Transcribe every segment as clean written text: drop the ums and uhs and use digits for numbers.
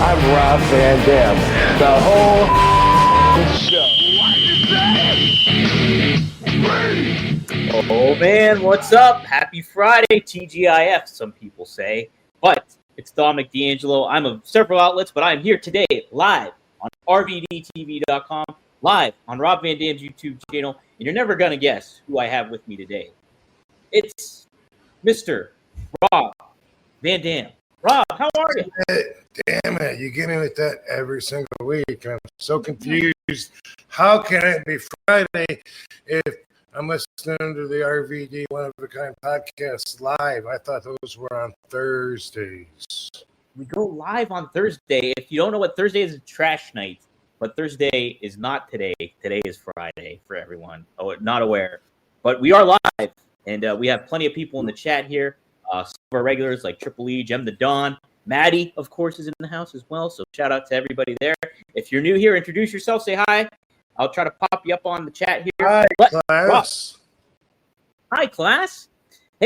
I'm Rob Van Dam. The whole show. Oh man, what's up? Happy Friday, TGIF, some people say. But it's Dominic D'Angelo. I'm of several outlets, but I'm here today live on RVDTV.com, live on Rob Van Dam's YouTube channel, and you're never going to guess who I have with me today. It's Mr. Rob Van Dam. Rob, how are you? Damn it, you get me with that every single week. I'm so confused. How can it be Friday if I'm listening to the RVD One of a Kind podcast live? I thought those were on Thursdays. We go live on Thursday. If you don't know what Thursday is, it's trash night. But Thursday is not today. Today is Friday for everyone. Oh, not aware. But we are live, and we have plenty of people in the chat here. Some of our regulars like Triple E, Jem the Dawn. Maddie, of course, is in the house as well. So shout out to everybody there. If you're new here, introduce yourself. Say hi. I'll try to pop you up on the chat here. Hi, class. Hi, class.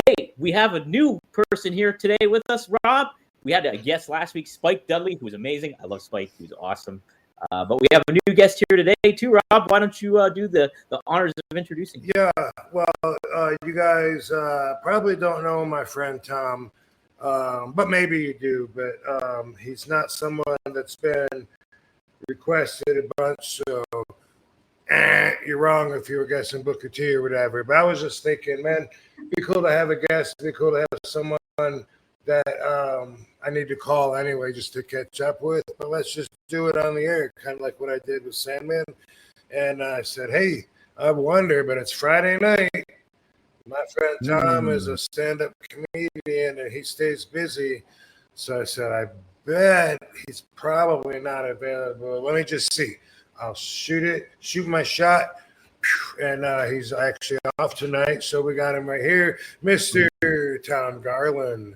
Hey, we have a new person here today with us, Rob. We had a guest last week, Spike Dudley, who was amazing. I love Spike. He was awesome. But we have a new guest here today, too, Rob. Why don't you do the honors of introducing him? Yeah, well, you guys probably don't know my friend Tom, but maybe you do. But he's not someone that's been requested a bunch, so you're wrong if you were guessing Booker T or whatever. But I was just thinking, man, it'd be cool to have a guest. It'd be cool to have someone that I need to call anyway just to catch up with. But let's just do it on the air, kind of like what I did with Sandman. And I said, hey, I wonder, but it's Friday night. My friend Tom is a stand-up comedian, and he stays busy. So I said, I bet he's probably not available. Let me just see. I'll shoot my shot. And he's actually off tonight, so we got him right here, Mr. Tom Garland.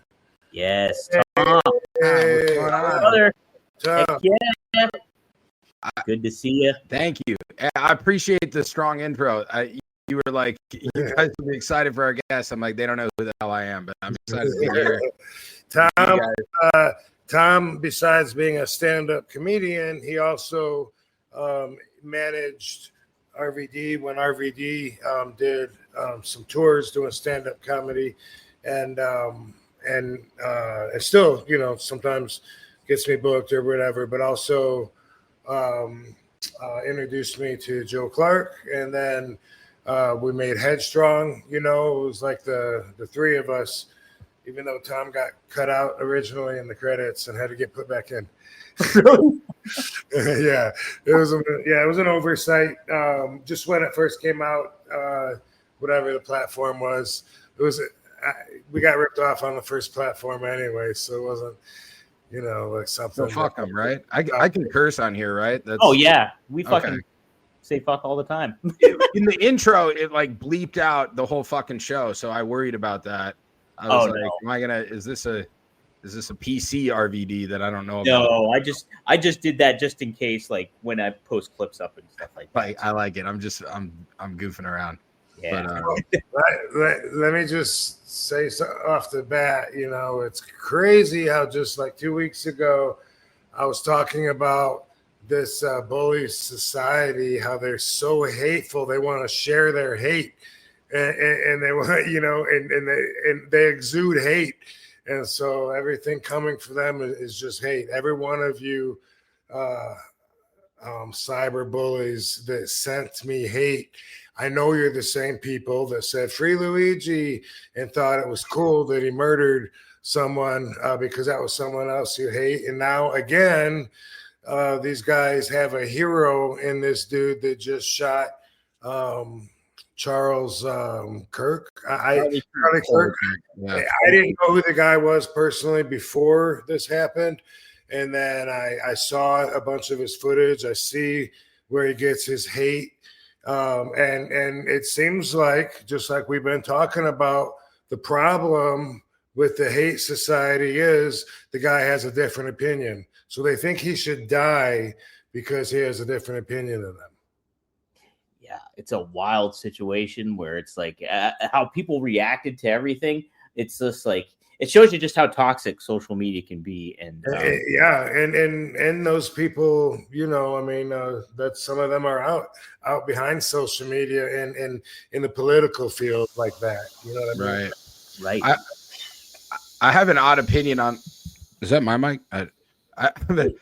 Yes, Tom. Hey, brother. Tom. Yeah. Good to see you. Thank you. I appreciate the strong intro. You were like, you guys will be excited for our guest. I'm like, they don't know who the hell I am, but I'm excited to be here. Tom, besides being a stand-up comedian, he also managed RVD when RVD did some tours doing stand-up comedy, and it still, sometimes gets me booked or whatever, but also introduced me to Joe Clark, and then we made Headstrong. It was like the three of us, even though Tom got cut out originally in the credits and had to get put back in. Yeah, it was an oversight. Just when it first came out, whatever the platform was, we got ripped off on the first platform anyway, so it wasn't, like something. So fuck them, right? I can curse on here, right? Oh yeah, we fucking say fuck all the time. In the intro, it like bleeped out the whole fucking show, so I worried about that. I was like, no. Is this a PC RVD that I don't know about? No, I just did that just in case, like when I post clips up and stuff like that. I like it. I'm goofing around. Yeah. But, let me just say off the bat, it's crazy how just like 2 weeks ago, I was talking about this bully society, how they're so hateful. They want to share their hate, and they want, and they exude hate. And so everything coming for them is just hate. Every one of you cyber bullies that sent me hate, I know you're the same people that said free Luigi and thought it was cool that he murdered someone because that was someone else you hate. And now again, these guys have a hero in this dude that just shot Charles Kirk. Charlie Kirk. Yeah. I didn't know who the guy was personally before this happened. And then I saw a bunch of his footage. I see where he gets his hate. And it seems like, just like we've been talking about, the problem with the hate society is the guy has a different opinion. So they think he should die because he has a different opinion than them. Yeah, it's a wild situation where it's like how people reacted to everything. It's just like it shows you just how toxic social media can be. And yeah, and those people, you know, I mean, that some of them are out behind social media and in the political field like that. You know what I mean? Right. I have an odd opinion on. Is that my mic? I have an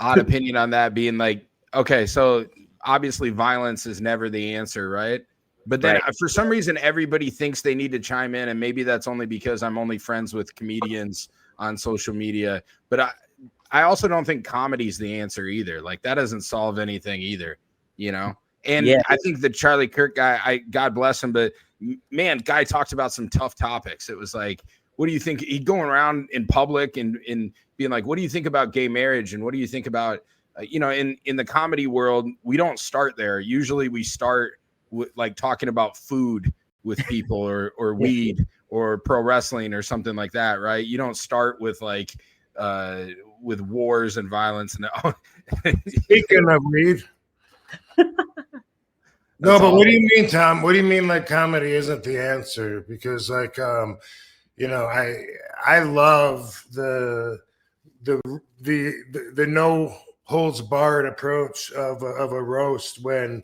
odd opinion on that being like, okay, so obviously violence is never the answer, right? But then for some reason, everybody thinks they need to chime in, and maybe that's only because I'm only friends with comedians on social media. But I also don't think comedy is the answer either. Like that doesn't solve anything either, you know? And I think the Charlie Kirk guy, God bless him, but man, guy talked about some tough topics. It was like, what do you think? He'd going around in public and being like, what do you think about gay marriage? And what do you think about, you know, in the comedy world, we don't start there. Usually we start like talking about food with people or weed or pro wrestling or something like that, right? You don't start with like with wars and violence. And speaking of weed. No, but what do you mean, Tom? What do you mean like comedy isn't the answer? Because like you know, I love the no holds barred approach of a roast when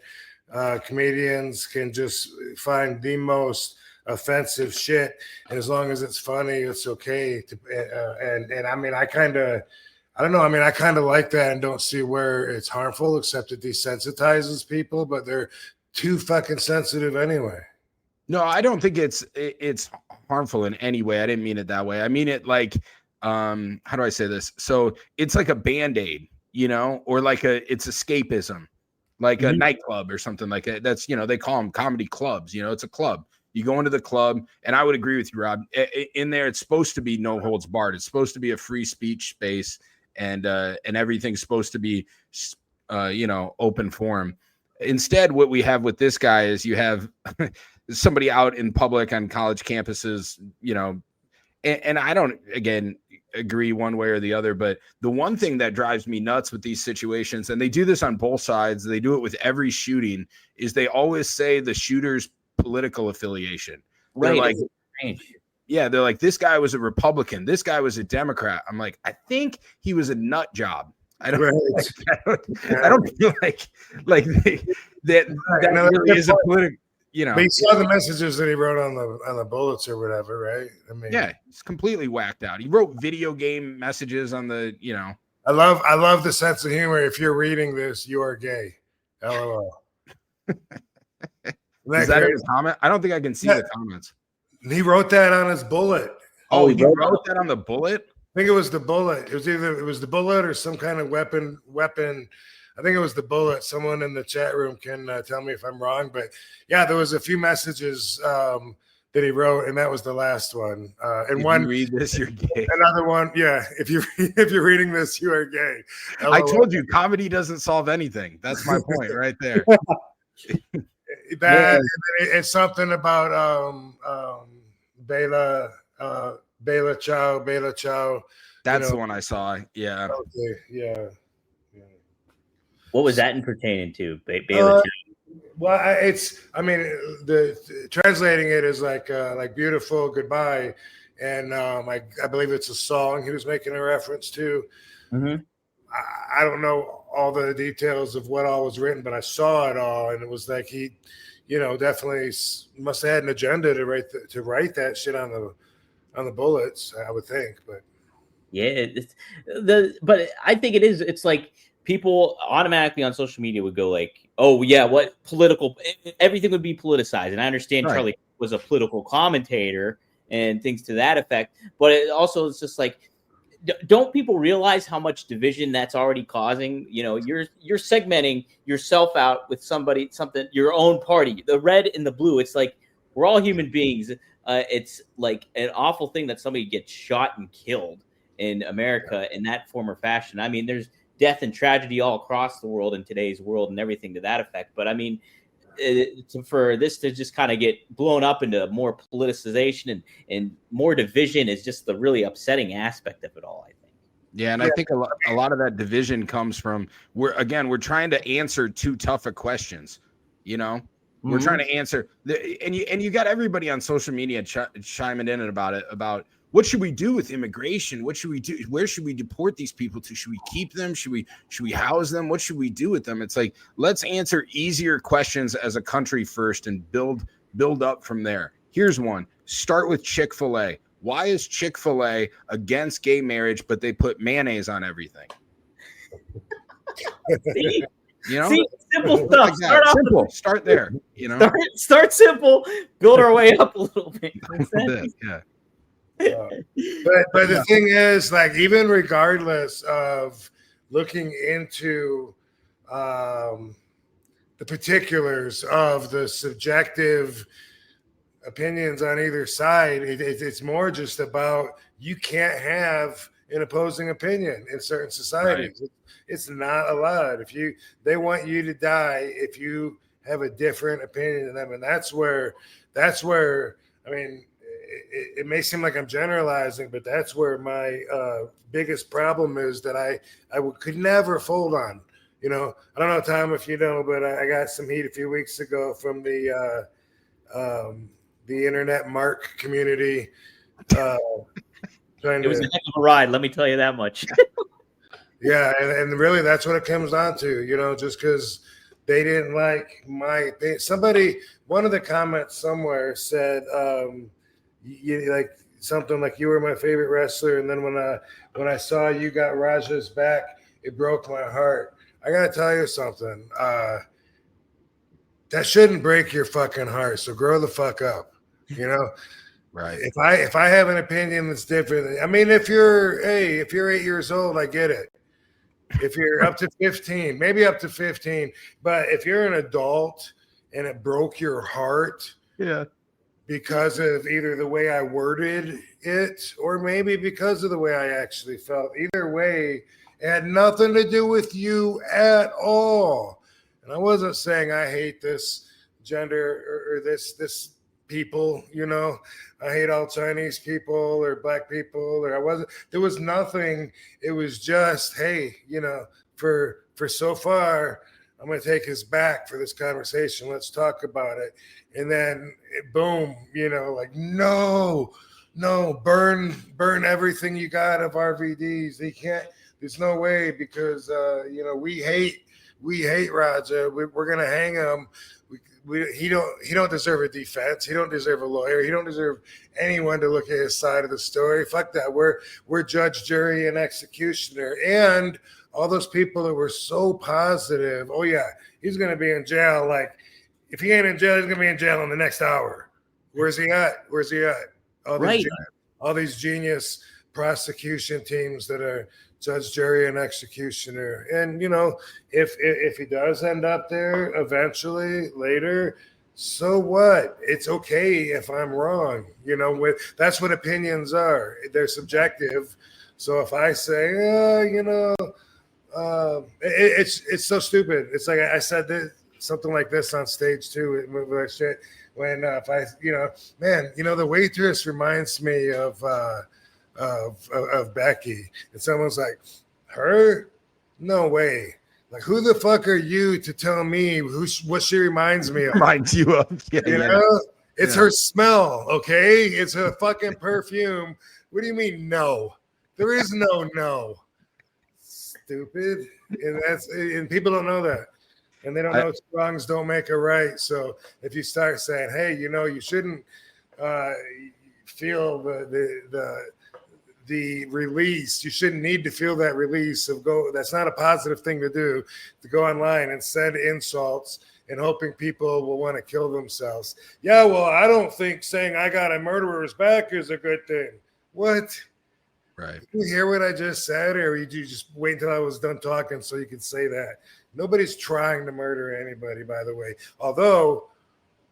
comedians can just find the most offensive shit, and as long as it's funny, it's okay. And I mean, I don't know. I mean, I kind of like that and don't see where it's harmful, except it desensitizes people, but they're too fucking sensitive anyway. No, I don't think it's harmful in any way. I didn't mean it that way. I mean it like, how do I say this? So it's like a Band-Aid, you know, or like it's escapism, like a nightclub or something like that. That's, you know, they call them comedy clubs, you know, it's a club. You go into the club, and I would agree with you, Rob. In there, it's supposed to be no holds barred. It's supposed to be a free speech space, and everything's supposed to be, you know, open forum. Instead, what we have with this guy is you have somebody out in public on college campuses, you know, and I don't, again, agree one way or the other, but the one thing that drives me nuts with these situations, and they do this on both sides, they do it with every shooting, is they always say the shooter's political affiliation. Right. They're like, yeah, they're like, this guy was a Republican, this guy was a Democrat. I'm like, I think he was a nut job. I don't feel like that really is a political, you know. But you saw the messages that he wrote on the bullets or whatever, right? I mean, yeah, it's completely whacked out. He wrote video game messages on the, you know. I love the sense of humor. If you're reading this, you are gay. LOL. Is that in his comment? I don't think I can see the comments. He wrote that on his bullet. Oh, he wrote that on the bullet? I think it was the bullet. It was the bullet or some kind of weapon. I think it was the bullet. Someone in the chat room can tell me if I'm wrong, but yeah, there was a few messages that he wrote, and that was the last one. And if one, you read this, you're gay. Another one, yeah. If you're reading this, you are gay. LOL. I told you, comedy doesn't solve anything. That's my point right there. It's something about Bela Ciao. That's the one I saw. Yeah. Okay. Yeah. What was that in pertaining to? Bela Ciao? Well, I mean, the translating it is like beautiful goodbye, and I believe it's a song he was making a reference to. Mm-hmm. I don't know all the details of what all was written, but I saw it all, and it was like he, you know, definitely must have had an agenda to write that shit on the bullets, I would think. But yeah, but I think it is. It's like people automatically on social media would go like, "Oh yeah, what political? Everything would be politicized." And I understand Charlie was a political commentator and things to that effect, but it also is just like, don't people realize how much division that's already causing? You know, you're segmenting yourself out with something, your own party, the red and the blue. It's like we're all human beings. It's like an awful thing that somebody gets shot and killed in America in that form or fashion. I mean, there's death and tragedy all across the world in today's world and everything to that effect. But I mean, for this to just kind of get blown up into more politicization and more division is just the really upsetting aspect of it all, I think. Yeah, and I think a lot of that division comes from we're trying to answer too tough of questions, you know. We're trying to answer and you got everybody on social media chiming in about it, about what should we do with immigration? What should we do? Where should we deport these people to? Should we keep them? Should we house them? What should we do with them? It's like, let's answer easier questions as a country first and build up from there. Here's one. Start with Chick-fil-A. Why is Chick-fil-A against gay marriage, but they put mayonnaise on everything? See? You know, See, simple stuff. Like start there. You know, start simple, build our way up a little bit. Yeah. But the thing is, like, even regardless of looking into the particulars of the subjective opinions on either side, it's more just about you can't have an opposing opinion in certain societies. Right. It's not allowed. They want you to die if you have a different opinion than them, and that's where I mean, it may seem like I'm generalizing, but that's where my biggest problem is, that I could never fold on. You know, I don't know, Tom, if you know, but I got some heat a few weeks ago from the internet mark community. It was a heck of a ride, let me tell you that much. Yeah, and really that's what it comes down to, you know, just because they didn't like one of the comments somewhere said, you like something like, you were my favorite wrestler, and then when I saw you got Raja's back, it broke my heart. I gotta tell you something. That shouldn't break your fucking heart. So grow the fuck up, you know. Right. If I have an opinion that's different, I mean, if you're 8 years old, I get it. If you're up to 15, maybe up to 15, but if you're an adult and it broke your heart, yeah, because of either the way I worded it or maybe because of the way I actually felt, either way, it had nothing to do with you at all. And I wasn't saying I hate this gender or this people, you know, I hate all Chinese people or black people, or there was nothing. It was just, hey, you know, for so far, I'm going to take his back for this conversation. Let's talk about it. And then boom, you know, like, no, burn everything you got of RVDs. They can't, there's no way, because, you know, we hate Raja. We're going to hang him. He don't deserve a defense. He don't deserve a lawyer. He don't deserve anyone to look at his side of the story. Fuck that. We're judge, jury, and executioner. And all those people that were so positive, oh yeah, he's going to be in jail. Like, if he ain't in jail, he's going to be in jail in the next hour. Where's he at? All these genius prosecution teams that are judge, jury, and executioner. And, you know, if he does end up there eventually later, so what? It's okay if I'm wrong. You know, that's what opinions are. They're subjective. So if I say, you know, it's so stupid. It's like I said something like this on stage too. When if I, you know, man, you know, the waitress reminds me of Becky, and someone's like, her? No way. Like, who the fuck are you to tell me what she reminds me of? Reminds you of, you know? It's her smell, okay? It's a fucking perfume. What do you mean no? There is no. Stupid. And people don't know that. And they don't know two wrongs don't make a right. So if you start saying, hey, you know, you shouldn't feel the release. You shouldn't need to feel that release of that's not a positive thing to do, to go online and send insults and hoping people will want to kill themselves. Yeah, well, I don't think saying I got a murderer's back is a good thing. What? Right. Did you hear what I just said, or did you just wait until I was done talking so you could say that? Nobody's trying to murder anybody, by the way. Although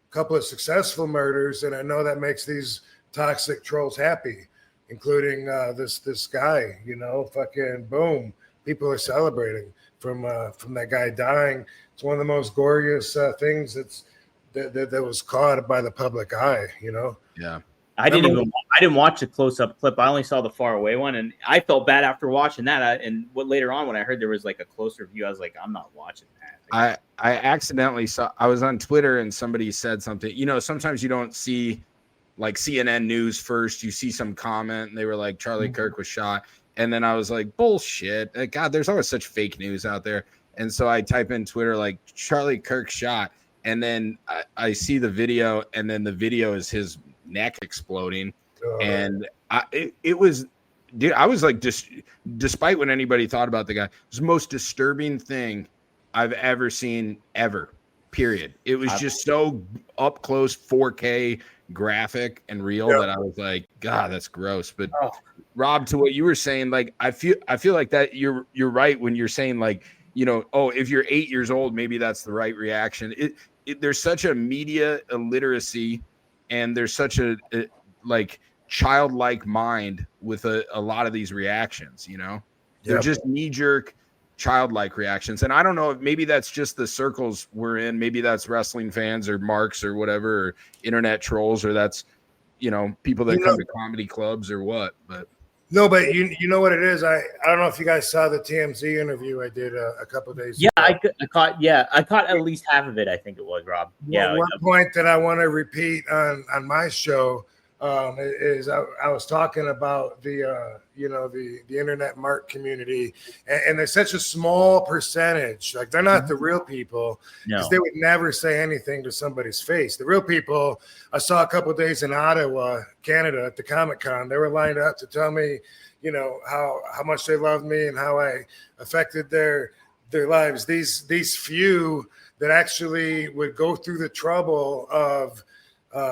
a couple of successful murders, and I know that makes these toxic trolls happy, including this guy, you know, fucking boom. People are celebrating from that guy dying. It's one of the most glorious things that was caught by the public eye, you know? Yeah. I didn't watch the close-up clip. I only saw the far away one, and I felt bad after watching that. And later on, when I heard there was like a closer view, I was like, I'm not watching that. I accidentally saw. I was on Twitter and somebody said something. You know, sometimes you don't see like CNN News first. You see some comment and they were like, Charlie Kirk was shot. And then I was like, bullshit. God, there's always such fake news out there. And so I type in Twitter, like, Charlie Kirk shot. And then I see the video, and then the video is his neck exploding. And it was, dude, I was like, despite what anybody thought about the guy, it was the most disturbing thing I've ever seen ever, period. It was just so up close, 4K graphic and real that I was like, God, that's gross. But Rob, to what you were saying, like, I feel like that you're right when you're saying, like, you know, oh, if you're 8 years old, maybe that's the right reaction. There's such a media illiteracy, and there's such a like childlike mind with a lot of these reactions, you know. They're just knee-jerk childlike reactions. And I don't know if maybe that's just the circles we're in. Maybe that's wrestling fans or marks or whatever, or internet trolls, or that's, you know, people that come to comedy clubs or what. But no, but you know what it is. I don't know if you guys saw the TMZ interview I did a couple of days ago. I caught at least half of it. I think it was, Rob. One point that I want to repeat on my show is I was talking about the internet mark community, and they're such a small percentage. Like, they're not the real people, because they would never say anything to somebody's face. The real people, I saw a couple of days in Ottawa, Canada, at the Comic-Con. They were lined up to tell me, you know, how much they loved me and how I affected their lives. These few that actually would go through the trouble of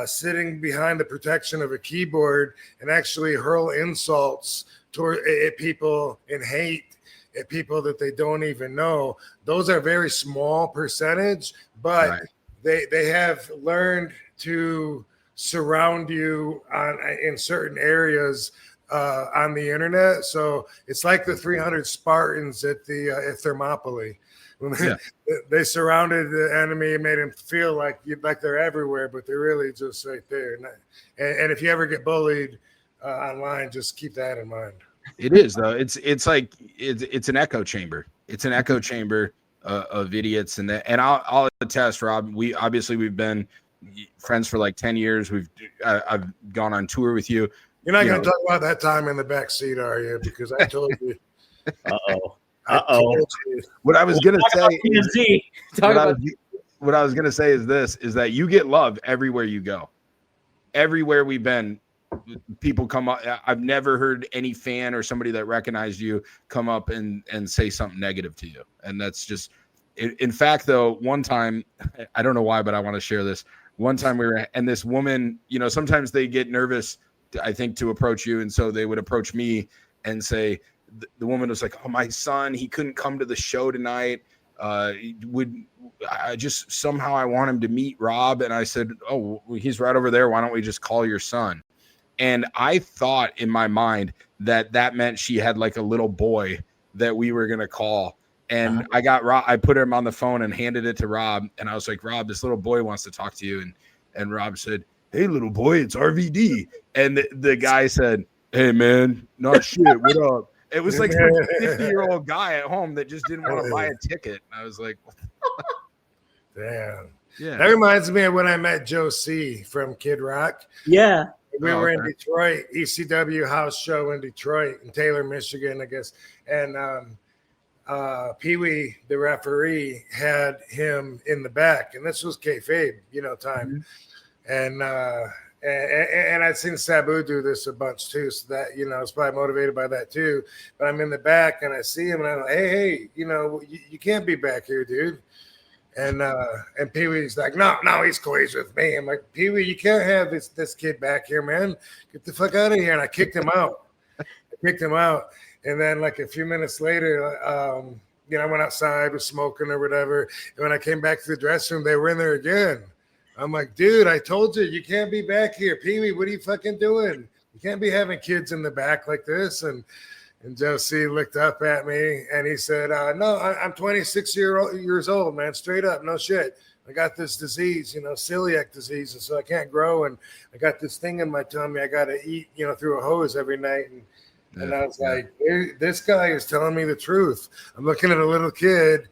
sitting behind the protection of a keyboard and actually hurl insults at people and hate at people that they don't even know. Those are very small percentage, but they have learned to surround you in certain areas on the internet. So it's like the 300 Spartans at Thermopylae. They surrounded the enemy and made him feel like they're everywhere, but they're really just right there. And if you ever get bullied online, just keep that in mind. It is, though. It's like it's an echo chamber. It's an echo chamber of idiots, and I'll attest, Rob. We've been friends for like 10 years. I've gone on tour with you. You're not going to talk about that time in the back seat, are you? Because I told you. What I was gonna say is this: is that you get love everywhere you go. Everywhere we've been, people come up. I've never heard any fan or somebody that recognized you come up and say something negative to you. And that's just, in fact, though, one time, I don't know why, but I want to share this. One time and this woman, you know, sometimes they get nervous, I think, to approach you. And so they would approach me and say, the woman was like, oh, my son, he couldn't come to the show tonight. I want him to meet Rob. And I said, oh, he's right over there. Why don't we just call your son? And I thought in my mind that meant she had like a little boy that we were going to call. And I got Rob, I put him on the phone and handed it to Rob. And I was like, Rob, this little boy wants to talk to you. And Rob said, hey, little boy, it's RVD. And the guy said, hey, man, not shit. What up? It was like a 50-year-old guy at home that just didn't want to buy a ticket. And I was like, damn. Yeah. That reminds me of when I met Joe C. from Kid Rock. Yeah. We were in Detroit, ECW house show in Detroit, in Taylor, Michigan, I guess. And Pee Wee, the referee, had him in the back. And this was kayfabe, time. Mm-hmm. And I'd seen Sabu do this a bunch too, so that I was probably motivated by that too. But I'm in the back and I see him and I'm like, hey, you can't be back here, dude. And Pee Wee's like, no, he's cool. He's with me. I'm like, Pee Wee, you can't have this kid back here, man. Get the fuck out of here. And I kicked him out. And then like a few minutes later, I went outside, was smoking or whatever. And when I came back to the dressing room, they were in there again. I'm like, dude, I told you can't be back here. Pee Wee, what are you fucking doing? You can't be having kids in the back like this. And Joe C looked up at me and he said, no, I'm 26 years old, man. Straight up. No shit. I got this disease, celiac disease. And so I can't grow. And I got this thing in my tummy. I got to eat, through a hose every night. And I was like, this guy is telling me the truth. I'm looking at a little kid,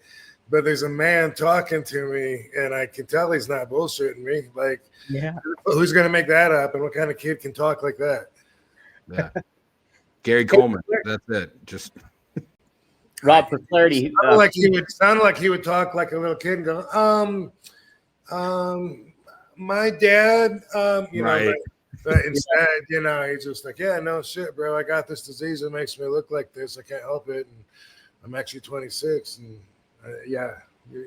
but there's a man talking to me, and I can tell he's not bullshitting me. Like, Yeah. who's going to make that up? And what kind of kid can talk like that? Yeah. Gary Coleman. That's it. Just Rob, for clarity, Sounded like he would talk like a little kid and go, my dad, right. but instead, he's just like, yeah, no shit, bro. I got this disease that makes me look like this. I can't help it. And I'm actually 26. And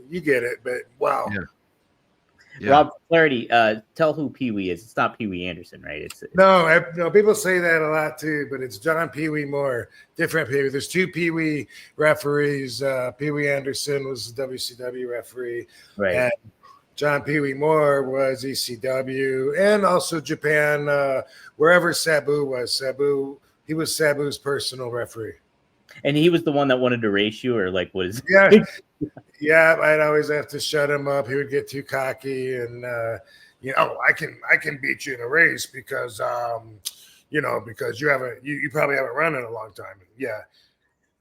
you get it. But wow. Yeah. Rob, for clarity, tell who Pee Wee is. It's not Pee Wee Anderson, right? It's No, people say that a lot too, but it's John Pee Wee Moore, different Pee Wee. There's two Pee Wee referees. Pee Wee Anderson was the WCW referee. right. And John Pee Wee Moore was ECW and also Japan, wherever Sabu was. He was Sabu's personal referee. And he was the one that wanted to race you, or like, what is? Yeah, I'd always have to shut him up. He would get too cocky, and I can beat you in a race because because you probably haven't run in a long time. Yeah,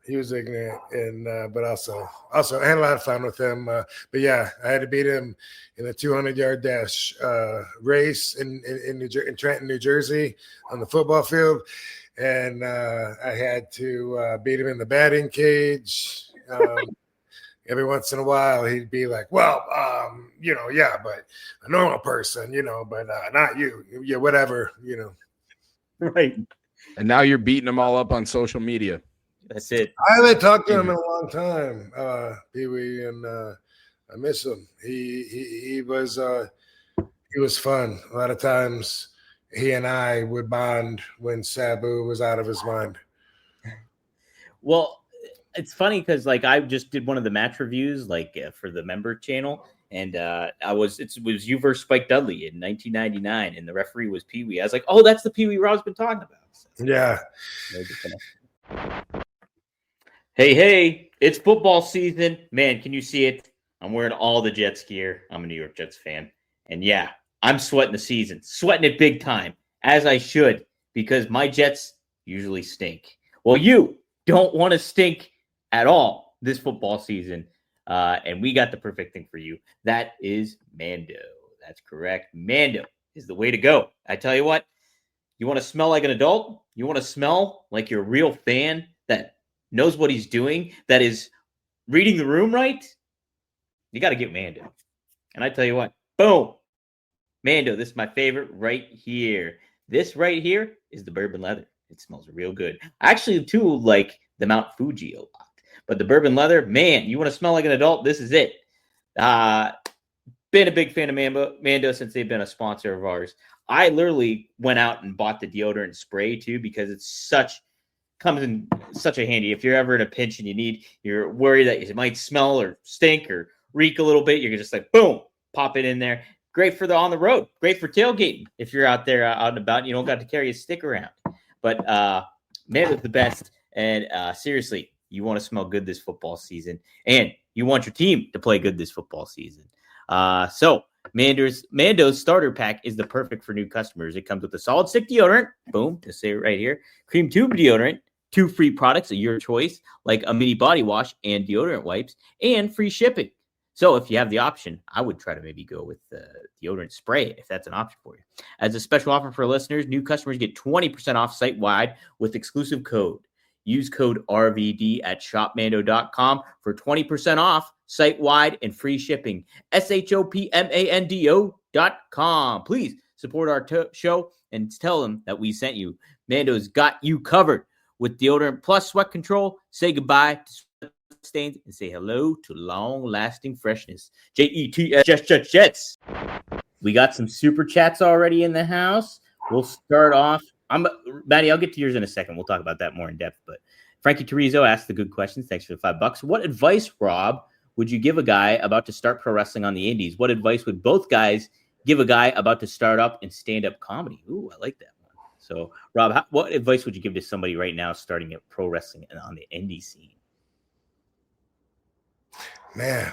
he was ignorant, and but also I had a lot of fun with him. But yeah, I had to beat him in a 200-yard dash race in Trenton, New Jersey, on the football field, and I had to beat him in the batting cage. Every once in a while, he'd be like, well, but a normal person, but not you. Yeah, whatever, Right. And now you're beating them all up on social media. That's it. I haven't talked to him in a long time, Pee Wee, and I miss him. He was fun. A lot of times he and I would bond when Sabu was out of his mind. Well, it's funny because I just did one of the match reviews for the member channel, and it was you versus Spike Dudley in 1999, and the referee was Pee Wee. I was like, oh, that's the Pee Wee Rob's been talking about. So, yeah. Hey, it's football season. Man, can you see it? I'm wearing all the Jets gear. I'm a New York Jets fan. And yeah, I'm sweating the season, sweating it big time, as I should, because my Jets usually stink. Well, you don't want to stink at all this football season. And we got the perfect thing for you. That is Mando. That's correct. Mando is the way to go. I tell you what, you want to smell like an adult? You want to smell like you're a real fan that knows what he's doing, that is reading the room right? You got to get Mando. And I tell you what, boom, Mando, this is my favorite right here. This right here is the bourbon leather. It smells real good. I actually, too, like the Mount Fuji a lot. But the bourbon leather, man, you want to smell like an adult? This is it. Been a big fan of Mando since they've been a sponsor of ours. I literally went out and bought the deodorant spray too because comes in such a handy. If you're ever in a pinch and you're worried that it might smell or stink or reek a little bit, you're just like, boom, pop it in there. Great for on the road. Great for tailgating if you're out there out and about. And you don't got to carry a stick around. But Mando's the best. And seriously, you want to smell good this football season, and you want your team to play good this football season. So Mando's starter pack is the perfect for new customers. It comes with a solid stick deodorant, boom, to say it right here, cream tube deodorant, 2 free products of your choice, like a mini body wash and deodorant wipes, and free shipping. So if you have the option, I would try to maybe go with the deodorant spray if that's an option for you. As a special offer for listeners, new customers get 20% off site-wide with exclusive code. Use code RVD at shopmando.com for 20% off site-wide and free shipping. shopmando.com. Please support our show and tell them that we sent you. Mando's got you covered with deodorant plus sweat control. Say goodbye to sweat stains and say hello to long-lasting freshness. Jets, Jets. We got some super chats already in the house. We'll start off. Maddie, I'll get to yours in a second. We'll talk about that more in depth. But Frankie Terrizzo asked the good questions. Thanks for the $5. What advice, Rob, would you give a guy about to start pro wrestling on the indies? What advice would both guys give a guy about to start up in stand-up comedy? Ooh, I like that one. So, Rob, what advice would you give to somebody right now starting at pro wrestling and on the indie scene? Man,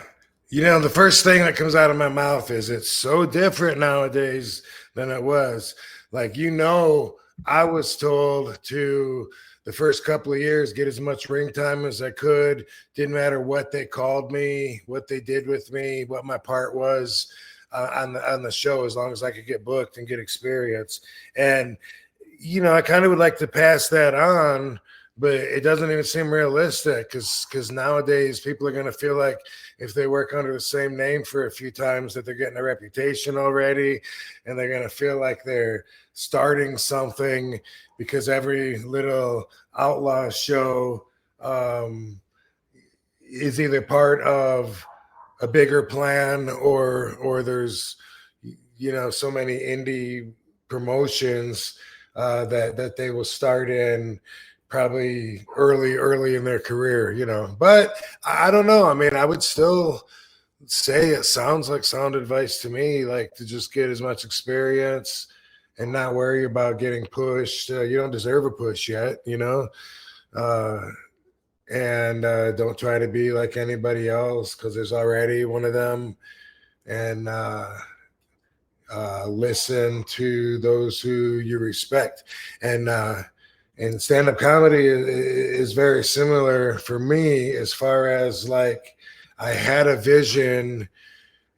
the first thing that comes out of my mouth is it's so different nowadays than it was. I was told to the first couple of years, get as much ring time as I could. Didn't matter what they called me, what they did with me, what my part was on the show, as long as I could get booked and get experience. And I kind of would like to pass that on, but it doesn't even seem realistic because nowadays people are going to feel like if they work under the same name for a few times that they're getting a reputation already, and they're going to feel like they're starting something because every little outlaw show is either part of a bigger plan or there's so many indie promotions that they will start in probably early in their career, but I don't know. I mean, I would still say it sounds like sound advice to me, like to just get as much experience and not worry about getting pushed. You don't deserve a push yet, and don't try to be like anybody else because there's already one of them. And listen to those who you respect. And stand-up comedy is very similar for me, as far as like I had a vision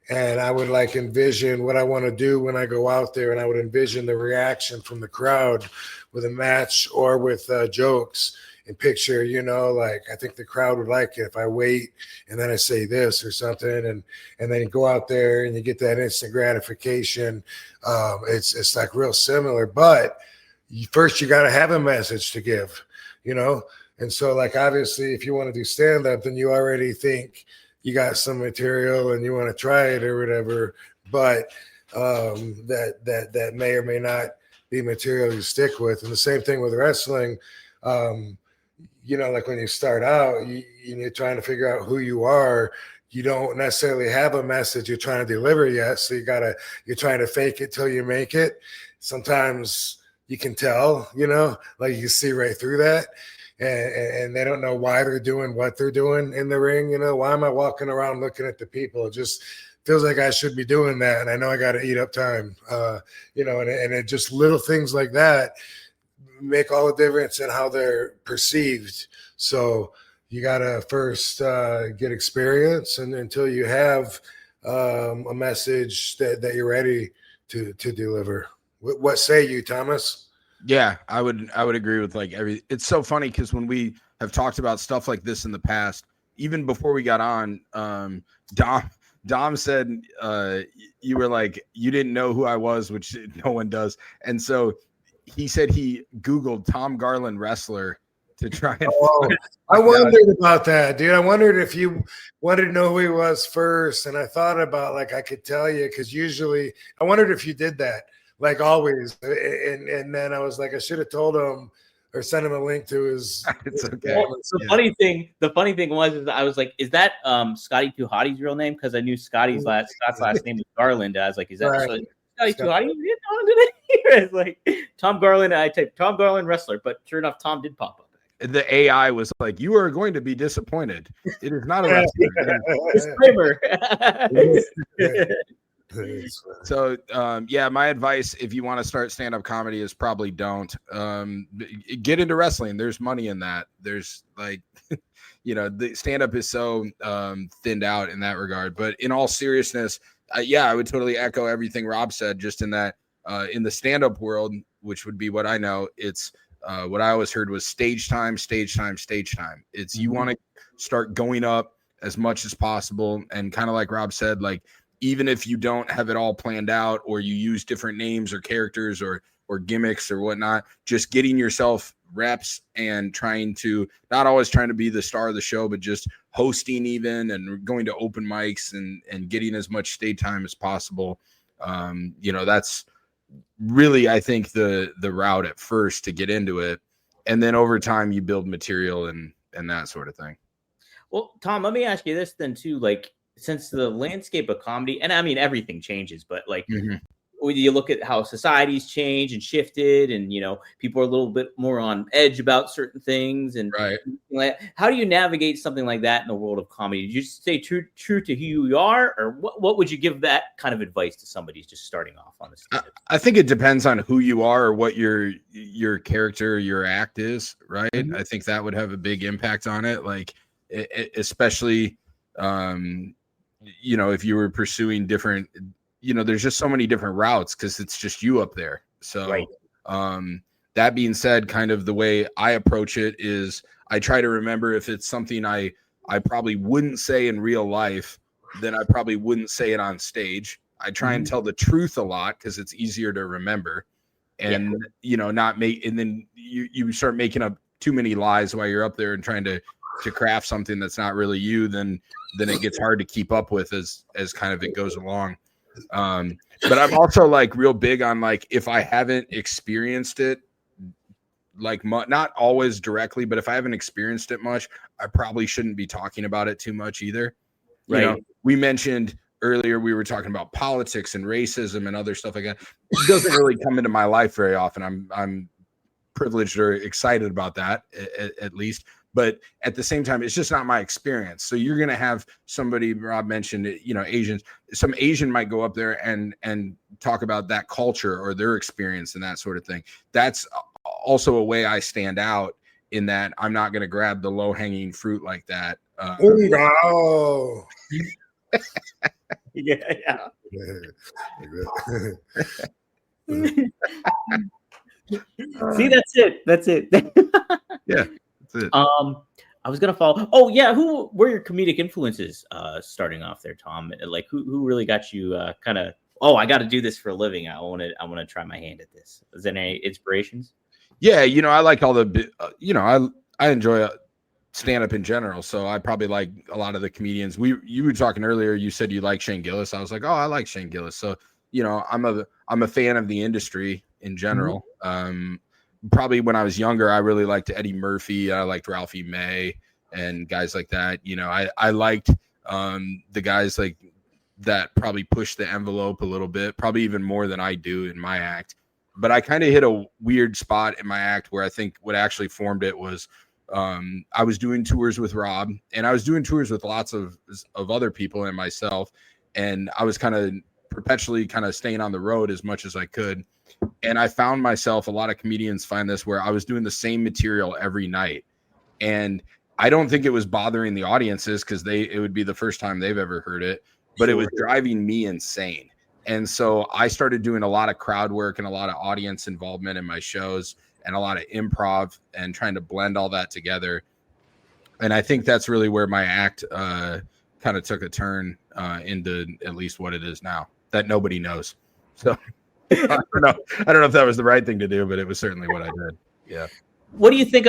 and I would like envision what I want to do when I go out there, and I would envision the reaction from the crowd with a match or with jokes, and picture, like I think the crowd would like it if I wait and then I say this or something, and then you go out there and you get that instant gratification. It's like real similar, but first you got to have a message to give, and so like obviously if you want to do stand-up, then you already think you got some material and you want to try it or whatever, but that may or may not be material you stick with. And the same thing with wrestling. Like when you start out, you're trying to figure out who you are. You don't necessarily have a message you're trying to deliver yet. So you're trying to fake it till you make it. Sometimes you can tell, like you see right through that. And they don't know why they're doing what they're doing in the ring. Why am I walking around looking at the people? It just feels like I should be doing that. And I know I got to eat up time, and it just little things like that make all the difference in how they're perceived. So you got to first get experience, and until you have a message that you're ready to deliver. What say you, Thomas? Yeah, I would agree with like it's so funny because when we have talked about stuff like this in the past, even before we got on, Dom said you were like, you didn't know who I was, which no one does. And so he said he Googled Tom Garland wrestler to try and I wondered about that, dude. I wondered if you wanted to know who he was first. And I thought about like I could tell you, because usually I wondered if you did that. Like always, and then I was like, I should have told him or sent him a link to his. It's okay. Well, the funny thing was I was like, is that Scotty Too Hottie's real name? Because I knew Scott's last name was Garland. I was like, is that right. Scotty Too Hottie? It's like Tom Garland. I typed Tom Garland wrestler, but sure enough, Tom did pop up. The AI was like, you are going to be disappointed. It is not a wrestler. Disclaimer. So my advice if you want to start stand-up comedy is probably don't get into wrestling. There's money in that. There's like the stand-up is so thinned out in that regard. But in all seriousness, I would totally echo everything Rob said, just in that in the stand-up world, which would be what I know, it's what I always heard was stage time. It's you want to start going up as much as possible, and kind of like Rob said, like even if you don't have it all planned out, or you use different names or characters or gimmicks or whatnot, just getting yourself reps and not always trying to be the star of the show, but just hosting even and going to open mics and getting as much stage time as possible. That's really, I think, the route at first to get into it. And then over time you build material and that sort of thing. Well, Tom, let me ask you this then too, like, since the landscape of comedy, and I mean everything changes, but like when you look at how society's changed and shifted, and people are a little bit more on edge about certain things, and Right. like, how do you navigate something like that in the world of comedy? Do you just stay true to who you are, or what would you give that kind of advice to somebody who's just starting off on the stage? I think it depends on who you are or what your character, your act is, right? Mhm. I think that would have a big impact on it, like especially if you were pursuing different, there's just so many different routes because it's just you up there. So Right. That being said, kind of the way I approach it is I try to remember if it's something I probably wouldn't say in real life, then I probably wouldn't say it on stage. I try and tell the truth a lot because it's easier to remember, and not make, and then you start making up too many lies while you're up there and trying to craft something that's not really you, then it gets hard to keep up with as kind of it goes along. But I'm also like real big on like, if I haven't experienced it, like not always directly, but if I haven't experienced it much, I probably shouldn't be talking about it too much either. Right. We mentioned earlier, we were talking about politics and racism and other stuff like that. It doesn't really come into my life very often. I'm privileged or excited about that at least, but at the same time, it's just not my experience. So you're going to have somebody, Rob mentioned, Asians, some Asian might go up there and talk about that culture or their experience and that sort of thing. That's also a way I stand out, in that I'm not going to grab the low hanging fruit like that. No. Yeah. See, that's it. Yeah, that's it. I was gonna follow. Oh yeah, who were your comedic influences starting off there, Tom? Like who really got you kind of? Oh, I got to do this for a living. I want to try my hand at this. Is there any inspirations? Yeah, I like all the, I enjoy stand up in general. So I probably like a lot of the comedians. You were talking earlier. You said you like Shane Gillis. I was like, oh, I like Shane Gillis. So I'm a fan of the industry in general. Probably when I was younger, I really liked Eddie Murphy. I liked Ralphie May and guys like that. I liked the guys like that probably pushed the envelope a little bit, probably even more than I do in my act. But I kind of hit a weird spot in my act where I think what actually formed it was I was doing tours with Rob, and I was doing tours with lots of other people and myself. And I was kind of perpetually kind of staying on the road as much as I could. And I found myself, a lot of comedians find this, where I was doing the same material every night. And I don't think it was bothering the audiences because it would be the first time they've ever heard it, but it was driving me insane. And so I started doing a lot of crowd work and a lot of audience involvement in my shows and a lot of improv and trying to blend all that together. And I think that's really where my act kind of took a turn into at least what it is now that nobody knows. So I don't know if that was the right thing to do, but it was certainly what I did. Yeah. What do you think?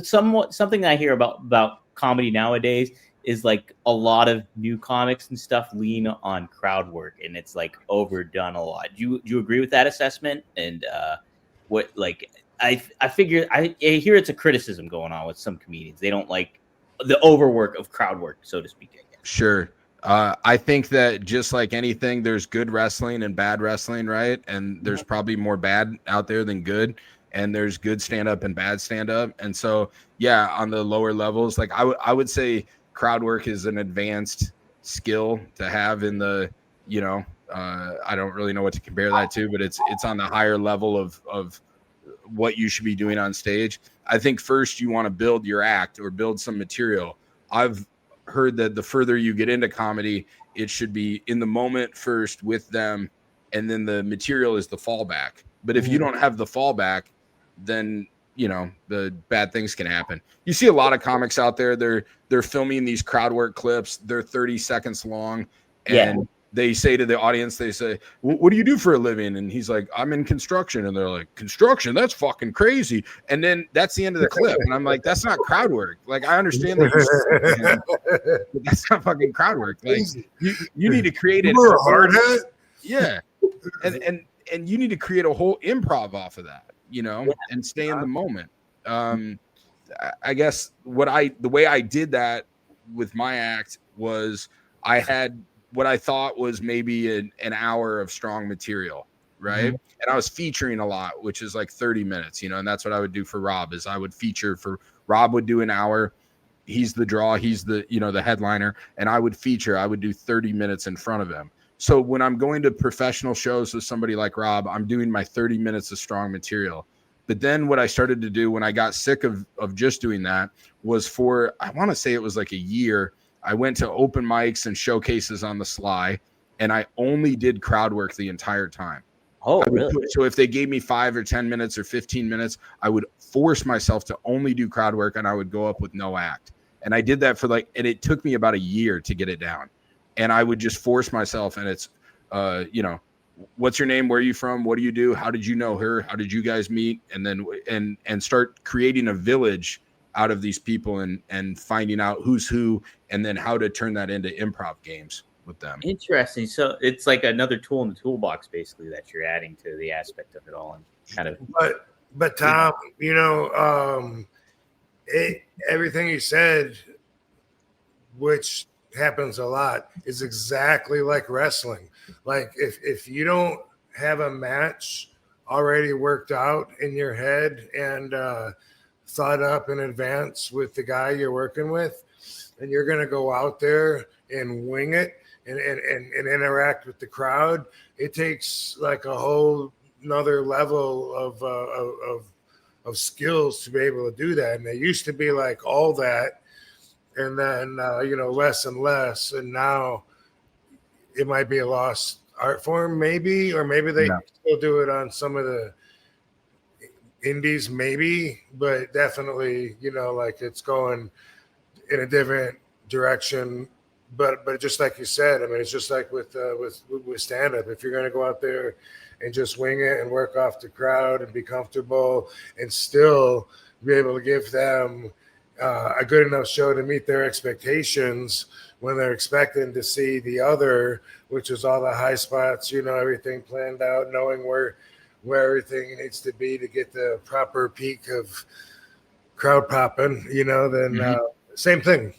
Something I hear about comedy nowadays is like a lot of new comics and stuff lean on crowd work, and it's like overdone a lot. Do you agree with that assessment? And what, like, I figure I hear it's a criticism going on with some comedians. They don't like the overwork of crowd work, so to speak. Sure. I think that just like anything, there's good wrestling and bad wrestling, right? And there's probably more bad out there than good. And there's good stand-up and bad stand-up. And so, yeah, on the lower levels, like I would say crowd work is an advanced skill to have in the, I don't really know what to compare that to, but it's on the higher level of what you should be doing on stage. I think first you want to build your act or build some material. I've heard that the further you get into comedy, it should be in the moment first with them, and then the material is the fallback. But if you don't have the fallback, then the bad things can happen. You see a lot of comics out there, they're filming these crowd work clips, they're 30 seconds long, and they say to the audience, they say, what do you do for a living? And he's like, I'm in construction. And they're like, construction? That's fucking crazy. And then that's the end of the clip. And I'm like, that's not crowd work. Like, I understand that, but that's not fucking crowd work. Like, you need to create it. You're a hard hat. Yeah. And you need to create a whole improv off of that, and stay in the moment. I guess the way I did that with my act was I had what I thought was maybe an hour of strong material. right? And I was featuring a lot, which is like 30 minutes, and that's what I would do for Rob. Is I would feature for Rob would do an hour. He's the draw, he's the the headliner, and I would do 30 minutes in front of him. So when I'm going to professional shows with somebody like Rob, I'm doing my 30 minutes of strong material. But then what I started to do when I got sick of just doing that was I want to say it was like a year, I went to open mics and showcases on the sly, and I only did crowd work the entire time. Oh, really? So if they gave me 5 or 10 minutes or 15 minutes, I would force myself to only do crowd work, and I would go up with no act. And I did that and it took me about a year to get it down. And I would just force myself, and it's, what's your name? Where are you from? What do you do? How did you know her? How did you guys meet? And then, and start creating a village out of these people and finding out who's who, and then how to turn that into improv games with them. Interesting. So it's like another tool in the toolbox, basically, that you're adding to the aspect of it all, and kind of. But Tom, everything you said, which happens a lot, is exactly like wrestling. Like if you don't have a match already worked out in your head and thought up in advance with the guy you're working with, and you're going to go out there and wing it and interact with the crowd, it takes like a whole another level of skills to be able to do that. And it used to be like all that, and then less and less, and now it might be a lost art form, maybe, or maybe they still do it on some of the indies, maybe, but definitely like it's going in a different direction. But just like you said, I mean, it's just like with stand up. If you're going to go out there and just wing it and work off the crowd and be comfortable and still be able to give them a good enough show to meet their expectations when they're expecting to see the other, which is all the high spots, everything planned out, knowing where everything needs to be to get the proper peak of crowd popping, then same thing.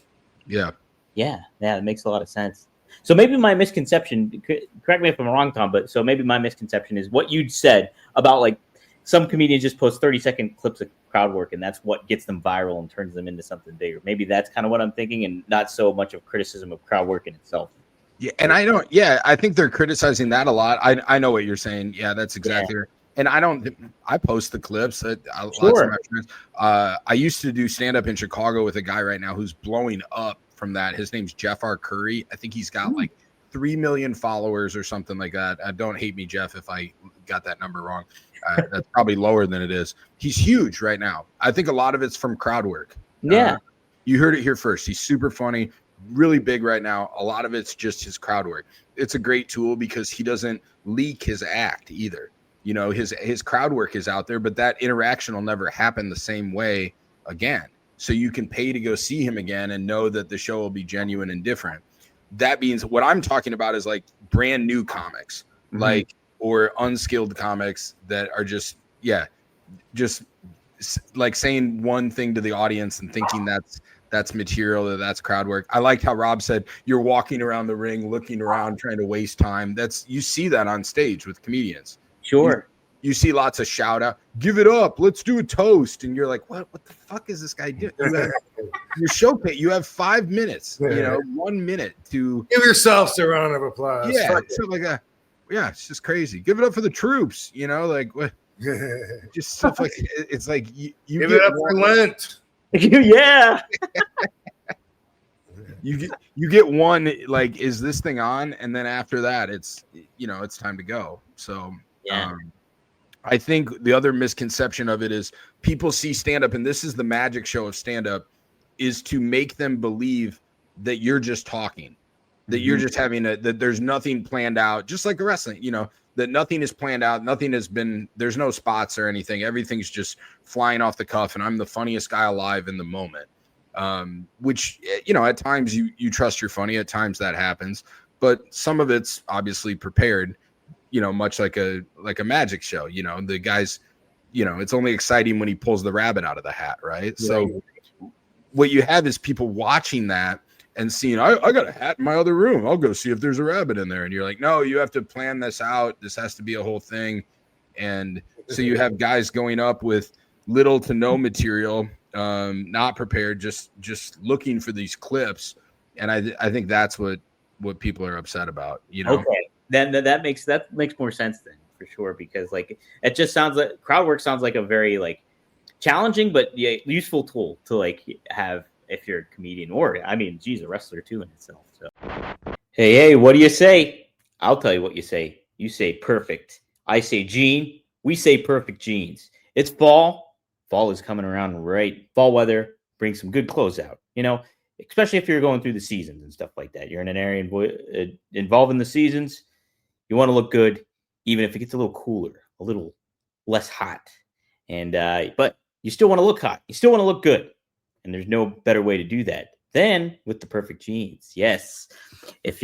Yeah. Yeah, it makes a lot of sense. So maybe my misconception, correct me if I'm wrong, Tom, but so maybe my misconception is what you'd said about like some comedians just post 30-second clips of crowd work, and that's what gets them viral and turns them into something bigger. Maybe that's kind of what I'm thinking, and not so much of criticism of crowd work in itself. Yeah, and I think they're criticizing that a lot. I know what you're saying. Yeah, that's exactly right. And I post the clips. Sure. Lots of my friends. I used to do stand-up in Chicago with a guy right now who's blowing up from that. His name's Jeff R. Curry. I think he's got like 3 million followers or something like that. Don't hate me, Jeff, if I got that number wrong. That's probably lower than it is. He's huge right now. I think a lot of it's from crowd work. Yeah. You heard it here first. He's super funny, really big right now. A lot of it's just his crowd work. It's a great tool because he doesn't leak his act either. His crowd work is out there, but that interaction will never happen the same way again. So you can pay to go see him again and know that the show will be genuine and different. That means what I'm talking about is like brand new comics, or unskilled comics that are just like saying one thing to the audience and thinking that's material, or that's crowd work. I liked how Rob said you're walking around the ring, looking around, trying to waste time. You see that on stage with comedians. Sure. You see lots of shout out, give it up, let's do a toast. And you're like, what the fuck is this guy doing? Your show pay, you have 5 minutes, 1 minute to give yourselves a round of applause. Yeah, something like that. Yeah, it's just crazy. Give it up for the troops, like what? Just stuff like it's like you give it up for Lent. Yeah. You get one, like, is this thing on? And then after that, it's it's time to go. So I think the other misconception of it is people see stand-up, and this is the magic show of stand-up, is to make them believe that you're just talking, that you're just having that there's nothing planned out, just like wrestling, that nothing is planned out, there's no spots or anything. Everything's just flying off the cuff, and I'm the funniest guy alive in the moment. Which, at times you trust you're funny, at times that happens, but some of it's obviously prepared. Much like a magic show, the guys, it's only exciting when he pulls the rabbit out of the hat, right? So what you have is people watching that and seeing, I got a hat in my other room. I'll go see if there's a rabbit in there. And you're like, no, you have to plan this out. This has to be a whole thing. And so you have guys going up with little to no material, not prepared, just looking for these clips. And I think that's what people are upset about, you know? Okay. Then that makes more sense then, for sure, because like it just sounds like crowd work sounds like a very like challenging but useful tool to like have if you're a comedian, or I mean, geez, a wrestler too in itself. So hey, what do you say? I'll tell you what you say. You say perfect. I say Gene. We say perfect jeans. It's fall. Fall is coming around, right? Fall weather brings some good clothes out, you know, especially if you're going through the seasons and stuff like that. You're in an area involved in the seasons. You want to look good, even if it gets a little cooler, a little less hot. And but you still want to look hot. You still want to look good. And there's no better way to do that than with the perfect jeans. Yes. If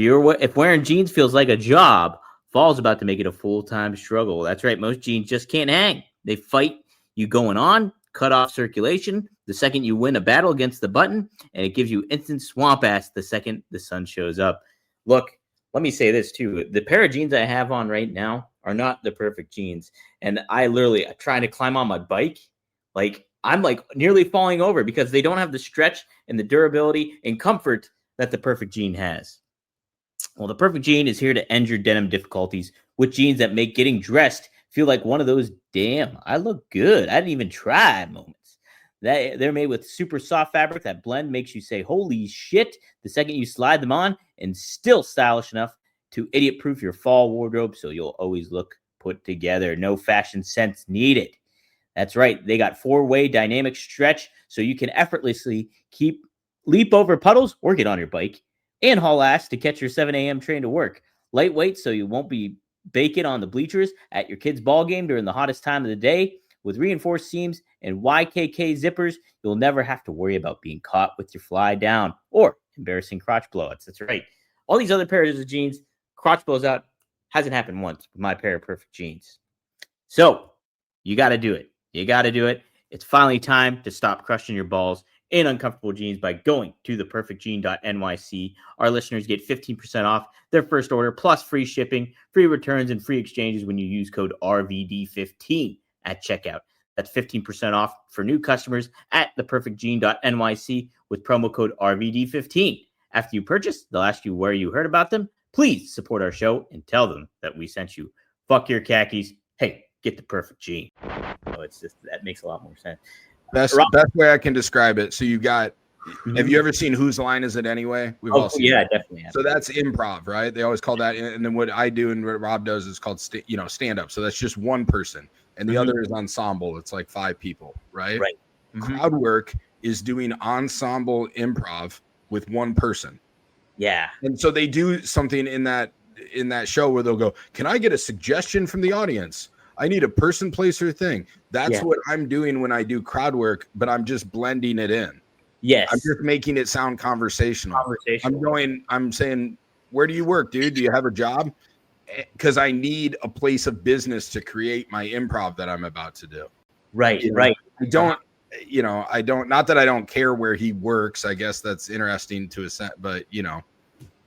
wearing jeans feels like a job, fall's about to make it a full-time struggle. That's right. Most jeans just can't hang. They fight you going on, cut off circulation the second you win a battle against the button, and it gives you instant swamp ass the second the sun shows up. Look, let me say this too. The pair of jeans I have on right now are not the perfect jeans. And I literally trying to climb on my bike. Like I'm like nearly falling over because they don't have the stretch and the durability and comfort that the perfect jean has. Well, the perfect jean is here to end your denim difficulties with jeans that make getting dressed feel like one of those damn, I look good, I didn't even try moments. They're made with super soft fabric. That blend makes you say, holy shit, the second you slide them on, and still stylish enough to idiot-proof your fall wardrobe so you'll always look put together. No fashion sense needed. That's right. They got 4-way dynamic stretch so you can effortlessly leap over puddles or get on your bike and haul ass to catch your 7 a.m. train to work. Lightweight so you won't be baking on the bleachers at your kid's ball game during the hottest time of the day. With reinforced seams and YKK zippers, you'll never have to worry about being caught with your fly down or embarrassing crotch blowouts. That's right. All these other pairs of jeans, crotch blows out, hasn't happened once with my pair of perfect jeans. So you got to do it. You got to do it. It's finally time to stop crushing your balls in uncomfortable jeans by going to theperfectjean.nyc. Our listeners get 15% off their first order, plus free shipping, free returns, and free exchanges when you use code RVD15 at checkout. That's 15% off for new customers at theperfectjean.nyc with promo code RVD15. After you purchase, they'll ask you where you heard about them. Please support our show and tell them that we sent you. Fuck your khakis. Hey, get the perfect jean. Oh, it's just that makes a lot more sense. Best way I can describe it. So you got, have you ever seen Whose Line Is It Anyway? We've all seen yeah, that. definitely. So that's improv, right? They always call that. And then what I do and what Rob does is called stand up. So that's just one person, and the other is ensemble. It's like 5 people, right? Right. Crowd work is doing ensemble improv with one person. Yeah. And so they do something in that show where they'll go, can I get a suggestion from the audience? I need a person, place, or thing. That's what I'm doing when I do crowd work, but I'm just blending it in. Yes. I'm just making it sound conversational. I'm saying, where do you work, dude? Do you have a job? Because I need a place of business to create my improv that I'm about to do. Right, right. I don't, not that I don't care where he works. I guess that's interesting to a set, but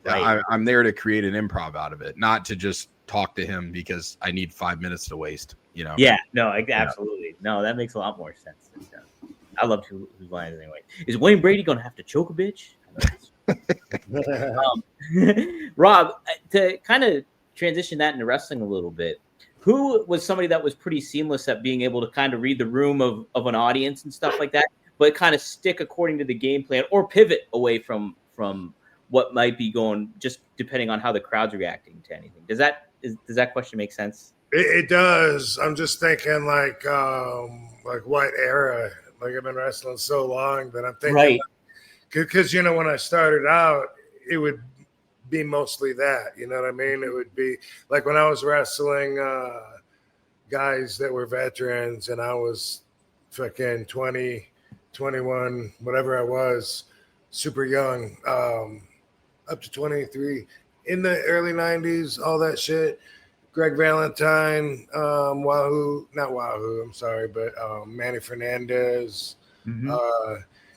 I'm there to create an improv out of it, not to just talk to him because I need 5 minutes to waste, Yeah, no, absolutely. No, that makes a lot more sense. I love Whose Line Is It Anyway. Is Wayne Brady going to have to choke a bitch? Rob, to kind of transition that into wrestling a little bit, who was somebody that was pretty seamless at being able to kind of read the room of an audience and stuff like that, but kind of stick according to the game plan or pivot away from what might be going, just depending on how the crowd's reacting to anything? Does that question make sense? It does. I'm just thinking like what era? Like I've been wrestling so long that I'm thinking, right? Because when I started out, it would be mostly that. You know what I mean? It would be like when I was wrestling guys that were veterans, and I was fucking 20, 21, whatever I was, super young, up to 23 in the early 90s, all that shit. Greg Valentine, not Wahoo, I'm sorry, but Manny Fernandez. Mm-hmm.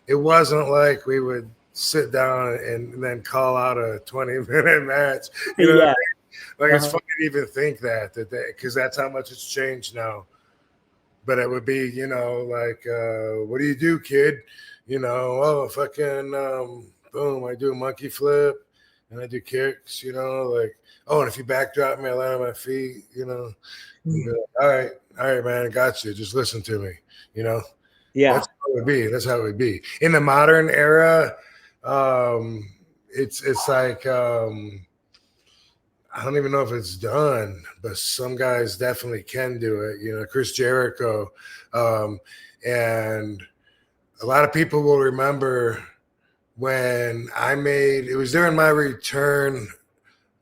It wasn't like we would sit down and then call out a 20-minute match. You know, Yeah. like it's funny to even think that because that's how much it's changed now. But it would be, you know, like, what do you do, kid? You know, oh, fucking, boom, I do a monkey flip and I do kicks, you know, like, oh, and if you backdrop me, I land on my feet, you know. All right, man, I got you. Just listen to me, you know. Yeah. That's how it would be. That's how it would be. In the modern era, it's like I don't even know if it's done, but some guys definitely can do it. You know, Chris Jericho, and a lot of people will remember when I made. It was during my return,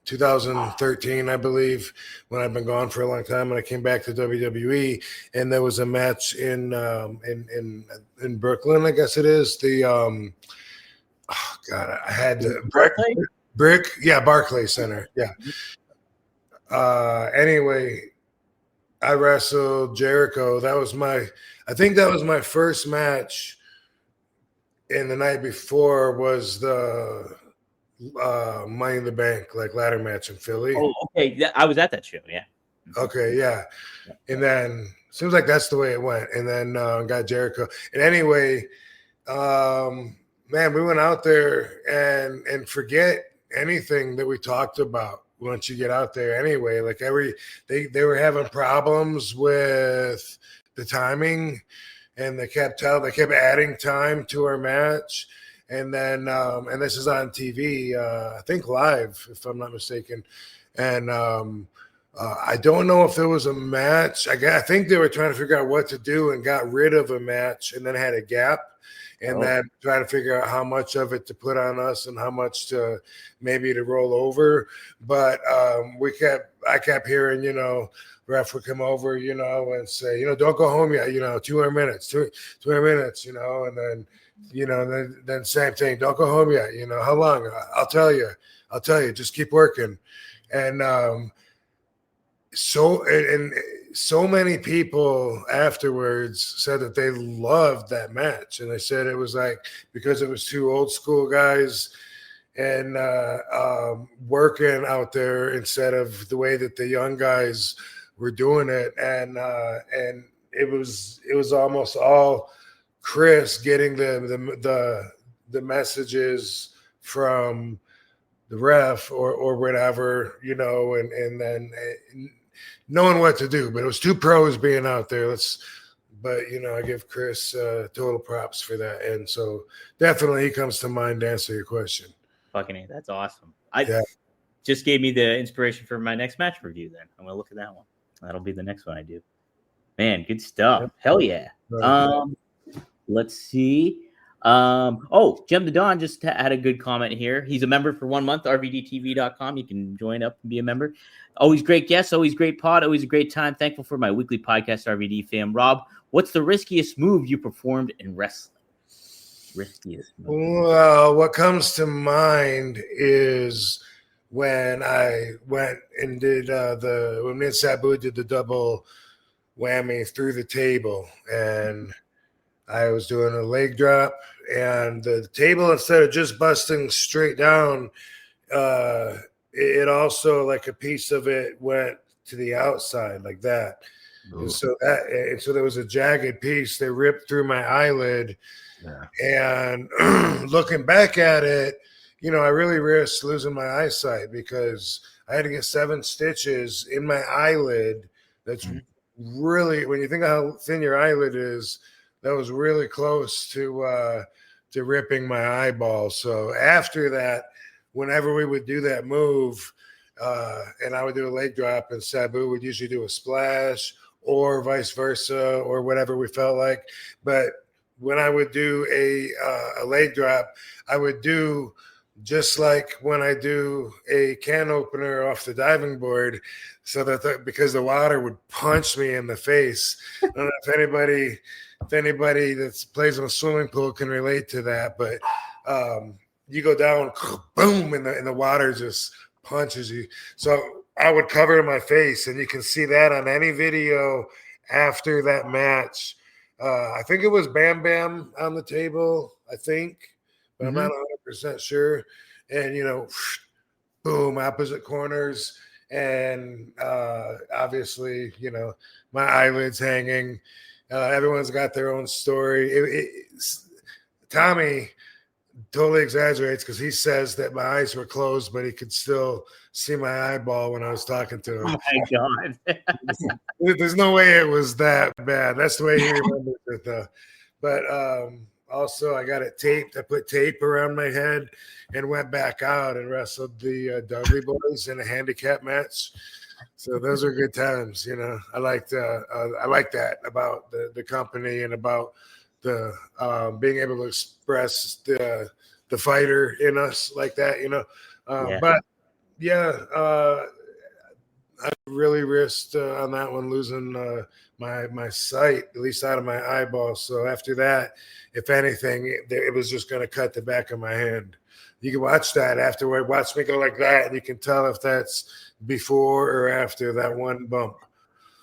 2013, I believe, when I've been gone for a long time, and I came back to WWE, and there was a match in Brooklyn, I guess it is. The oh God, I had the Barclays Center, yeah. Anyway, I wrestled Jericho. I think that was my first match. And the night before was the Money in the Bank, like ladder match in Philly. Oh, okay. I was at that show. Yeah. Okay, yeah. And then seems like that's the way it went. And then got Jericho. And anyway, man, we went out there and forget anything that we talked about once you get out there anyway. Like they were having problems with the timing, and they kept adding time to our match. And then and this is on TV, I think live, if I'm not mistaken. And I don't know if there was a match. I think they were trying to figure out what to do and got rid of a match and then had a gap. And then try to figure out how much of it to put on us and how much to maybe to roll over. But I kept hearing, you know, ref would come over, you know, and say, you know, don't go home yet, you know, 200 minutes, 200 minutes, you know, and then, you know, then same thing, don't go home yet, you know, how long? I'll tell you, just keep working. And so many people afterwards said that they loved that match, and they said it was like because it was two old school guys and working out there instead of the way that the young guys were doing it, and it was almost all Chris getting the messages from the ref or whatever, you know, and then knowing what to do. But it was two pros being out there. But you know, I give Chris total props for that, and so definitely he comes to mind to answer your question. Fucking A, that's awesome. Just gave me the inspiration for my next match review. Then I'm gonna look at that one. That'll be the next one I do. Man, good stuff. Yep. Hell yeah. Right. Let's see. Jem the Don just had a good comment here. He's a member for 1 month, rvdtv.com. You can join up and be a member. Always great guests, always great pod, always a great time. Thankful for my weekly podcast, RVD fam. Rob, what's the riskiest move you performed in wrestling? Riskiest move. Well, what comes to mind is when I went and did when me and Sabu did the double whammy through the table, and I was doing a leg drop, and the table, instead of just busting straight down, it also, like, a piece of it went to the outside like that. And so there was a jagged piece that ripped through my eyelid. Yeah. And looking back at it, you know, I really risked losing my eyesight because I had to get 7 stitches in my eyelid. That's really, when you think of how thin your eyelid is, that was really close to ripping my eyeball. So after that, whenever we would do that move, and I would do a leg drop, and Sabu would usually do a splash or vice versa or whatever we felt like. But when I would do a leg drop, I would do just like when I do a can opener off the diving board, so that because the water would punch me in the face. I don't know if anybody that plays in a swimming pool can relate to that, but you go down, boom, and the water just punches you. So I would cover my face, and you can see that on any video after that match. I think it was Bam Bam on the table, I think, but I'm not 100% sure. And, boom, opposite corners. And obviously, my eyelids hanging. Everyone's got their own story. Tommy totally exaggerates because he says that my eyes were closed, but he could still see my eyeball when I was talking to him. Oh my God. There's no way it was that bad. That's the way he remembers it, though. But also, I got it taped. I put tape around my head and went back out and wrestled the Dudley Boys in a handicap match. So those are good times, I like that about the company and about the being able to express the fighter in us like that, Yeah. But I really risked on that one losing my sight, at least out of my eyeball. So after that, if anything, it was just going to cut the back of my hand. You can watch that afterward. Watch me go like that, and you can tell if that's before or after that one bump.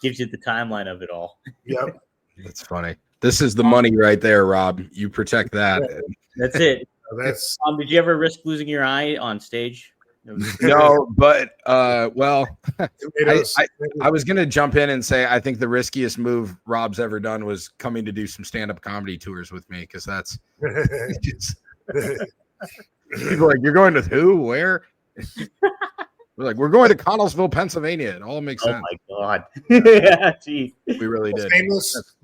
Gives you the timeline of it all. Yep. That's funny. This is the money right there, Rob. You protect that. That's it. That's Did you ever risk losing your eye on stage? No, but well, tomatoes. I was gonna jump in and say I think the riskiest move Rob's ever done was coming to do some stand-up comedy tours with me, because that's people are like, you're going to who? Where? We're like, we're going to Connellsville, Pennsylvania. It all makes sense. Oh my God. Yeah, geez. We really did.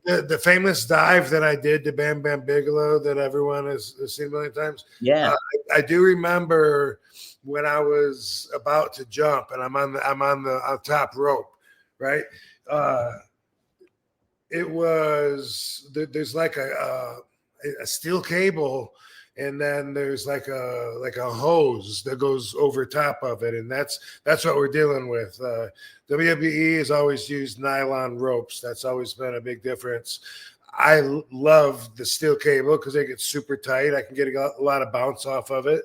The famous dive that I did to Bam Bam Bigelow that everyone has seen a million times. Yeah. I do remember when I was about to jump and I'm on the top rope, right? It was there's like a steel cable, and then there's like a hose that goes over top of it, and that's what we're dealing with. WWE has always used nylon ropes. That's always been a big difference. I love the steel cable because they get super tight. I can get a lot of bounce off of it.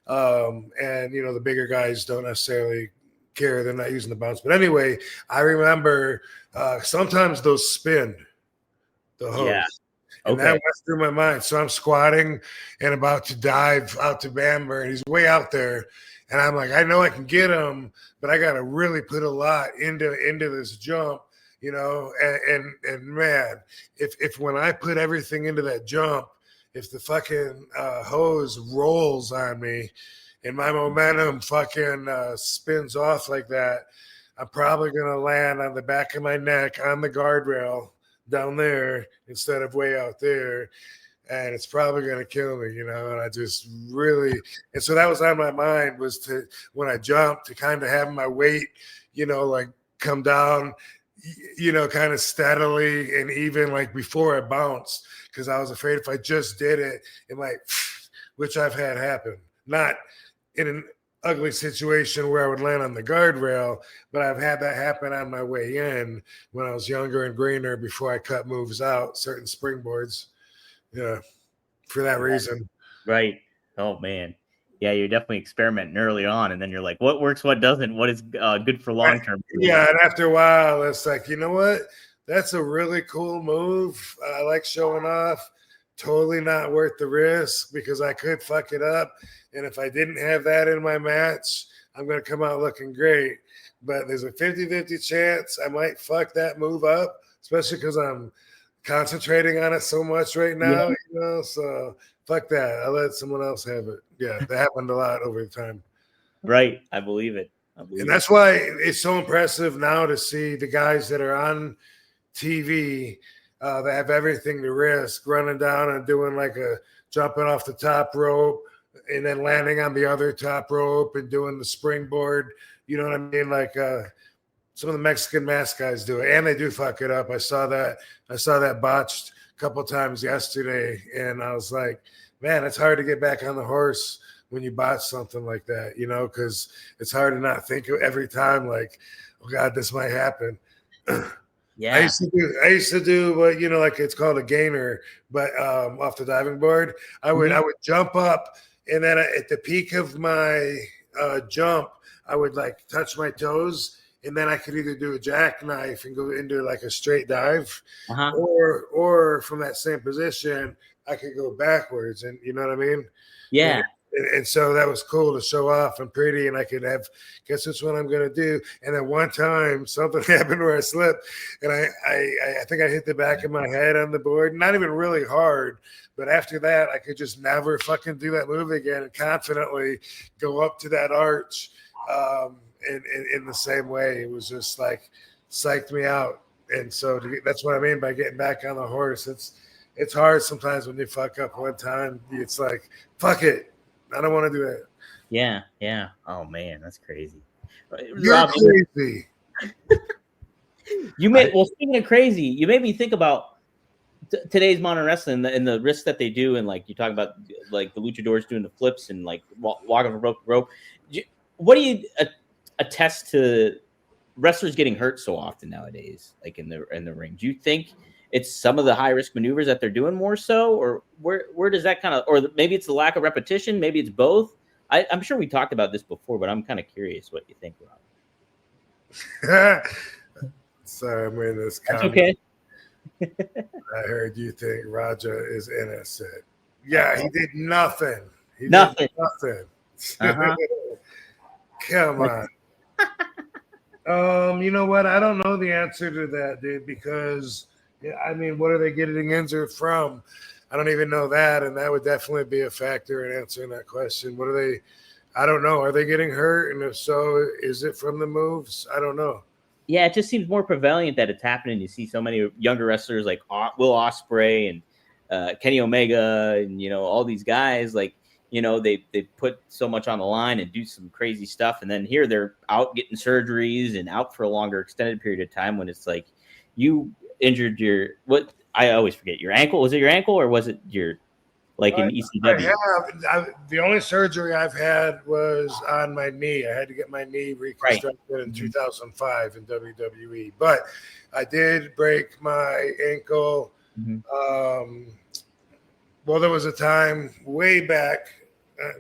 And the bigger guys don't necessarily care. They're not using the bounce. But anyway, I remember sometimes those spin, the hose. Yeah. And that went through my mind. So I'm squatting and about to dive out to Bamber, and he's way out there. And I'm like, I know I can get him, but I got to really put a lot into this jump, and man, if when I put everything into that jump, if the fucking hose rolls on me and my momentum fucking spins off like that, I'm probably going to land on the back of my neck on the guardrail down there instead of way out there. And it's probably going to kill me, and I just really, and so that was on my mind, was to, when I jumped, to kind of have my weight, like come down, kind of steadily and even like before I bounced, because I was afraid if I just did it, it might, which I've had happen, not in an ugly situation where I would land on the guardrail, but I've had that happen on my way in when I was younger and greener before I cut moves out, certain springboards. Yeah, for that reason. Right. Oh, man. Yeah, you're definitely experimenting early on, and then you're like, what works, what doesn't, what is good for long-term? Yeah, and after a while, it's like, you know what? That's a really cool move. I like showing off. Totally not worth the risk because I could fuck it up. And if I didn't have that in my match, I'm going to come out looking great. But there's a 50-50 chance I might fuck that move up, especially because I'm concentrating on it so much right now, so fuck that. I'll let someone else have it. Yeah, that happened a lot over the time. Right. I believe it. And that's why it's so impressive now to see the guys that are on TV that have everything to risk, running down and doing like a jumping off the top rope and then landing on the other top rope and doing the springboard. You know what I mean? Like some of the Mexican mask guys do it, and they do fuck it up. I saw that botched a couple times yesterday, and I was like, man, it's hard to get back on the horse when you botch something like that, because it's hard to not think every time like, oh God, this might happen. Yeah. I used to do what, like it's called a gainer, but off the diving board, I would jump up, and then at the peak of my jump, I would like touch my toes, and then I could either do a jackknife and go into like a straight dive, or from that same position, I could go backwards, and you know what I mean? Yeah. And so that was cool to show off and pretty, and I could have, guess which one I'm going to do. And then one time something happened where I slipped, and I think I hit the back of my head on the board, not even really hard. But after that, I could just never fucking do that move again and confidently go up to that arch in the same way. It was just like psyched me out. And so that's what I mean by getting back on the horse. It's hard sometimes when you fuck up one time. It's like, fuck it. I don't want to do it. Yeah, yeah. Oh man, that's crazy. You're Rob, crazy. well, speaking of crazy, you made me think about today's modern wrestling and the risks that they do, and like you talk about like the luchadors doing the flips and like walking from rope to rope. What do you attest to wrestlers getting hurt so often nowadays, like in the ring? Do you think it's some of the high risk maneuvers that they're doing more so, or where does that kind of, or maybe it's the lack of repetition, maybe it's both? I'm sure we talked about this before, but I'm kind of curious what you think, Rob. Sorry, I'm in this comment. Okay. I heard you think Raja is innocent. Yeah, he did nothing. Nothing. Did nothing. Uh-huh. Come on. You know what? I don't know the answer to that, dude, because I mean, what are they getting injured from? I don't even know that, and that would definitely be a factor in answering that question. What are they? I don't know. Are they getting hurt? And if so, is it from the moves? I don't know. Yeah, it just seems more prevalent that it's happening. You see so many younger wrestlers like Will Ospreay and Kenny Omega, and all these guys. Like they put so much on the line and do some crazy stuff, and then here they're out getting surgeries and out for a longer extended period of time. When it's like you injured what I always forget, your ankle. Was it your ankle or was it your in ECW? The only surgery I've had was on my knee. I had to get my knee reconstructed in 2005 in WWE, but I did break my ankle. Well, there was a time way back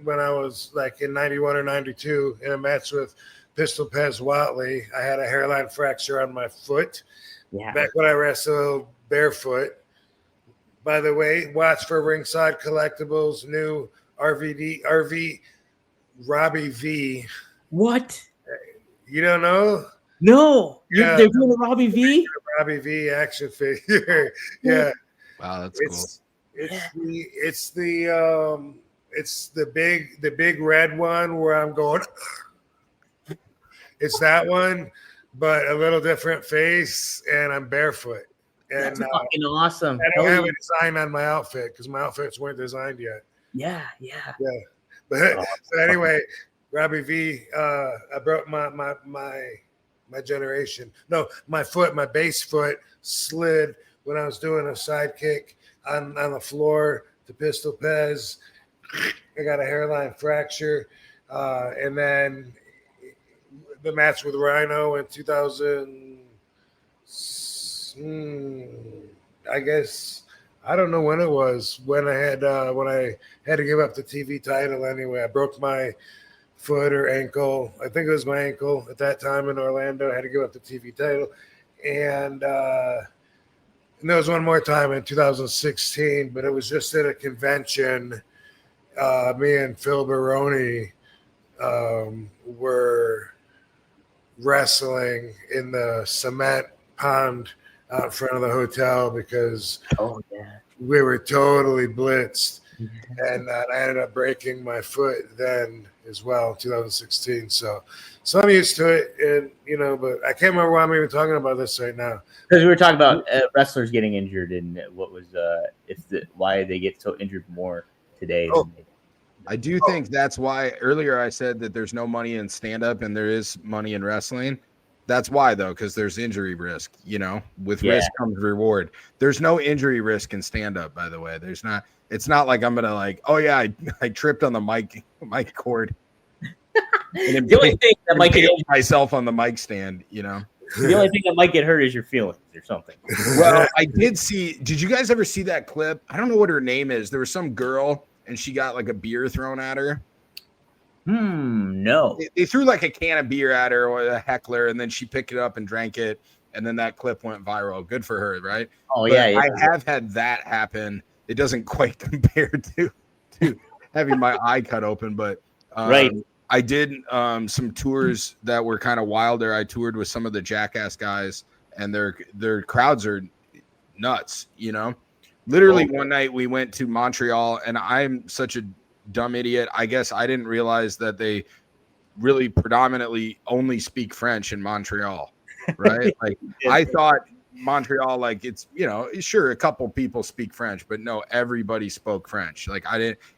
when I was like in 91 or 92 in a match with Pistol Pez Watley. I had a hairline fracture on my foot. Yeah. Back when I wrestled barefoot. By the way, watch for Ringside Collectibles new RV Robbie V. What? You don't know? No. Yeah. They're doing a Robbie V? Robbie V action figure. Yeah. Wow, that's cool. It's the big red one where I'm going. It's that one, but a little different face, and I'm barefoot. And that's fucking awesome. I don't have a design on my outfit because my outfits weren't designed yet. Yeah. But so anyway, Robbie V, I broke my generation. No, my foot, my base foot slid when I was doing a sidekick on the floor to Pistol Pez. I got a hairline fracture, and then the match with Rhino in 2000. I guess I don't know when it was. When I had to give up the TV title anyway. I broke my foot or ankle. I think it was my ankle at that time in Orlando. I had to give up the TV title, and there was one more time in 2016, but it was just at a convention. Me and Phil Baroni were wrestling in the cement pond out in front of the hotel because we were totally blitzed. And I ended up breaking my foot then as well in 2016. So I'm used to it, and but I can't remember why I'm even talking about this right now. Because we were talking about wrestlers getting injured and what was why they get so injured more today. I do think that's why earlier I said that there's no money in stand-up and there is money in wrestling. That's why, though, because there's injury risk, with risk comes reward. There's no injury risk in stand-up, by the way. There's not. It's not like I'm going to I tripped on the mic cord. The only thing that might get myself on the mic stand, The only thing that might get hurt is your feelings or something. Well, I did you guys ever see that clip? I don't know what her name is. There was some girl and she got like a beer thrown at her. No. They threw like a can of beer at her or a heckler, and then she picked it up and drank it, and then that clip went viral. Good for her, right? Oh, yeah. I have had that happen. It doesn't quite compare to having my eye cut open, but Right. I did some tours that were kind of wilder. I toured with some of the Jackass guys, and their crowds are nuts, you know. Literally one night we went to Montreal, and I'm such a dumb idiot. I guess I didn't realize that they really predominantly only speak French in Montreal, right? Like I thought Montreal, like it's, you know, sure, a couple people speak French, but no, everybody spoke French. Like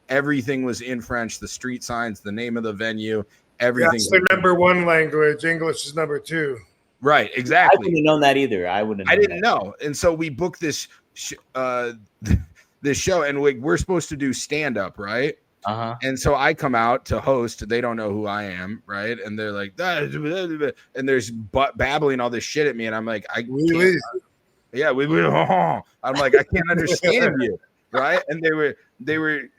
everything was in French, the street signs, the name of the venue, everything. That's the number one language. English is number two. Right, I exactly. wouldn't have known that either. I didn't know. And so we booked this this show, and we're supposed to do stand up, right? And so I come out to host. They don't know who I am, right? And they're like, and there's babbling all this shit at me, and I'm like, I'm like, I can't understand you, right? And they were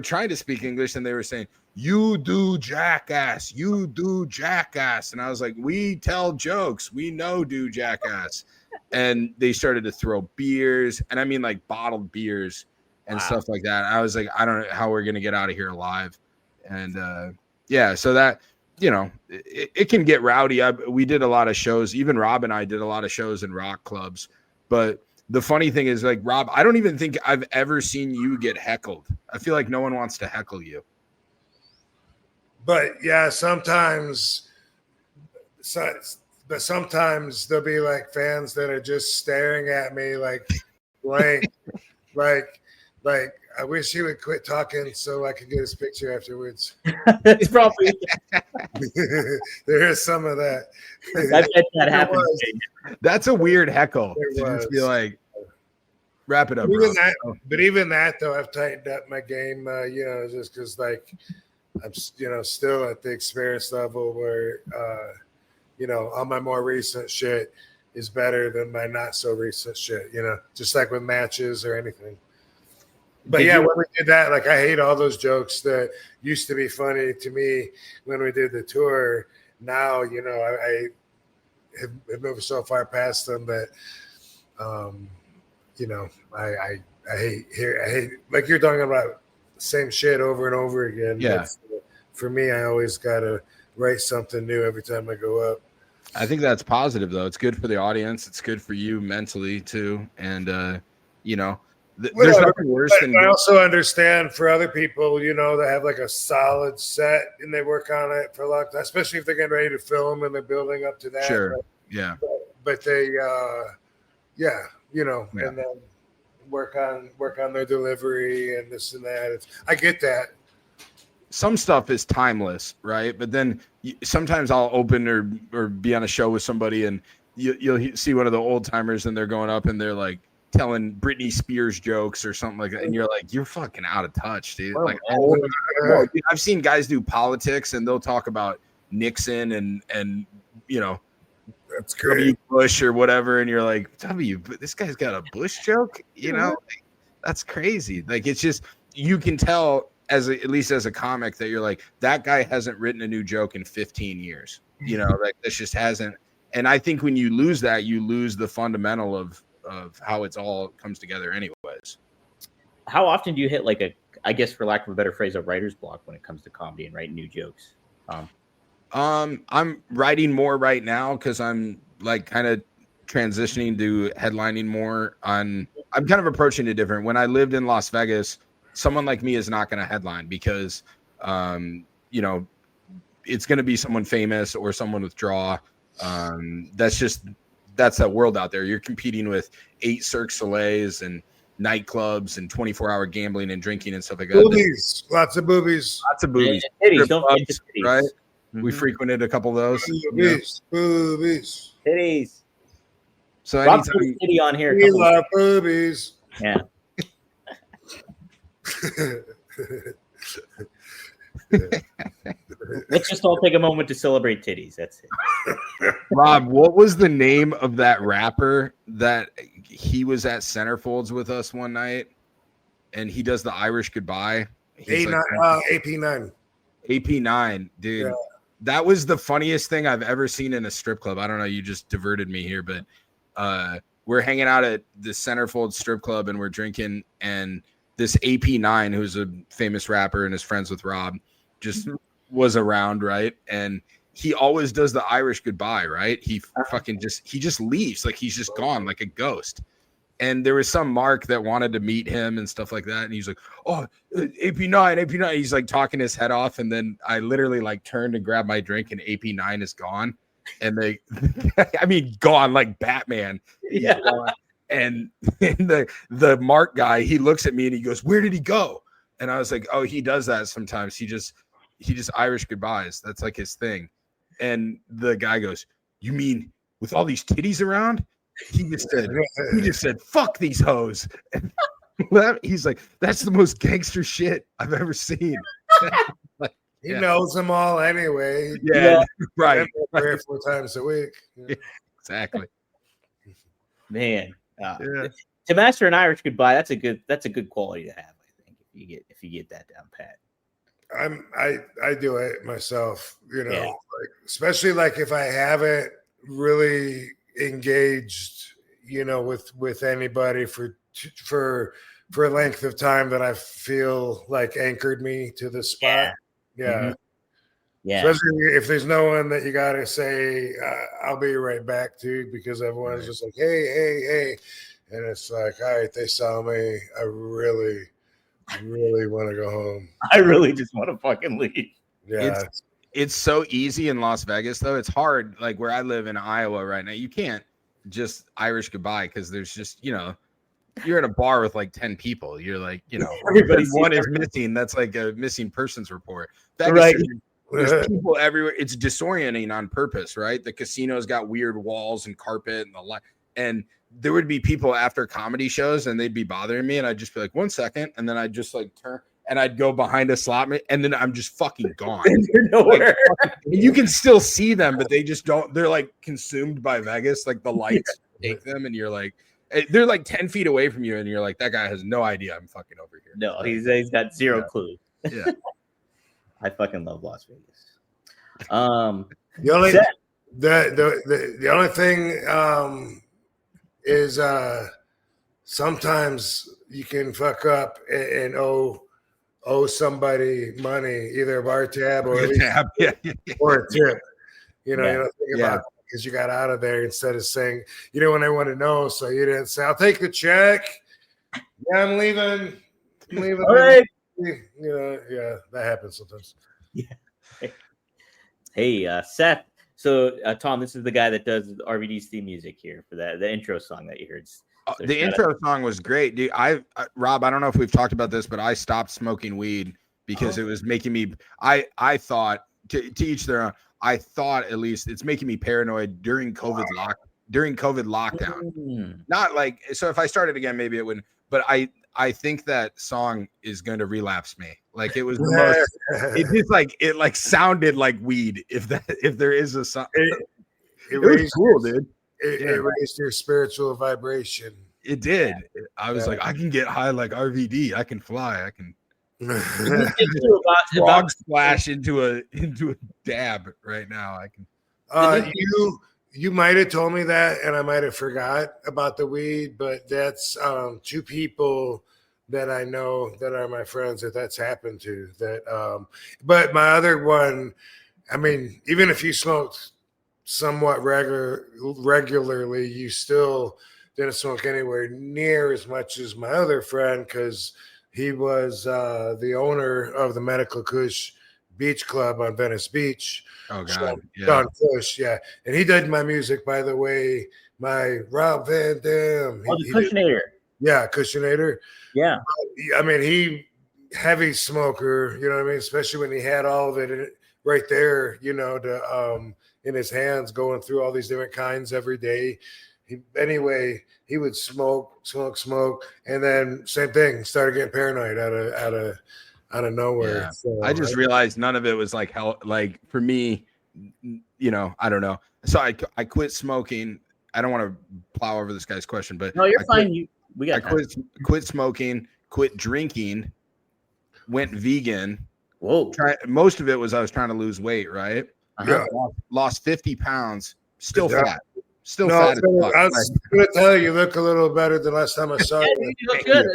trying to speak English, and they were saying, you do jackass, and I was like, we tell jokes, we do jackass. And they started to throw beers, and I mean like bottled beers and stuff like that. I was like, I don't know how we're gonna get out of here alive. And yeah, so that, you know, it can get rowdy. We did a lot of shows. Even Rob and I did a lot of shows in rock clubs. But the funny thing is, like, Rob, I don't even think I've ever seen you get heckled. I feel like no one wants to heckle you. But yeah, sometimes there'll be like fans that are just staring at me like blank, like I wish he would quit talking so I could get his picture afterwards. It's probably there is some of that. I bet that happens. That's a weird heckle. Just be like, wrap it up. But even that though, I've tightened up my game. You know, just because like I'm, you know, still at the experience level where, you know, all my more recent shit is better than my not so recent shit. You know, just like with matches or anything. But yeah, when we did that, like I hate all those jokes that used to be funny to me when we did the tour. Now, you know, I have moved so far past them that, you know, I hate like you're talking about the same shit over and over again. Yeah. For me, I always gotta write something new every time I go up. I think that's positive though. It's good for the audience. It's good for you mentally too. And you know. There's nothing worse than. I also understand for other people, you know, that have like a solid set and they work on it for a long time, especially if they're getting ready to film and they're building up to that. Sure. Right? Yeah. But they, yeah, you know, and then work on their delivery and this and that. I get that. Some stuff is timeless, right? But then sometimes I'll open or be on a show with somebody, and you'll see one of the old timers, and they're going up and they're like telling Britney Spears jokes or something like that, and you're like, you're fucking out of touch, dude. Like, I've seen guys do politics, and they'll talk about Nixon and you know, that's great. Bush or whatever, and you're like, this guy's got a Bush joke, you know? Like, that's crazy. Like, it's just, you can tell at least as a comic that you're like, that guy hasn't written a new joke in 15 years, you know? Like, this just hasn't. And I think when you lose that, you lose the fundamental of how it's all comes together anyways. How often do you hit like I guess for lack of a better phrase, a writer's block when it comes to comedy and writing new jokes? I'm writing more right now because I'm like kind of transitioning to headlining more I'm kind of approaching it different. When I lived in Las Vegas, someone like me is not going to headline because, you know, it's going to be someone famous or someone with draw. That's that world out there. You're competing with 8 Cirque Soleils and nightclubs and 24-hour gambling and drinking and stuff like that. Boobies, lots of boobies. Yeah, titties, don't forget the titties. Right? Mm-hmm. We frequented a couple of those. Boobies. Titties. So Rob put a titty on here. We love boobies. Yeah. Let's just all take a moment to celebrate titties. That's it. Rob, what was the name of that rapper that he was at Centerfolds with us one night, and he does the Irish goodbye? AP9. AP9, dude. Yeah. That was the funniest thing I've ever seen in a strip club. I don't know. You just diverted me here, but we're hanging out at the Centerfold strip club and we're drinking, and this AP9, who's a famous rapper and is friends with Rob, just was around, right? And he always does the Irish goodbye, right? He fucking just leaves, like he's just gone, like a ghost. And there was some Mark that wanted to meet him and stuff like that. And he's like, oh, AP9. He's like talking his head off. And then I literally like turned and grabbed my drink and AP9 is gone. And they, I mean, gone like Batman. Yeah. And the Mark guy, he looks at me and he goes, where did he go? And I was like, oh, he does that sometimes. He just Irish goodbyes. That's like his thing. And the guy goes, you mean with all these titties around? He just said, fuck these hoes. And he's like, that's the most gangster shit I've ever seen. Like, he knows them all anyway. Yeah. Right. 3 or 4 times a week. Yeah, exactly. Man. To master an Irish goodbye, that's a good quality to have, I think, if you get that down pat. I do it myself, like, especially like if I haven't really engaged, with anybody for a length of time that I feel like anchored me to the spot. Yeah. Mm-hmm. Yeah. Especially if there's no one that you got to say, I'll be right back to, because everyone's just like, hey. And it's like, all right, they saw me. I really want to go home. I really just want to fucking leave. Yeah. It's so easy in Las Vegas, though. It's hard. Like where I live in Iowa right now, you can't just Irish goodbye because there's just, you're at a bar with like 10 people. You're like, everybody one is missing. That's like a missing persons report. Vegas, right. There's people everywhere. It's disorienting on purpose, right? The casino's got weird walls and carpet and the light. And there would be people after comedy shows and they'd be bothering me. And I'd just be like, 1 second. And then I'd just like turn and I'd go behind a slot and then I'm just fucking gone. You're nowhere. Like, you can still see them, but they just don't. They're like consumed by Vegas. Like the lights take them and you're like, they're like 10 feet away from you. And you're like, that guy has no idea I'm fucking over here. No, he's got zero clue. Yeah. I fucking love Las Vegas. The only thing is sometimes you can fuck up and owe somebody money, either a bar tab or or a tip. You don't think about it because you got out of there instead of saying, when they want to know, so you didn't say, I'll take the check. Yeah, I'm leaving. All right. That happens sometimes. Yeah. Hey, Seth. So, Tom, this is the guy that does RVD's theme music here for the intro song that you heard. So the intro song was great, dude. Rob, I don't know if we've talked about this, but I stopped smoking weed because it was making me. I thought to each their own. I thought at least it's making me paranoid during COVID lockdown. Not like so. If I started again, maybe it wouldn't. But I think that song is going to relapse me. Like it was the most. It just like sounded like weed. If there is a song, it was cool, dude. It raised your spiritual vibration. It did. I was like, I can get high like RVD. I can fly. I can frog splash into a dab right now. I can. You might have told me that, and I might have forgot about the weed. But that's 2 people that I know that are my friends that's happened to. That, but my other one, I mean, even if you smoked somewhat regularly, you still didn't smoke anywhere near as much as my other friend because he was the owner of the Medical Kush Beach Club on Venice Beach. Oh God, Sean Kush, and he did my music, by the way. My Rob Van Dam. The Cushionator. Cushionator. Yeah. I mean, he heavy smoker. You know what I mean? Especially when he had all of it right there. To in his hands, going through all these different kinds every day. He would smoke, and then same thing. Started getting paranoid out of nowhere. Yeah. So, I just realized none of it was like hell. Like for me, I don't know. So I quit smoking. I don't want to plow over this guy's question, but no, you're fine. I quit smoking, quit drinking, went vegan. Whoa. Most of it was I was trying to lose weight, right? Yeah. Lost 50 pounds, still fat. Still No, fat as fuck. I was going to tell you look a little better than last time I saw Yeah, you. you look good.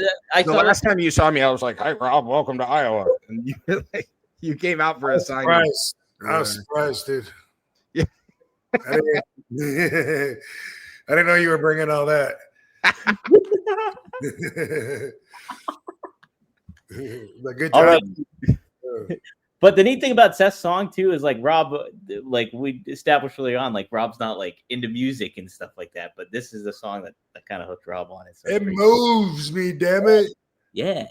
The last time you saw me, I was like, "Hi, Rob. Welcome to Iowa." And you came out for a signing. I was surprised, dude. Yeah. I didn't, I didn't know you were bringing all that. But good All job. right. But the neat thing about Seth's song too is like Rob, like we established early on, like Rob's not like into music and stuff like that. But this is the song that kind of hooked Rob on it. So It moves me, damn it. Yeah.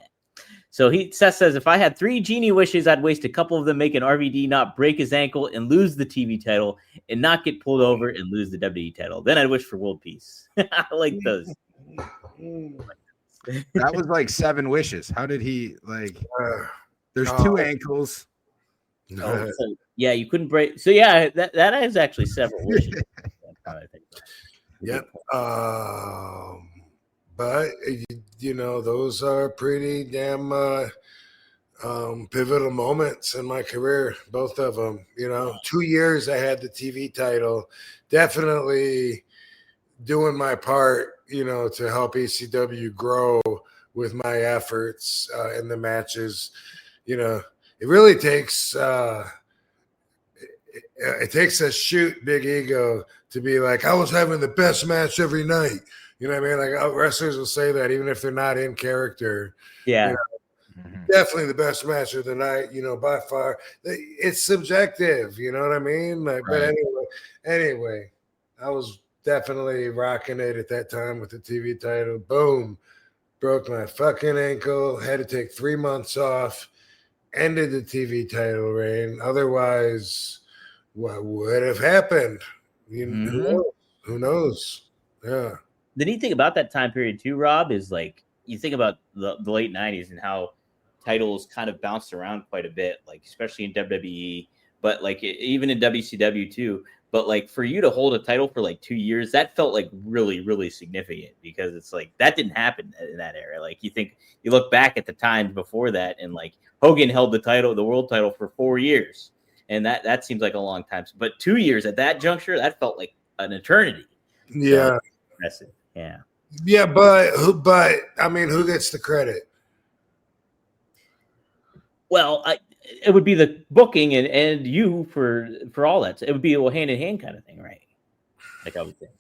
So Seth says, if I had 3 genie wishes, I'd waste a couple of them making RVD not break his ankle and lose the TV title and not get pulled over and lose the WWE title. Then I'd wish for world peace. I like those. That was like 7 wishes. How did he like? There's 2 ankles. No. So, yeah, you couldn't break. So yeah, that is actually several wishes. I think. Yep. But you know, those are pretty damn pivotal moments in my career. Both of them. You know, 2 years I had the TV title. Definitely doing my part. You know, to help ECW grow with my efforts in the matches. You know, it really takes it takes a big ego to be like, I was having the best match every night. You know what I mean? Like wrestlers will say that even if they're not in character. Yeah. You know, definitely the best match of the night, you know, by far. It's subjective, you know what I mean? Like, Right. But anyway, I was definitely rocking it at that time with the TV title. Boom. Broke my fucking ankle, had to take 3 months off, ended the TV title reign. Otherwise, what would have happened? Who knows? Yeah. The neat thing about that time period too, Rob, is like you think about the late 90s and how titles kind of bounced around quite a bit, like especially in WWE, but like even in WCW too. But like for you to hold a title for like 2 years, that felt like really, really significant because it's like that didn't happen in that era. Like you look back at the times before that, and like Hogan held the world title for 4 years, and that seems like a long time. But 2 years at that juncture, that felt like an eternity. Yeah. So, impressive. Yeah. Yeah, but I mean, who gets the credit? Well, it would be the booking and you for all that. It would be a hand in hand kind of thing, right? Like I would think,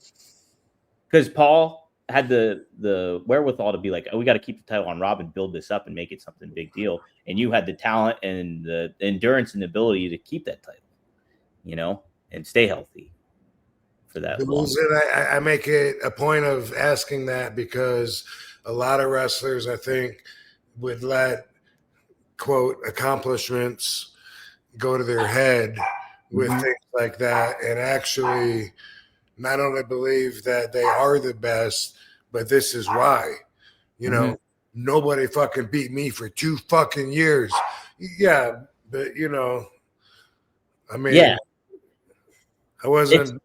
because Paul had the wherewithal to be like, oh, we got to keep the title on Rob and build this up and make it something big deal. And you had the talent and the endurance and ability to keep that title, you know, and stay healthy for that long. I make it a point of asking that because a lot of wrestlers, I think, would let quote accomplishments go to their head with things like that, and actually not only believe that they are the best, but this is why. You know, nobody fucking beat me for 2 fucking years. Yeah, but you know, I mean, Yeah, I wasn't.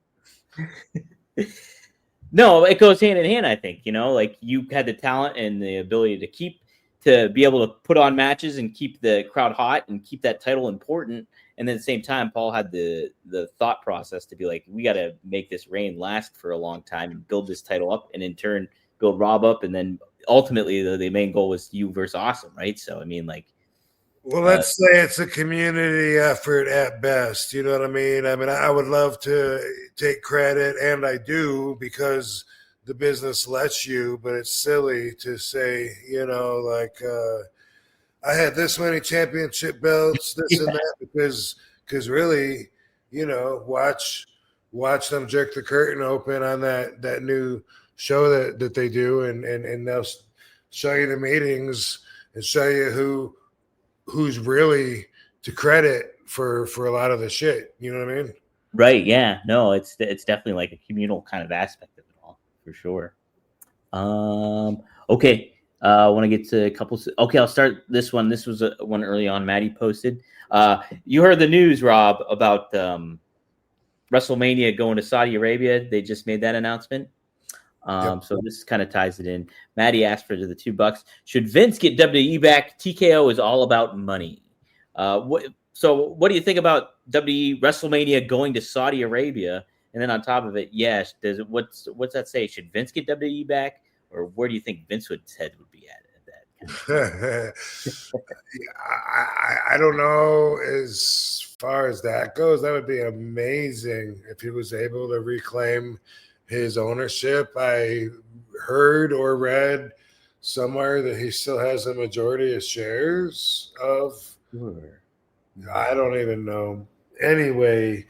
No, it goes hand in hand. I think, you know, like you had the talent and the ability to be able to put on matches and keep the crowd hot and keep that title important. And then at the same time, Paul had the thought process to be like, we got to make this reign last for a long time and build this title up, and in turn build Rob up, and then ultimately the main goal was you versus Awesome, right? So I mean, like, Well, let's say it's a community effort at best. You know what I mean? I mean, I would love to take credit, and I do because the business lets you, but it's silly to say, you know, like I had this many championship belts, this and that, because really, you know, watch them jerk the curtain open on that new show that they do, and they'll show you the meetings and show you who's really to credit for a lot of the shit. You know what I mean? right? Yeah, no, it's definitely like a communal kind of aspect of it all for sure. Okay, I want to get to a couple. Okay, I'll start this one. This was one early on. Maddie posted. You heard the news, Rob, about WrestleMania going to Saudi Arabia. They just made that announcement. Yep. So this kind of ties it in. Maddie asked for the $2. Should Vince get WWE back? TKO is all about money. So what do you think about WWE WrestleMania going to Saudi Arabia? And then on top of it, yes, what's that say? Should Vince get WWE back, or where do you think Vince's head would be at that? I don't know as far as that goes. That would be amazing if he was able to reclaim his ownership. I heard or read somewhere that he still has a majority of shares of. Sure. I don't even know. Anyway,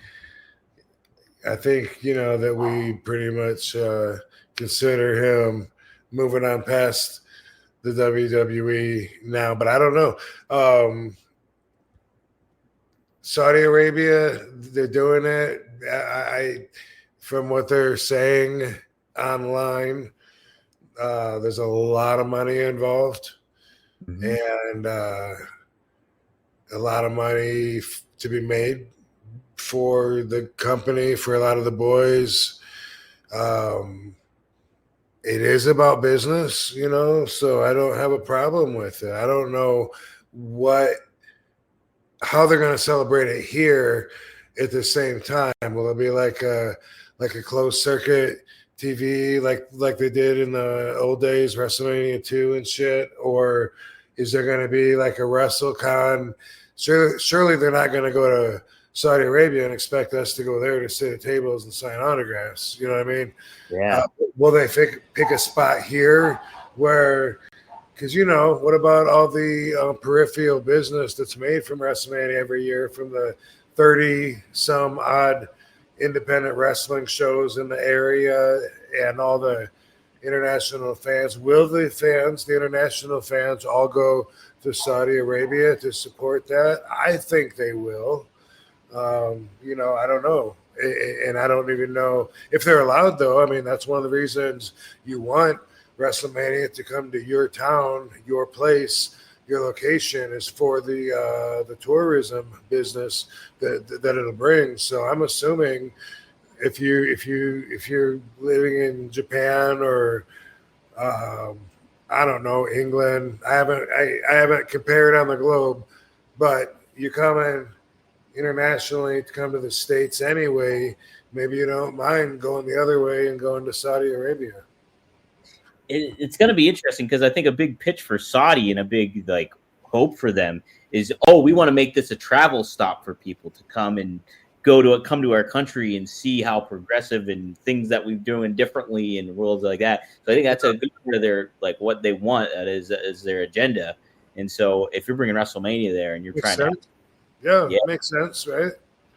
I think that we pretty much consider him moving on past the WWE now, but I don't know. Saudi Arabia, they're doing it. I from what they're saying online, there's a lot of money involved, and a lot of money to be made for the company, for a lot of the boys. It is about business, so I don't have a problem with it. I don't know how they're going to celebrate it here at the same time. Will it be like a closed circuit TV like they did in the old days, WrestleMania 2 and shit? Or is there going to be like a WrestleCon? Surely they're not going to go to Saudi Arabia and expect us to go there to sit at tables and sign autographs. You know what I mean? Yeah. Will they pick a spot here where, because what about all the peripheral business that's made from WrestleMania every year, from the 30 some odd independent wrestling shows in the area and all the international fans? Will the international fans all go to Saudi Arabia to support that? I think they will. I don't know. And I don't even know if they're allowed, though. I mean, that's one of the reasons you want WrestleMania to come to your town, your place, your location, is for the tourism business that it'll bring. So I'm assuming if you're living in Japan or I don't know, England, I haven't compared on the globe, but you're coming internationally to come to the States anyway, maybe you don't mind going the other way and going to Saudi Arabia. It's going to be interesting because I think a big pitch for Saudi and a big hope for them is, we want to make this a travel stop for people to come and come to our country and see how progressive and things that we're doing differently in worlds like that. So I think that's a good part of their what they want is their agenda. And so if you're bringing WrestleMania there and you're trying to Yeah, makes sense, right?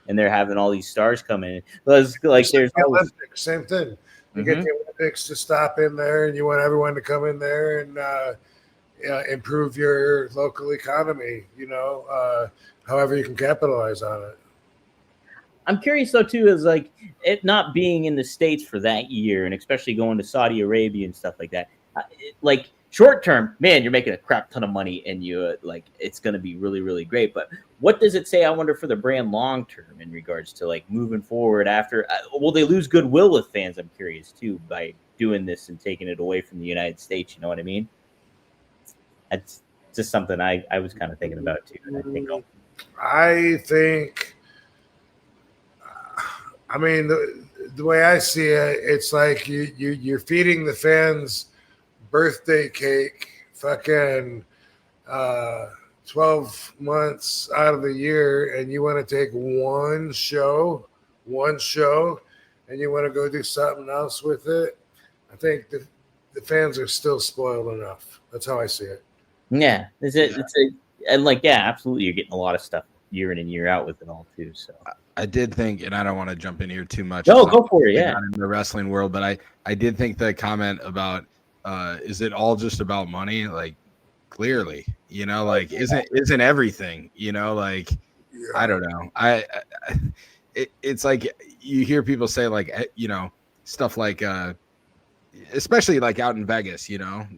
And they're having all these stars coming in. There's the Olympics, same thing. You get the Olympics to stop in there, and you want everyone to come in there and improve your local economy. However you can capitalize on it. I'm curious though too, is it not being in the States for that year, and especially going to Saudi Arabia and stuff like that. Short term, man, you're making a crap ton of money, and you it's going to be really, really great. But what does it say? I wonder for the brand long term in regards to moving forward after. Will they lose goodwill with fans? I'm curious too by doing this and taking it away from the United States. You know what I mean? That's just something I was kind of thinking about too. And I think. I mean, the way I see it, it's like you're feeding the fans birthday cake fucking 12 months out of the year, and you want to take one show and you want to go do something else with it. I think the fans are still spoiled enough. That's how I see it. Yeah, absolutely, you're getting a lot of stuff year in and year out with it all too. So I did think, and I don't want to jump in here too much. No, go for it. Yeah, not in the wrestling world, but I did think the comment about is it all just about money? Clearly, isn't everything? I don't know. It's like you hear people say stuff like especially out in Vegas,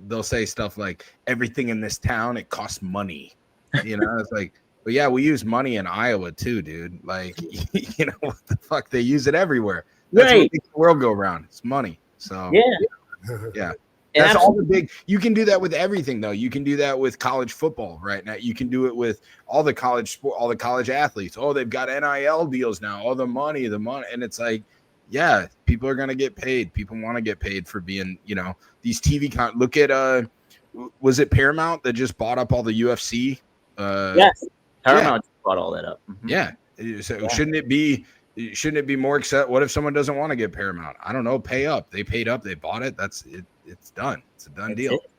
they'll say stuff like everything in this town, it costs money. It's like, but yeah, we use money in Iowa too, dude. What the fuck? They use it everywhere. That's what makes the world go round. It's money. So yeah. That's all the big. You can do that with everything, though. You can do that with college football right now. You can do it with all the college sport, all the college athletes. Oh, they've got NIL deals now. Oh, the money, and it's like, yeah, people are gonna get paid. People want to get paid for being, these TV look at was it Paramount that just bought up all the UFC? Yes, Yeah, Paramount brought all that up. yeah. So shouldn't it be more accept? What if someone doesn't want to get Paramount? I don't know. Pay up. They paid up. They bought it. That's it. It's done. It's a done That's deal. it.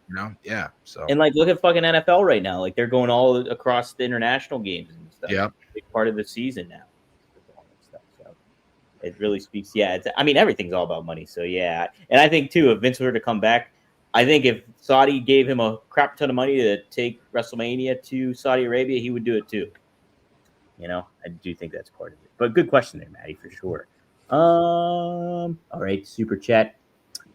Yeah. So And like, look at fucking NFL right now. Like, they're going all across the international games and stuff. Yeah. Big part of the season now. So it really speaks. Yeah, everything's all about money. So yeah, and I think too, if Vince were to come back, I think if Saudi gave him a crap ton of money to take WrestleMania to Saudi Arabia, he would do it too. I do think that's part of it. But good question there, Maddie, for sure. All right, super chat.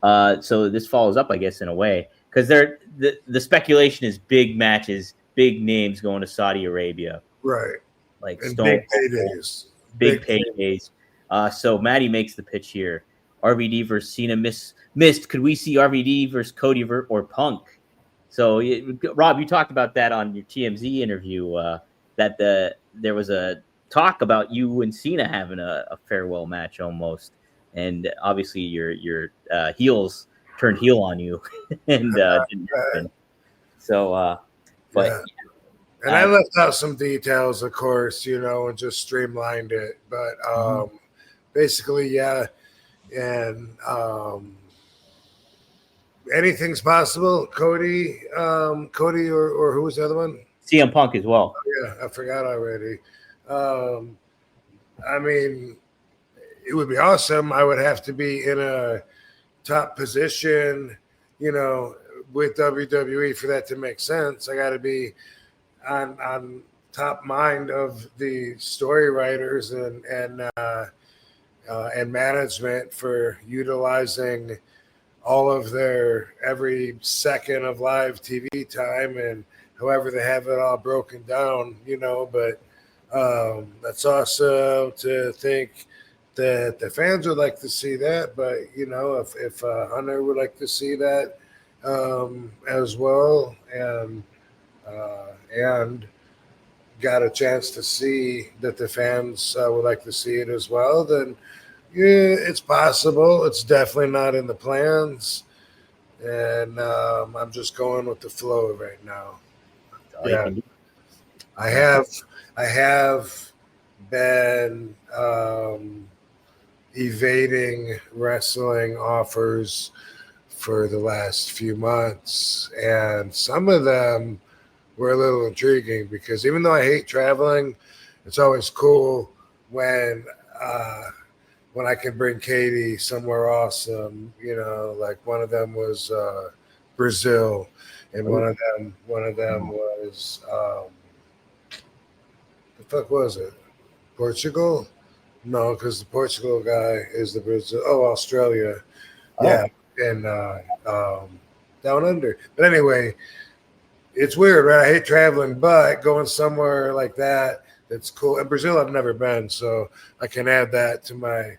So this follows up, I guess, in a way, because the speculation is big matches, big names going to Saudi Arabia, Right? like And Stone, big paydays. big paydays. So Maddie makes the pitch here. RVD versus Cena missed. Could we see RVD versus Cody or Punk? So Rob, you talked about that on your TMZ interview. That there was a talk about you and Cena having a farewell match almost, and obviously your heels turned heel on you and didn't happen. So, but. Yeah. And I left out some details, of course, and just streamlined it. But basically, yeah. And anything's possible. Cody, or who was the other one? CM Punk as well. Oh, yeah, I forgot already. It would be awesome. I would have to be in a top position, with WWE for that to make sense. I got to be on top mind of the story writers and management for utilizing all of their every second of live TV time, and however they have it all broken down, but that's awesome to think that the fans would like to see that. But, if Hunter would like to see that as well, and got a chance to see that the fans would like to see it as well, then yeah, it's possible. It's definitely not in the plans, and I'm just going with the flow right now. Yeah, I have been evading wrestling offers for the last few months, and some of them were a little intriguing because even though I hate traveling, it's always cool when I can bring Katie somewhere awesome. Like one of them was Brazil, and one of them was the fuck was it? Portugal? No, because the Portugal guy is the Brazil. Oh, Australia. Yeah, and down under. But anyway, it's weird, right? I hate traveling, but going somewhere like that, that's cool. And Brazil, I've never been, so I can add that to my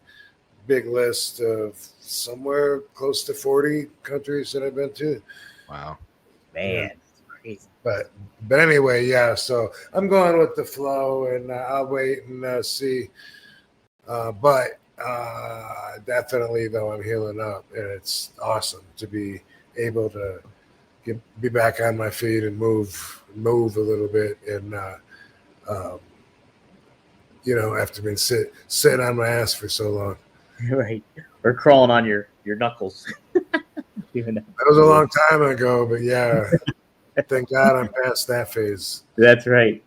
big list of somewhere close to 40 countries that I've been to. Wow, man, it's crazy. But anyway, yeah. So I'm going with the flow, and I'll wait and see. But definitely, though, I'm healing up, and it's awesome to be able to be back on my feet and move a little bit, and after being sitting on my ass for so long. Right, or crawling on your knuckles. That was a long time ago, but yeah, thank God I'm past that phase. That's right.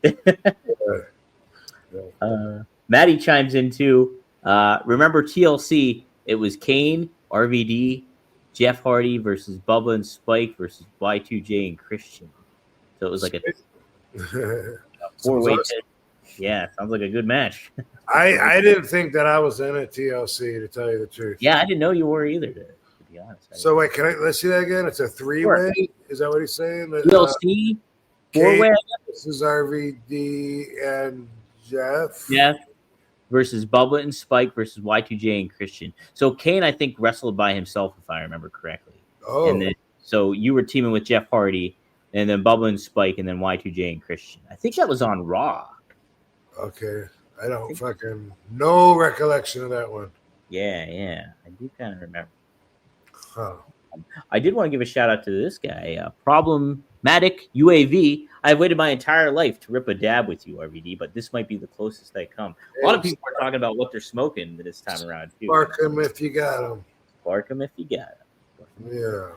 Maddie chimes in too. Remember TLC? It was Kane, RVD, Jeff Hardy versus Bubba and Spike versus Y2J and Christian. So it was like a 4-way. Yeah, sounds like a good match. I didn't think that I was in a TLC, to tell you the truth. Yeah, I didn't know you were either, to be honest. So wait, let's see that again? It's a 3-way? Sure. Is that what he's saying? TLC, 4-way? This is RVD and Jeff. Yeah. Versus Bubba and Spike versus Y2J and Christian. So Kane, I think, wrestled by himself, if I remember correctly. Oh. And then, so you were teaming with Jeff Hardy, and then Bubba and Spike, and then Y2J and Christian. I think that was on Raw. Okay. I don't fucking no recollection of that one. Yeah. I do kind of remember. Huh. I did want to give a shout out to this guy, Problematic UAV. I've waited my entire life to rip a dab with you, RVD, but this might be the closest I come. A lot of people are talking about what they're smoking this time around too. Spark them if you got them. Spark them if you got them. Yeah.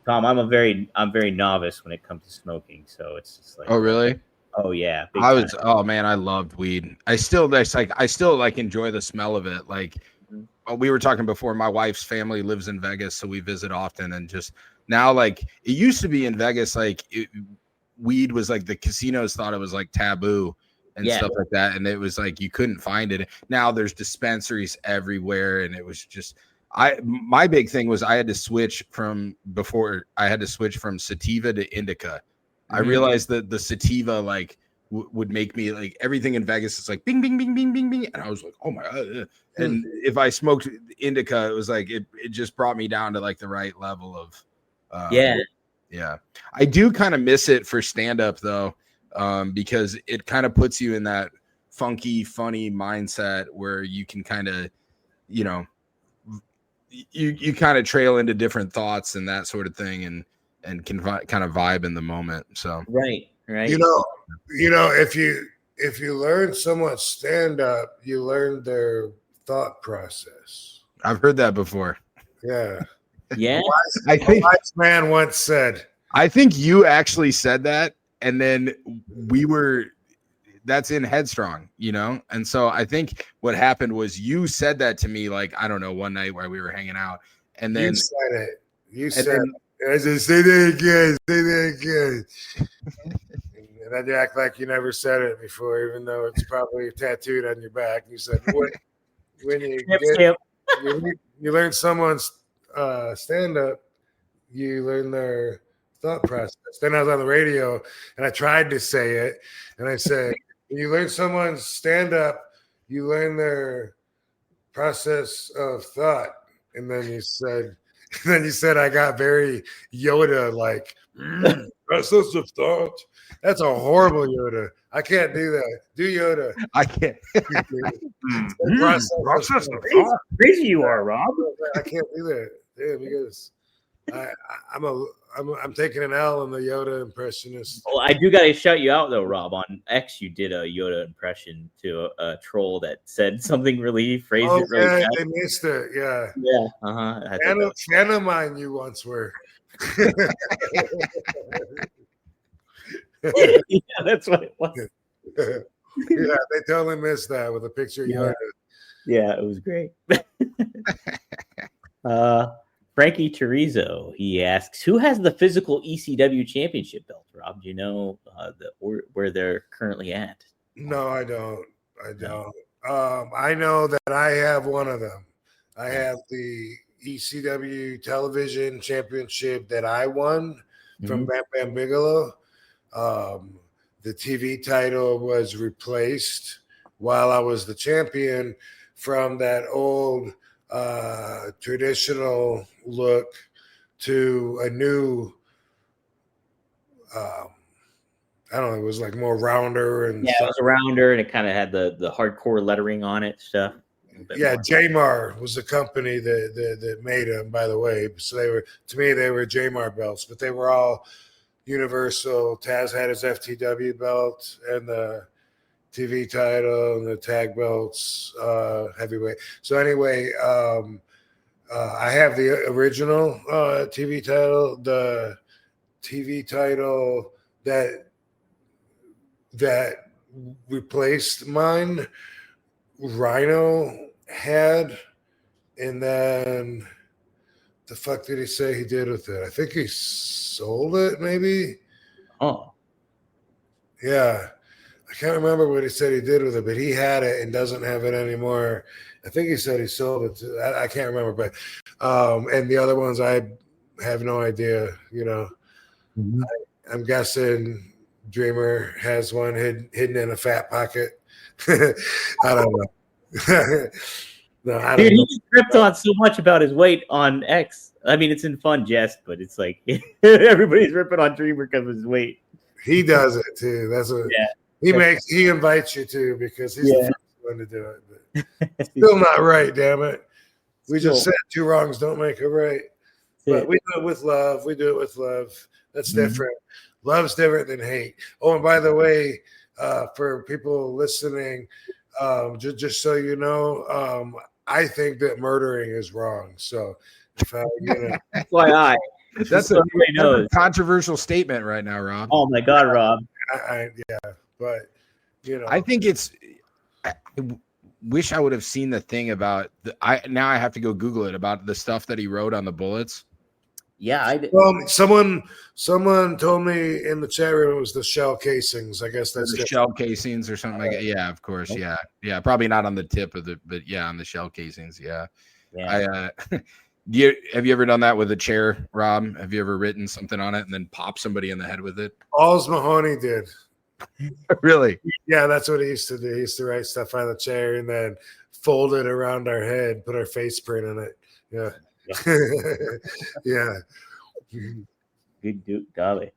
Tom, I'm very novice when it comes to smoking, so it's just like, Oh, really? oh yeah, big I was, time. oh man, I loved weed. I still enjoy the smell of it. Like we were talking before, my wife's family lives in Vegas, so we visit often. And just now, like it used to be in Vegas, like weed was like the casinos thought it was like taboo and stuff like that. And it was like you couldn't find it. Now there's dispensaries everywhere. And it was just my big thing was I had to switch from sativa to indica. I realized that the sativa like would make me like everything in Vegas is like bing, bing, bing, bing, bing, bing. And I was like, oh my God. And if I smoked indica, it was like, it just brought me down to like the right level of, yeah. I do kind of miss it for stand up though. Because it kind of puts you in that funky, funny mindset where you can kind of, you know, you kind of trail into different thoughts and that sort of thing. And can kind of vibe in the moment. So right. You know, if you learn someone stand up, you learn their thought process. I've heard that before. Yeah. I think a wise man once said. I think you actually said that, and then that's in Headstrong, you know? And so I think what happened was you said that to me, like, I don't know, one night while we were hanging out, and then you said it. You said it. I said, say that again. And then you act like you never said it before, even though it's probably tattooed on your back. You said, when you learn someone's stand up, you learn their thought process. Then I was on the radio and I tried to say it, and I said, when you learn someone's stand up, you learn their process of thought. And then you said, I got very Yoda like process of thought. That's a horrible Yoda. I can't do that. Do Yoda. I can't. Process of thought. Crazy you are, Rob. I can't do that. Yeah, because I'm taking an L on the Yoda impressionist. Well, I do got to shout you out though, Rob. On X, you did a Yoda impression to a troll that said something really phrased it really yeah, fast. they missed it. Yeah. Yeah. Fan of mine, you once were. Yeah, that's what it was. Yeah, they totally missed that with a picture of Yoda. Yeah, it was great. Frankie Chorizo, he asks, who has the physical ECW championship belt, Rob? Do you know where they're currently at? No, I don't. I know that I have one of them. I have the ECW television championship that I won from Bam Bam Bigelow. The TV title was replaced while I was the champion from that old traditional look to a new I don't know, it was like more rounder and it was a rounder and it kind of had the hardcore lettering on it stuff. Yeah, Jamar was the company that made them, by the way. So they were Jamar belts, but they were all universal. Taz had his FTW belt and the TV title and the tag belts, heavyweight. So anyway, I have the original TV title, the TV title that replaced mine. Rhino had, and then the fuck did he say he did with it? I think he sold it, maybe. Oh, yeah. I can't remember what he said he did with it, but he had it and doesn't have it anymore. I think he said he sold it. I can't remember, but and the other ones I have no idea. You know, I'm guessing Dreamer has one hidden in a fat pocket. I don't know. No, I don't know. He ripped on so much about his weight on X. I mean, it's in fun jest, but it's like everybody's ripping on Dreamer because of his weight. He does it too. That's what he invites you to because he's the first one to do it. But still not right, damn it. We just said two wrongs don't make a right. But we do it with love. We do it with love. That's different. Love's different than hate. Oh, and by the way, for people listening, just so you know, I think that murdering is wrong. So if I, FYI. That's a controversial statement right now, Rob. Oh my God, Rob. But I think I wish I would have seen the thing about now I have to go Google it about the stuff that he wrote on the bullets. Yeah, I did. Well, someone told me in the chat room it was the shell casings. I guess that's the shell casings or something like that. Yeah, of course. Yeah. Probably not on the tip of but yeah, on the shell casings. Yeah. Have you ever done that with a chair, Rob? Have you ever written something on it and then pop somebody in the head with it? Alls Mahoney did. Really? Yeah, that's what he used to do. He used to write stuff on the chair and then fold it around our head, put our face print in it. Yeah. Yeah. Good dude, golly.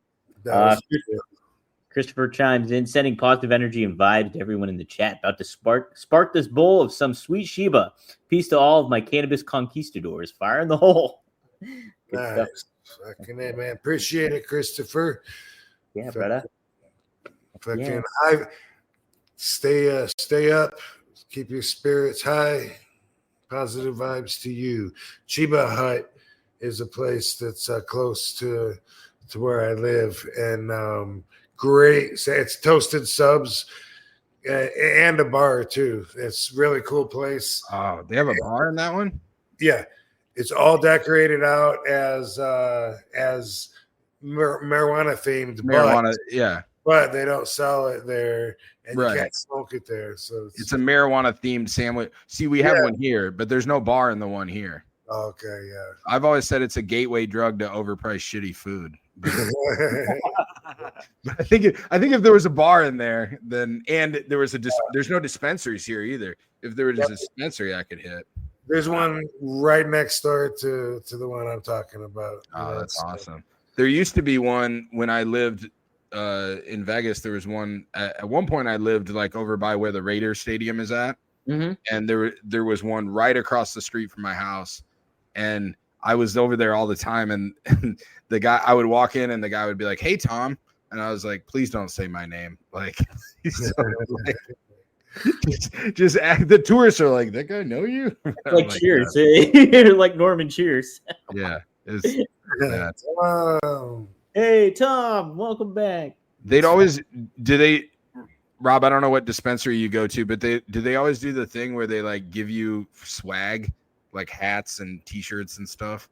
Christopher chimes in, sending positive energy and vibes to everyone in the chat. About to spark this bowl of some sweet Sheba. Peace to all of my cannabis conquistadors. Fire in the hole. Nice. Fucking A, man. Appreciate it, Christopher. Yeah, brother. Fucking stay up. Keep your spirits high. Positive vibes to you. Chiba Hut is a place that's close to where I live, and great. It's toasted subs and a bar too. It's a really cool place. Oh, they have a bar in that one? Yeah, it's all decorated out as marijuana themed. But they don't sell it there, and you can't smoke it there. So it's a marijuana themed sandwich. See, we have one here, but there's no bar in the one here. Okay, yeah. I've always said it's a gateway drug to overpriced shitty food. But I think if there was a bar in there, and there was there's no dispensaries here either. If there was a dispensary, I could hit. There's one right next door to the one I'm talking about. Oh, that's awesome. There used to be one when I lived in Vegas. There was one at one point. I lived like over by where the Raiders Stadium is at, and there was one right across the street from my house, and I was over there all the time. And the guy, I would walk in, and the guy would be like, "Hey, Tom," and I was like, "Please don't say my name." Like, just act. The tourists are like, "That guy know you?" Like Cheers, you're like Norman Cheers. Yeah. Wow. Hey, Tom, welcome back. Rob, I don't know what dispensary you go to, but do they always do the thing where they like give you swag, like hats and t-shirts and stuff?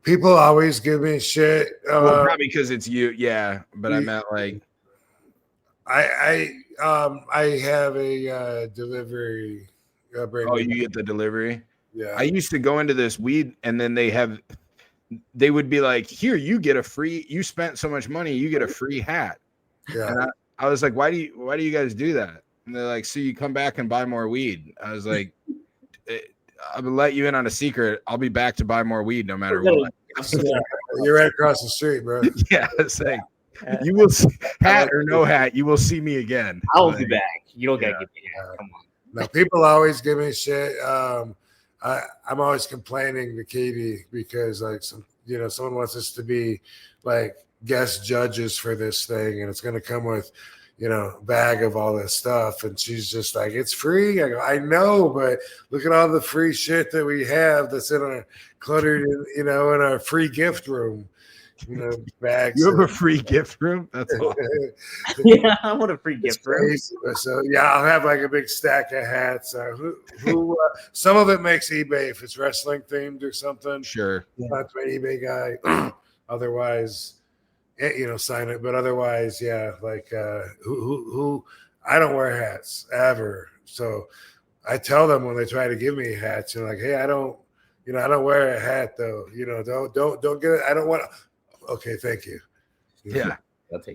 People always give me shit. Well, probably because it's you, yeah. But I meant like I have a delivery. You get the delivery? Yeah. I used to go into this weed, and then they would be like, "Here, you get a free. You spent so much money, you get a free hat." Yeah. And I was like, "Why do you guys do that?" And they're like, "So you come back and buy more weed." I was like, "I'm gonna let you in on a secret. I'll be back to buy more weed no matter what." You're right across the street, bro. Yeah, it's like you will hat or no hat, you will see me again. I'll be back. You don't gotta give me a hat. Come on. No, people always give me shit. I'm always complaining to Katie because like someone wants us to be like guest judges for this thing, and it's gonna come with bag of all this stuff, and she's just like, it's free. I go, I know, but look at all the free shit that we have that's in our cluttered in our free gift room. Bags. You have a free gift room? That's awesome. Yeah, I want a free gift room. So yeah, I'll have like a big stack of hats. Some of it makes eBay if it's wrestling themed or something. Sure. Not an eBay guy. Otherwise, sign it. But otherwise, yeah, like who I don't wear hats ever. So I tell them when they try to give me hats, like, hey, I don't wear a hat though. Don't get it. I don't want to. Okay, thank you. Yeah.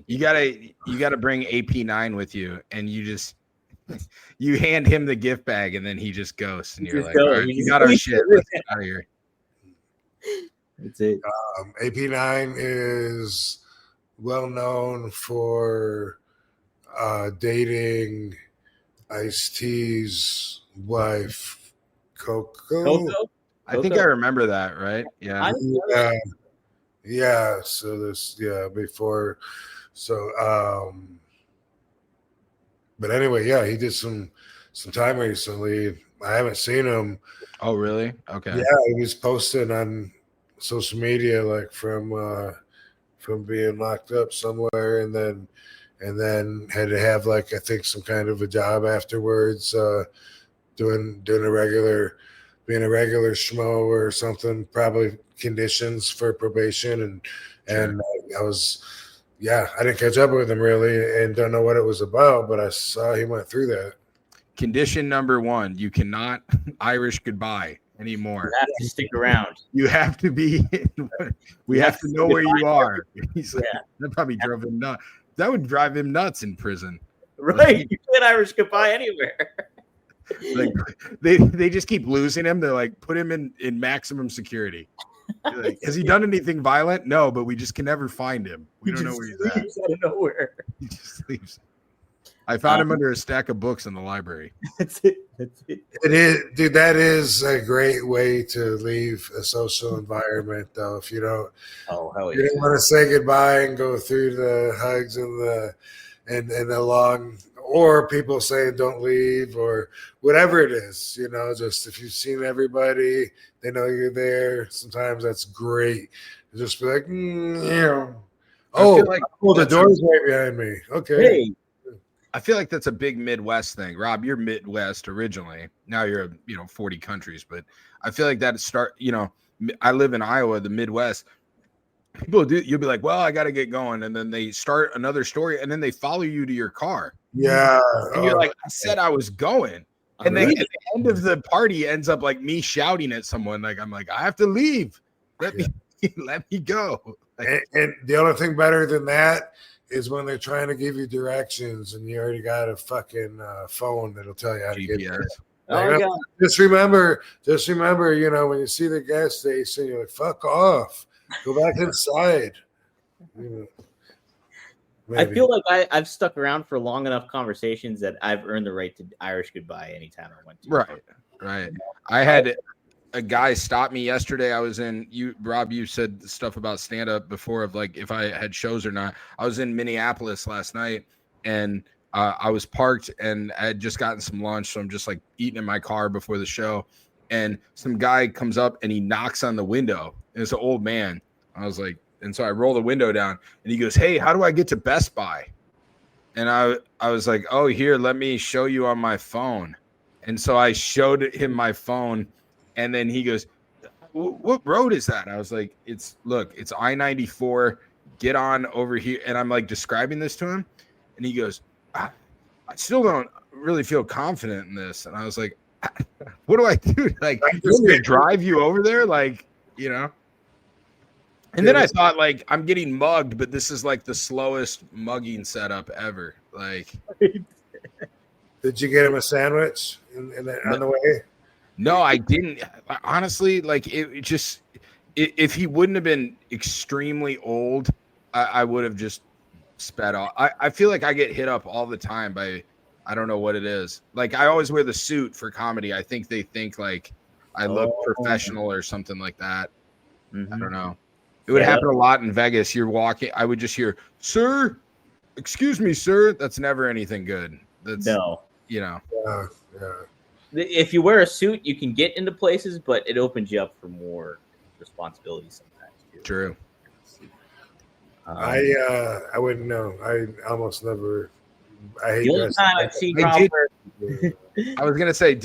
You gotta bring AP9 with you, and you hand him the gift bag, and then he just goes, and you're like, all right, you got our shit. Let's get out of here. That's it. AP9 is well known for dating Ice-T's wife, Coco. Coco? I think I remember that, right? Yeah. Yeah. So before. So but anyway, yeah, he did some time recently. I haven't seen him. Oh, really? Okay. Yeah, he was posting on social media like from being locked up somewhere, and then had to have like I think some kind of a job afterwards, doing a regular, being a regular schmo or something, probably conditions for probation, and I was. Yeah, I didn't catch up with him really and don't know what it was about, but I saw he went through that. Condition number 1, you cannot Irish goodbye anymore. You have to stick around. You have to be, we have to know where you are. He's like, Yeah. that probably drove him nuts. That would drive him nuts in prison. Right. You can't Irish goodbye anywhere. Like they just keep losing him. They're like, put him in maximum security. Like, has he done anything violent? No, but we just can never find him. We don't know where he's at. Out of nowhere. He just leaves. I found him under a stack of books in the library. That's it. It is, dude. That is a great way to leave a social environment, though. If you don't, you don't want to say goodbye and go through the hugs and the long, or people saying don't leave or whatever it is. Just if you've seen everybody, they know you're there. Sometimes that's great. Just be like, the door's right behind me. Okay. Hey. I feel like that's a big Midwest thing. Rob, you're Midwest originally. Now you're 40 countries, but I feel like that I live in Iowa, the Midwest. People do, you'll be like, well, I got to get going. And then they start another story and then they follow you to your car. Yeah. And you're like, I said I was going. And then at the end of the party ends up like me shouting at someone. Like, I'm like, I have to leave. Let me go. Like, and the only thing better than that is when they're trying to give you directions and you already got a fucking phone that'll tell you how to get there. Just remember, when you see the gas station, you're like, fuck off. Go back inside. I feel like I've stuck around for long enough conversations that I've earned the right to Irish goodbye anytime I went to. Right. I had a guy stop me yesterday. I was in Rob, you said stuff about stand-up before of like if I had shows or not. I was in Minneapolis last night and I was parked and I had just gotten some lunch. So I'm just like eating in my car before the show. And some guy comes up and he knocks on the window. And it's an old man. I was like, and so I roll the window down and he goes, hey, how do I get to Best Buy? And I was like, oh, here, let me show you on my phone. And so I showed him my phone. And then he goes, what road is that? I was like, it's I-94. Get on over here. And I'm like describing this to him. And he goes, I still don't really feel confident in this. And I was like, what do I do? Like, I'm going to drive you over there? Like, And then I thought, like, I'm getting mugged, but this is like the slowest mugging setup ever. Like, did you get him a sandwich on the way? No, I didn't. Honestly, like if he wouldn't have been extremely old, I would have just sped off. I feel like I get hit up all the time by, I don't know what it is. Like I always wear the suit for comedy. I think they think like I look professional or something like that. Mm-hmm. I don't know. It would happen a lot in Vegas. You're walking, I would just hear, sir, excuse me, sir. That's never anything good. That's Yeah. If you wear a suit, you can get into places, but it opens you up for more responsibilities sometimes too. True. I wouldn't know. I almost never. I hate the only time I've seen I was gonna say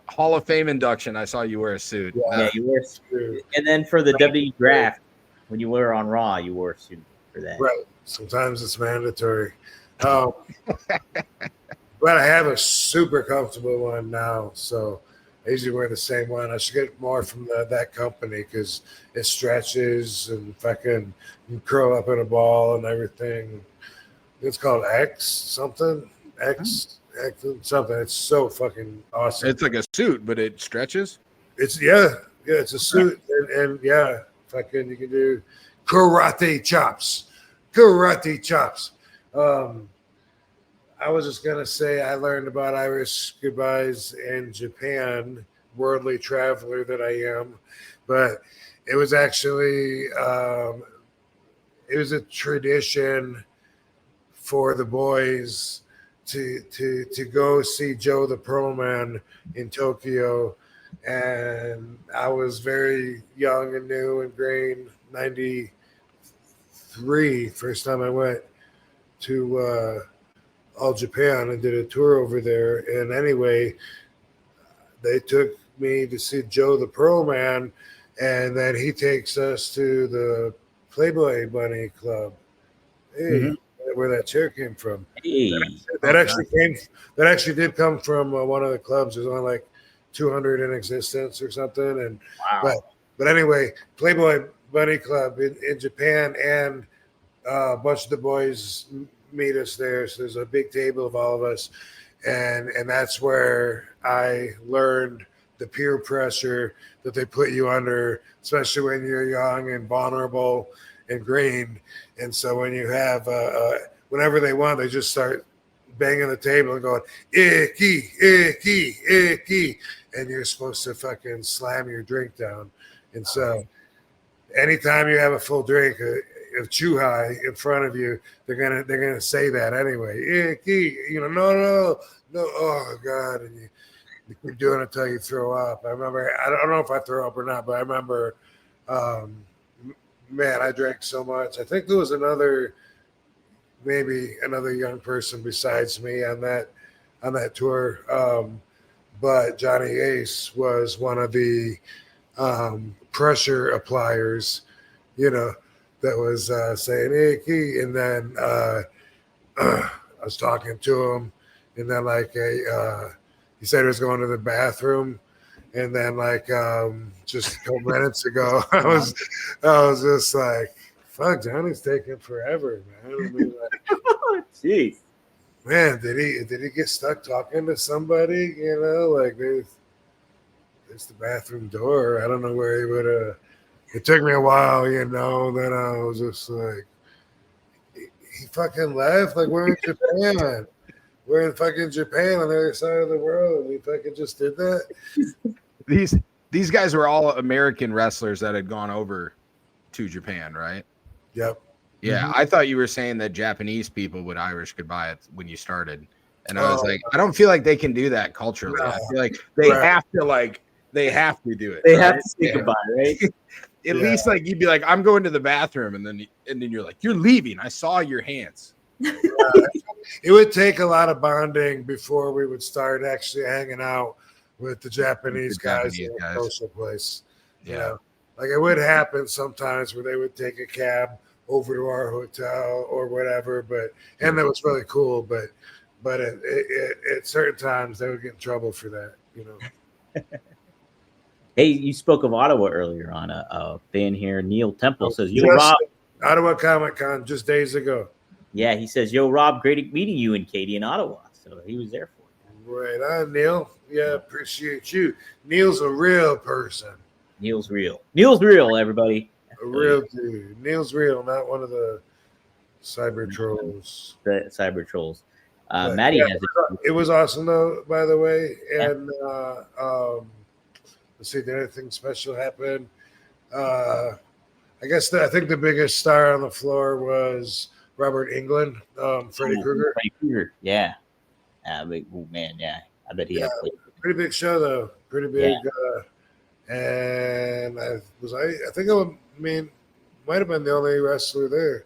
Hall of Fame induction. I saw you wear a suit. Yeah, you wear a suit. And then for the W draft, when you were on Raw, you wore a suit for that. Right. Sometimes it's mandatory. But I have a super comfortable one now, so I usually wear the same one. I should get more from that company because it stretches and fucking you curl up in a ball and everything. It's called X something. X something. It's so fucking awesome. It's like a suit, but it stretches. It's it's a suit and fucking you can do karate chops. I was just gonna say I learned about Irish goodbyes in Japan, worldly traveler that I am, but it was actually it was a tradition for the boys to go see Joe the Pro Man in Tokyo, and I was very young and new and green. 93, first time I went to All Japan and did a tour over there. And anyway, they took me to see Joe the Pro Man, and then he takes us to the Playboy Bunny Club. Hey, where that chair came from. Hey, That actually did come from one of the clubs. There's only like 200 in existence or something. And wow. but anyway, Playboy Bunny Club in Japan, and a bunch of the boys meet us there. So there's a big table of all of us, and that's where I learned the peer pressure that they put you under, especially when you're young and vulnerable and green. And so when you have whenever they want, they just start banging the table and going icky, icky, icky, and you're supposed to fucking slam your drink down. And so anytime you have a full drink of Chuhai in front of you, they're gonna say that anyway. Icky, no, oh god, and you keep doing it until you throw up. I remember, I don't know if I throw up or not, but I remember, man, I drank so much. I think there was maybe another young person besides me on that tour. But Johnny Ace was one of the pressure appliers, that was saying, hey, Key. And then I was talking to him, and then he said he was going to the bathroom. And then just a couple minutes ago, I was just like, fuck, Johnny's taking forever, man. I mean, Jeez. Man, did he get stuck talking to somebody? There's the bathroom door. I don't know where he would have. It took me a while, then I was just like, he fucking left. Like, we're in Japan. We're in fucking Japan on the other side of the world, and we fucking just did that. These guys were all American wrestlers that had gone over to Japan, right? Yep. Yeah, I thought you were saying that Japanese people would Irish goodbye when you started, and I was like, I don't feel like they can do that culturally. No. I feel like they have to do it. They have to say goodbye, right? At least you'd be like, I'm going to the bathroom, and then you're like, you're leaving. I saw your hands. It would take a lot of bonding before we would start actually hanging out with the Japanese guys in the social place. Yeah. It would happen sometimes where they would take a cab over to our hotel or whatever, and that was really cool. But at certain times they would get in trouble for that. Hey, you spoke of Ottawa earlier on. A fan here, Neil Temple, says, "Yo, Rob." Ottawa Comic Con just days ago. Yeah, he says, "Yo, Rob, great meeting you and Katie in Ottawa." So he was there for you. Right on, Neil. Yeah, appreciate you. Neil's a real person. Neil's real. Neil's real, everybody. A real dude. Neil's real, not one of the cyber trolls. The cyber trolls. Maddie has it. It was awesome, though, by the way. And let's see, did anything special happen? I think the biggest star on the floor was Robert England, Freddy Krueger. Freddy Krueger, yeah. Man, yeah. I bet he had played. Pretty big show, though. Pretty big. Yeah. And I might have been the only wrestler there.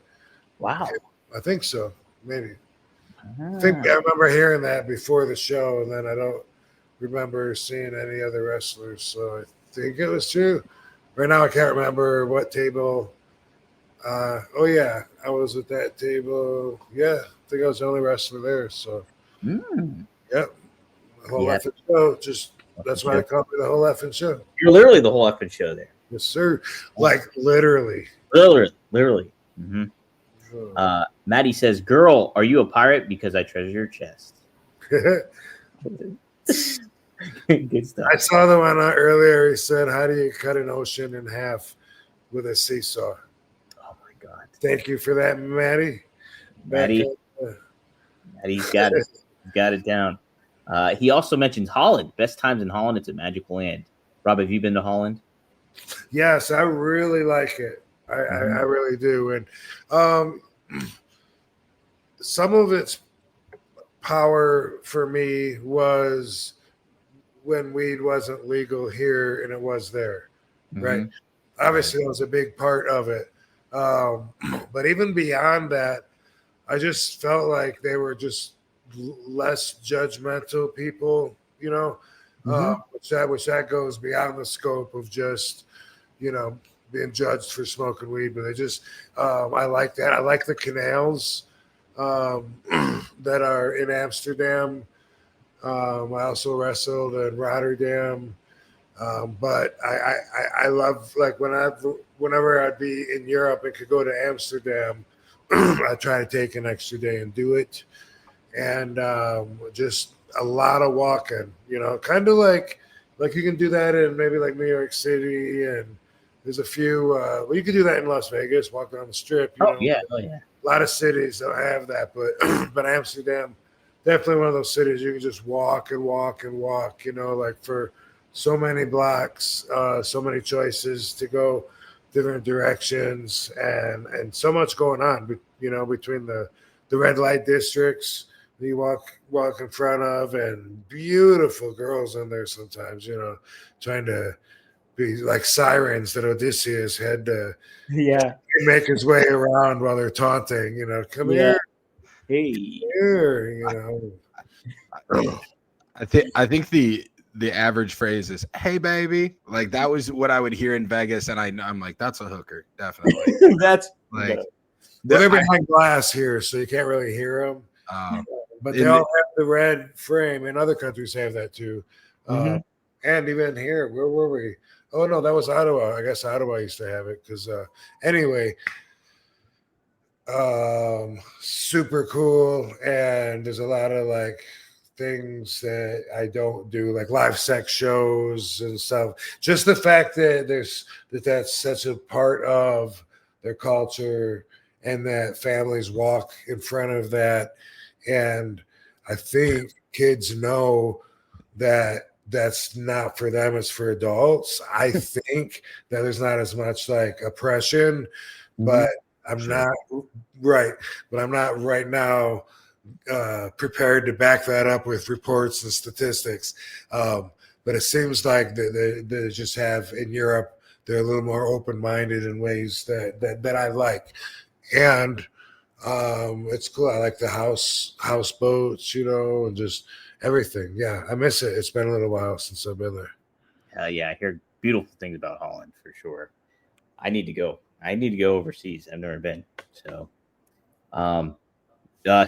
Wow. I think so. Maybe. I remember hearing that before the show, and then I don't remember seeing any other wrestlers. So I think it was true. Right now, I can't remember what table. I was at that table. Yeah, I think I was the only wrestler there. So, yep, the whole effing show. That's why I call it the whole effing show. You're literally the whole effing show there. Yes, sir. Literally. Literally. Mm-hmm. Maddie says, "Girl, are you a pirate? Because I treasure your chest." Good stuff. I saw the one earlier. He said, "How do you cut an ocean in half with a seesaw?" Oh my God! Thank you for that, Maddie. Maddie, And he's got it. He's got it down. He also mentions Holland. Best times in Holland. It's a magical land. Rob, have you been to Holland? Yes, I really like it. I really do. And some of its power for me was when weed wasn't legal here and it was there, right? Obviously, that was a big part of it. But even beyond that, I just felt like they were just less judgmental people, you know, which that goes beyond the scope of just, you know, being judged for smoking weed. But they just, I like that. I like the canals that are in Amsterdam. I also wrestled in Rotterdam. But I love, like, whenever I'd be in Europe and could go to Amsterdam, I try to take an extra day and do it. And just a lot of walking, you know, kind of like you can do that in maybe like New York City, and there's a few, well, you could do that in Las Vegas, walk down the strip. You know? Yeah. A lot of cities don't have that, but Amsterdam, definitely one of those cities you can just walk and walk and walk, you know, like for so many blocks, so many choices to go different directions, and so much going on, you know, between the red light districts that you walk in front of, and beautiful girls in there sometimes, you know, trying to be like sirens that Odysseus had to make his way around while they're taunting, you know, come here, here, you know. I think the average phrase is "Hey, baby." Like that was what I would hear in Vegas, and I'm like, that's a hooker, definitely. That's like, they're behind glass here, so you can't really hear them. But they all have the red frame, and other countries have that too. And even here, where were we? Oh no, that was Ottawa. I guess Ottawa used to have it because anyway, super cool, and there's a lot of like things that I don't do, like live sex shows and stuff. Just the fact that that's such a part of their culture, and that families walk in front of that. And I think kids know that that's not for them, it's for adults. I think that there's not as much like oppression, but I'm not right. But I'm not right now prepared to back that up with reports and statistics. But it seems like they just have in Europe, they're a little more open-minded in ways that I like. And it's cool. I like the houseboats, you know, and just everything. Yeah, I miss it. It's been a little while since I've been there. Yeah, I hear beautiful things about Holland for sure. I need to go. I need to go overseas. I've never been. So,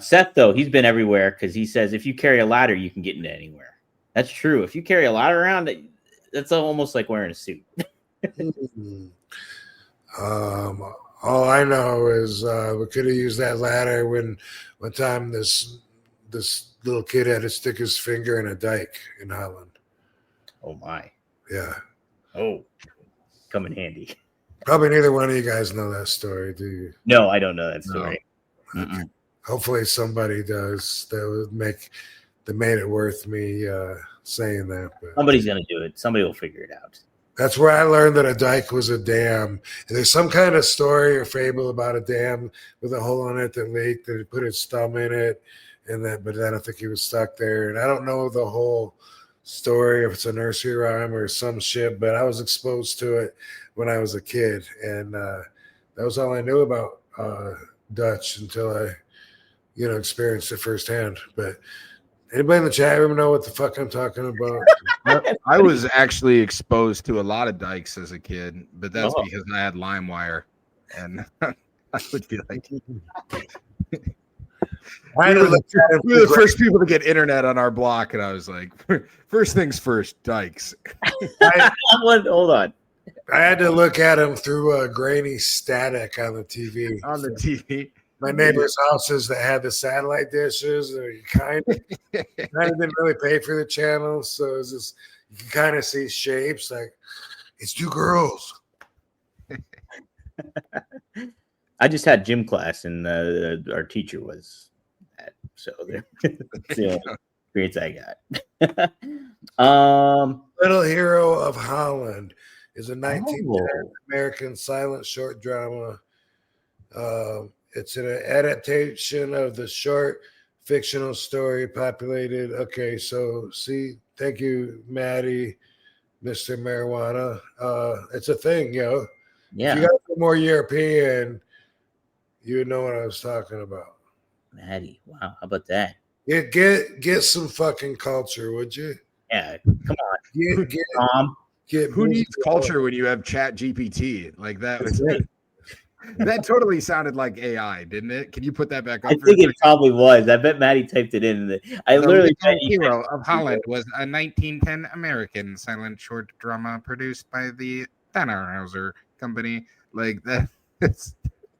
Seth, though, he's been everywhere because he says if you carry a ladder, you can get into anywhere. That's true. If you carry a ladder around, that's almost like wearing a suit. All I know is we could have used that ladder when one time this little kid had to stick his finger in a dike in Holland. Oh my. Yeah. Oh, come in handy. Probably neither one of you guys know that story, do you? No, I don't know that story. No. Hopefully somebody does. That made it worth me saying that. But somebody's gonna do it. Somebody will figure it out. That's where I learned that a dike was a dam. And there's some kind of story or fable about a dam with a hole in it that leaked, that it put its thumb in it, but I don't think he was stuck there. And I don't know the whole story, if it's a nursery rhyme or some shit, but I was exposed to it when I was a kid. And that was all I knew about Dutch until I, you know, experienced it firsthand. But anybody in the chat room know what the fuck I'm talking about? I was actually exposed to a lot of dikes as a kid, but that's because I had LimeWire, and I would be like, we were the first people to get internet on our block, and I was like, first things first, dikes. Hold on. I had to look at him through a grainy static on the TV. On the TV. My neighbor's houses that had the satellite dishes, or you kind of didn't really pay for the channel, so it was just, you can kind of see shapes like it's two girls. I just had gym class, and our teacher was at So there, that's the only experience I got. Little Hero of Holland is a 1910 Oh. American silent short drama. It's an adaptation of the short fictional story populated. Okay, so see, thank you, Maddie, Mr. Marijuana. It's a thing, yo. If you Yeah, guys were more European, you would know what I was talking about. Maddie. Wow, how about that? Get some fucking culture, would you? Yeah, come on, Get Tom. Who needs culture when you have Chat GPT? Like that was that totally sounded like AI, didn't it? Can you put that back up? I think it probably was. I bet Maddie typed it in. I The literally Little Hero of Holland was a 1910 American silent short drama produced by the Tannhauser Company. Like that.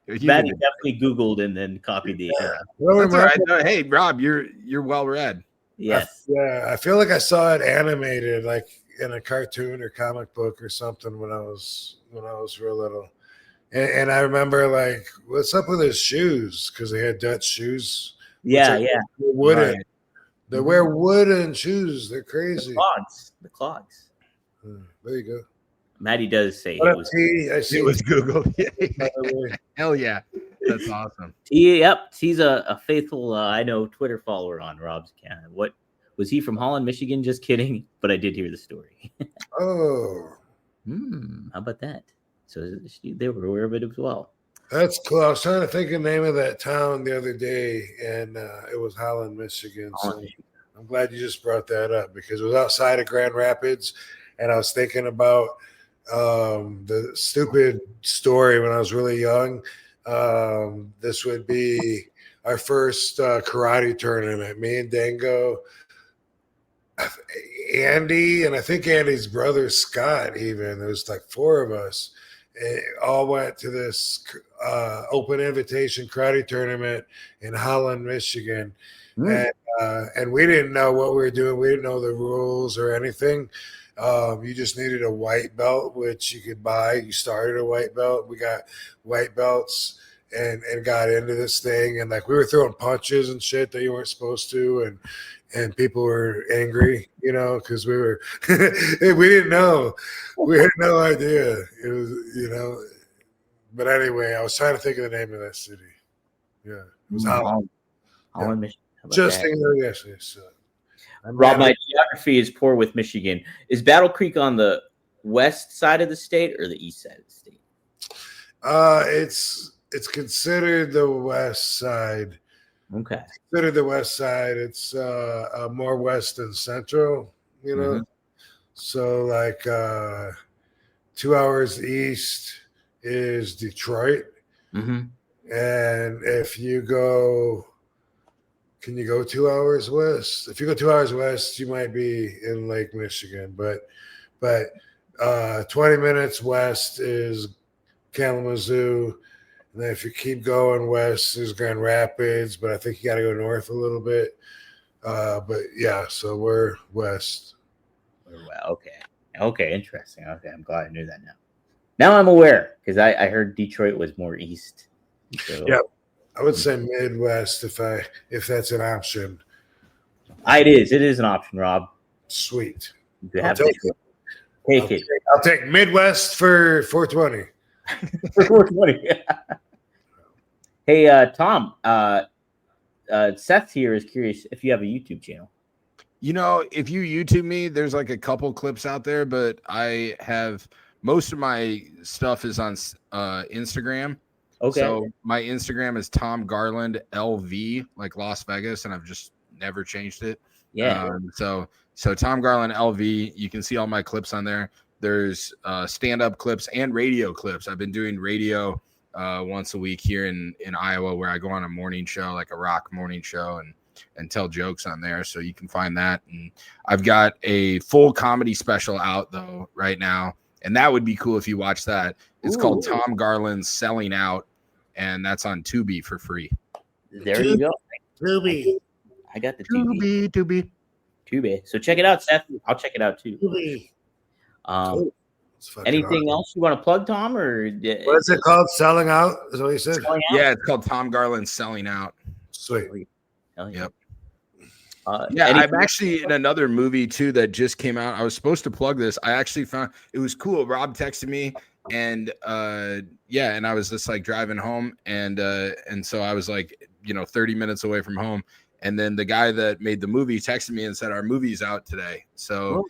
Maddie definitely Googled and then copied the. That's all right. No, hey, Rob, you're well read. Yes. I feel like I saw it animated, like in a cartoon or comic book or something when I was real little. And I remember like, what's up with his shoes? Because they had Dutch shoes. Yeah, like, yeah. Wooden. Right. They wear wooden shoes. They're crazy. The clogs. There you go. Maddie does say What it up, was. T? I see It was Google. by the way. Hell yeah. That's awesome. Yep, he's a faithful, I know, Twitter follower on Rob's account. What was he from Holland, Michigan? Just kidding, but I did hear the story. Oh, How about that? So they were aware of it as well. that's cool. I was trying to think of the name of that town the other day, and it was Holland, Michigan. So I'm glad you just brought that up because it was outside of Grand Rapids, and I was thinking about the stupid story when I was really young. This would be our first karate tournament. Me and Dango, Andy, and I think Andy's brother Scott. Even there was like four of us. All went to this open invitation karate tournament in Holland, Michigan, and we didn't know what we were doing. We didn't know the rules or anything. You just needed a white belt, which you could buy. You started a white belt. We got white belts and got into this thing. And like we were throwing punches and shit that you weren't supposed to. And people were angry, you know, because we were, we didn't know. We had no idea. It was, you know, but anyway, I was trying to think of the name of that city. Yeah. It was Holland, Michigan. Just thinking of it yesterday. So. Rob, my geography is poor with Michigan. Is Battle Creek on the west side of the state or the east side of the state? It's considered the west side. Okay. Considered the west side. It's more west than central, you know. Mm-hmm. So like 2 hours east is Detroit. Mm-hmm. And if you go, can you go 2 hours west? If you go 2 hours west, you might be in Lake Michigan. But 20 minutes west is Kalamazoo. And then if you keep going west, there's Grand Rapids. But I think you got to go north a little bit. But yeah, so we're west. Well, okay, interesting. Okay, I'm glad I knew that now. Now I'm aware because I heard Detroit was more east. So. Yeah, I would say Midwest if that's an option. It is an option, Rob. Sweet. I'll take it. I'll take Midwest for 420. 420. Hey, Tom. Seth here is curious if you have a YouTube channel. You know, if you YouTube me, there's like a couple clips out there, but I have most of my stuff is on Instagram. Okay. So my Instagram is Tom Garland LV, like Las Vegas, and I've just never changed it. Yeah. So Tom Garland LV, you can see all my clips on there. There's stand-up clips and radio clips. I've been doing radio once a week here in Iowa, where I go on a morning show, like a rock morning show, and tell jokes on there. So you can find that. And I've got a full comedy special out though right now, and that would be cool if you watch that. It's called Tom Garland's Selling Out, and that's on Tubi for free. There you go. Tubi. I got the Tubi. Tubi. So check it out, Seth. I'll check it out too. Tubi. Anything else you want to plug, Tom? Or what is it called? Selling Out? Is what you said? Yeah, it's called Tom Garland's Selling Out. Sweet. Hell yeah. Yep. Yeah, I'm actually in another movie too that just came out. I was supposed to plug this. I actually found it was cool. Rob texted me, and and I was just like driving home, and so I was like 30 minutes away from home, and then the guy that made the movie texted me and said our movie's out today. So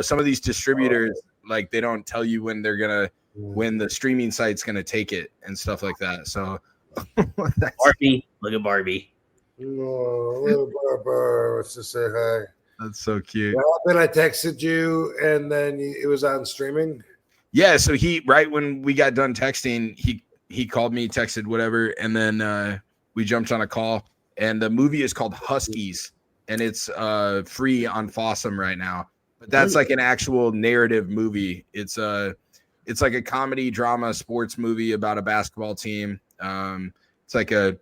some of these distributors like they don't tell you when the streaming site's gonna take it and stuff like that. So Barbie, look at Barbie. Oh, little Barbara wants to say hi. That's so cute. Well, then I texted you, and then it was on streaming. Yeah, so he right when we got done texting, he called me, texted whatever, and then we jumped on a call. And the movie is called Huskies, and it's free on Fossum right now. But that's like an actual narrative movie. It's like a comedy drama sports movie about a basketball team. It's like a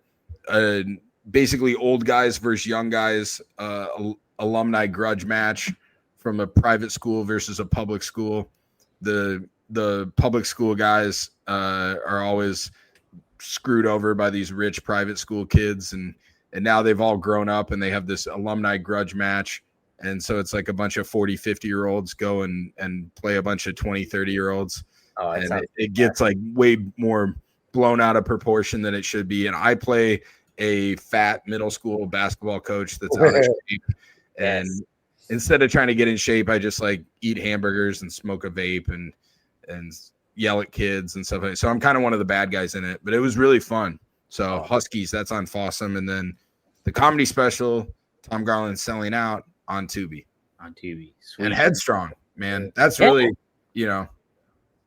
basically old guys versus young guys alumni grudge match from a private school versus a public school. The public school guys are always screwed over by these rich private school kids, and now they've all grown up and they have this alumni grudge match. And so it's like a bunch of 40, 50-year-olds go and play a bunch of 20, 30-year-olds. Oh, and it gets like way more blown out of proportion than it should be. And I play a fat middle school basketball coach that's out of shape. And instead of trying to get in shape, I just like eat hamburgers and smoke a vape and yell at kids and stuff like that. So I'm kind of one of the bad guys in it, but it was really fun. So Huskies, that's on Fossum. And then the comedy special, Tom Garland Selling Out on Tubi. Sweet. And Headstrong, man. That's really,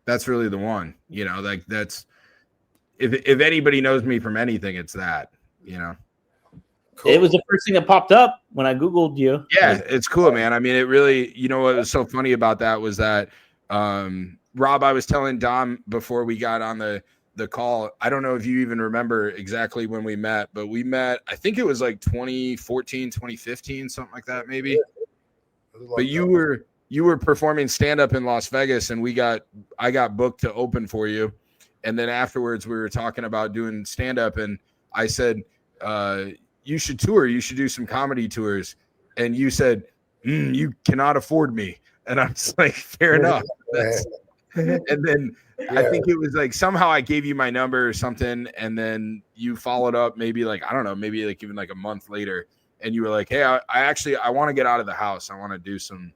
that's really the one, like that's, if anybody knows me from anything, it's that, Cool. It was the first thing that popped up when I Googled you. Yeah, it's cool, man. I mean, it really, what was so funny about that was that, Rob, I was telling Dom before we got on the call, I don't know if you even remember exactly when we met, but we met, I think it was like 2014, 2015, something like that, maybe. Yeah. But you were performing stand-up in Las Vegas, and I got booked to open for you. And then afterwards we were talking about doing stand-up, and I said, you should tour. You should do some comedy tours. And you said, you cannot afford me. And I was like, fair enough. And then I think it was like somehow I gave you my number or something. And then you followed up maybe like, I don't know, maybe like even like a month later. And you were like, hey, I want to get out of the house. I want to do some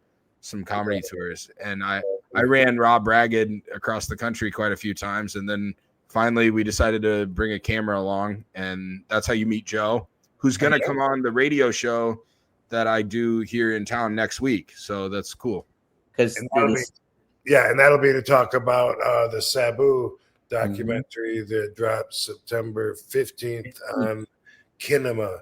comedy tours. And I ran Rob Ragged across the country quite a few times. And then finally we decided to bring a camera along. And that's how you meet Joe, who's going to come on the radio show that I do here in town next week. So that's cool. And that'll be to talk about the Sabu documentary that drops September 15th on Kinema.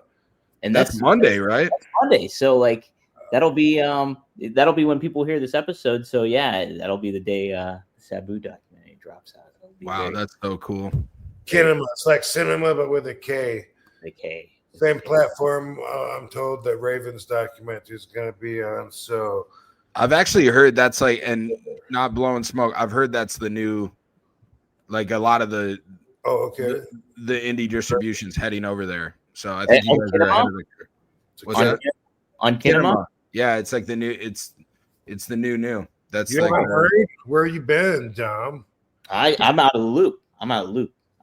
And that's Monday, right? That's Monday. So like that'll be when people hear this episode. So yeah, that'll be the day the Sabu documentary drops out. Wow, that's so cool. Kinema. It's like cinema, but with a K. The K. Same platform. I'm told that Raven's documentary is going to be on. So I've actually heard that's like, and not blowing smoke, I've heard that's the new, like a lot of the the indie distribution's heading over there. So I think you guys are ahead of the curve. What's that? On Kinema? Yeah, it's like the new, it's the new. That's you like where you been, Dom? I'm out of the loop.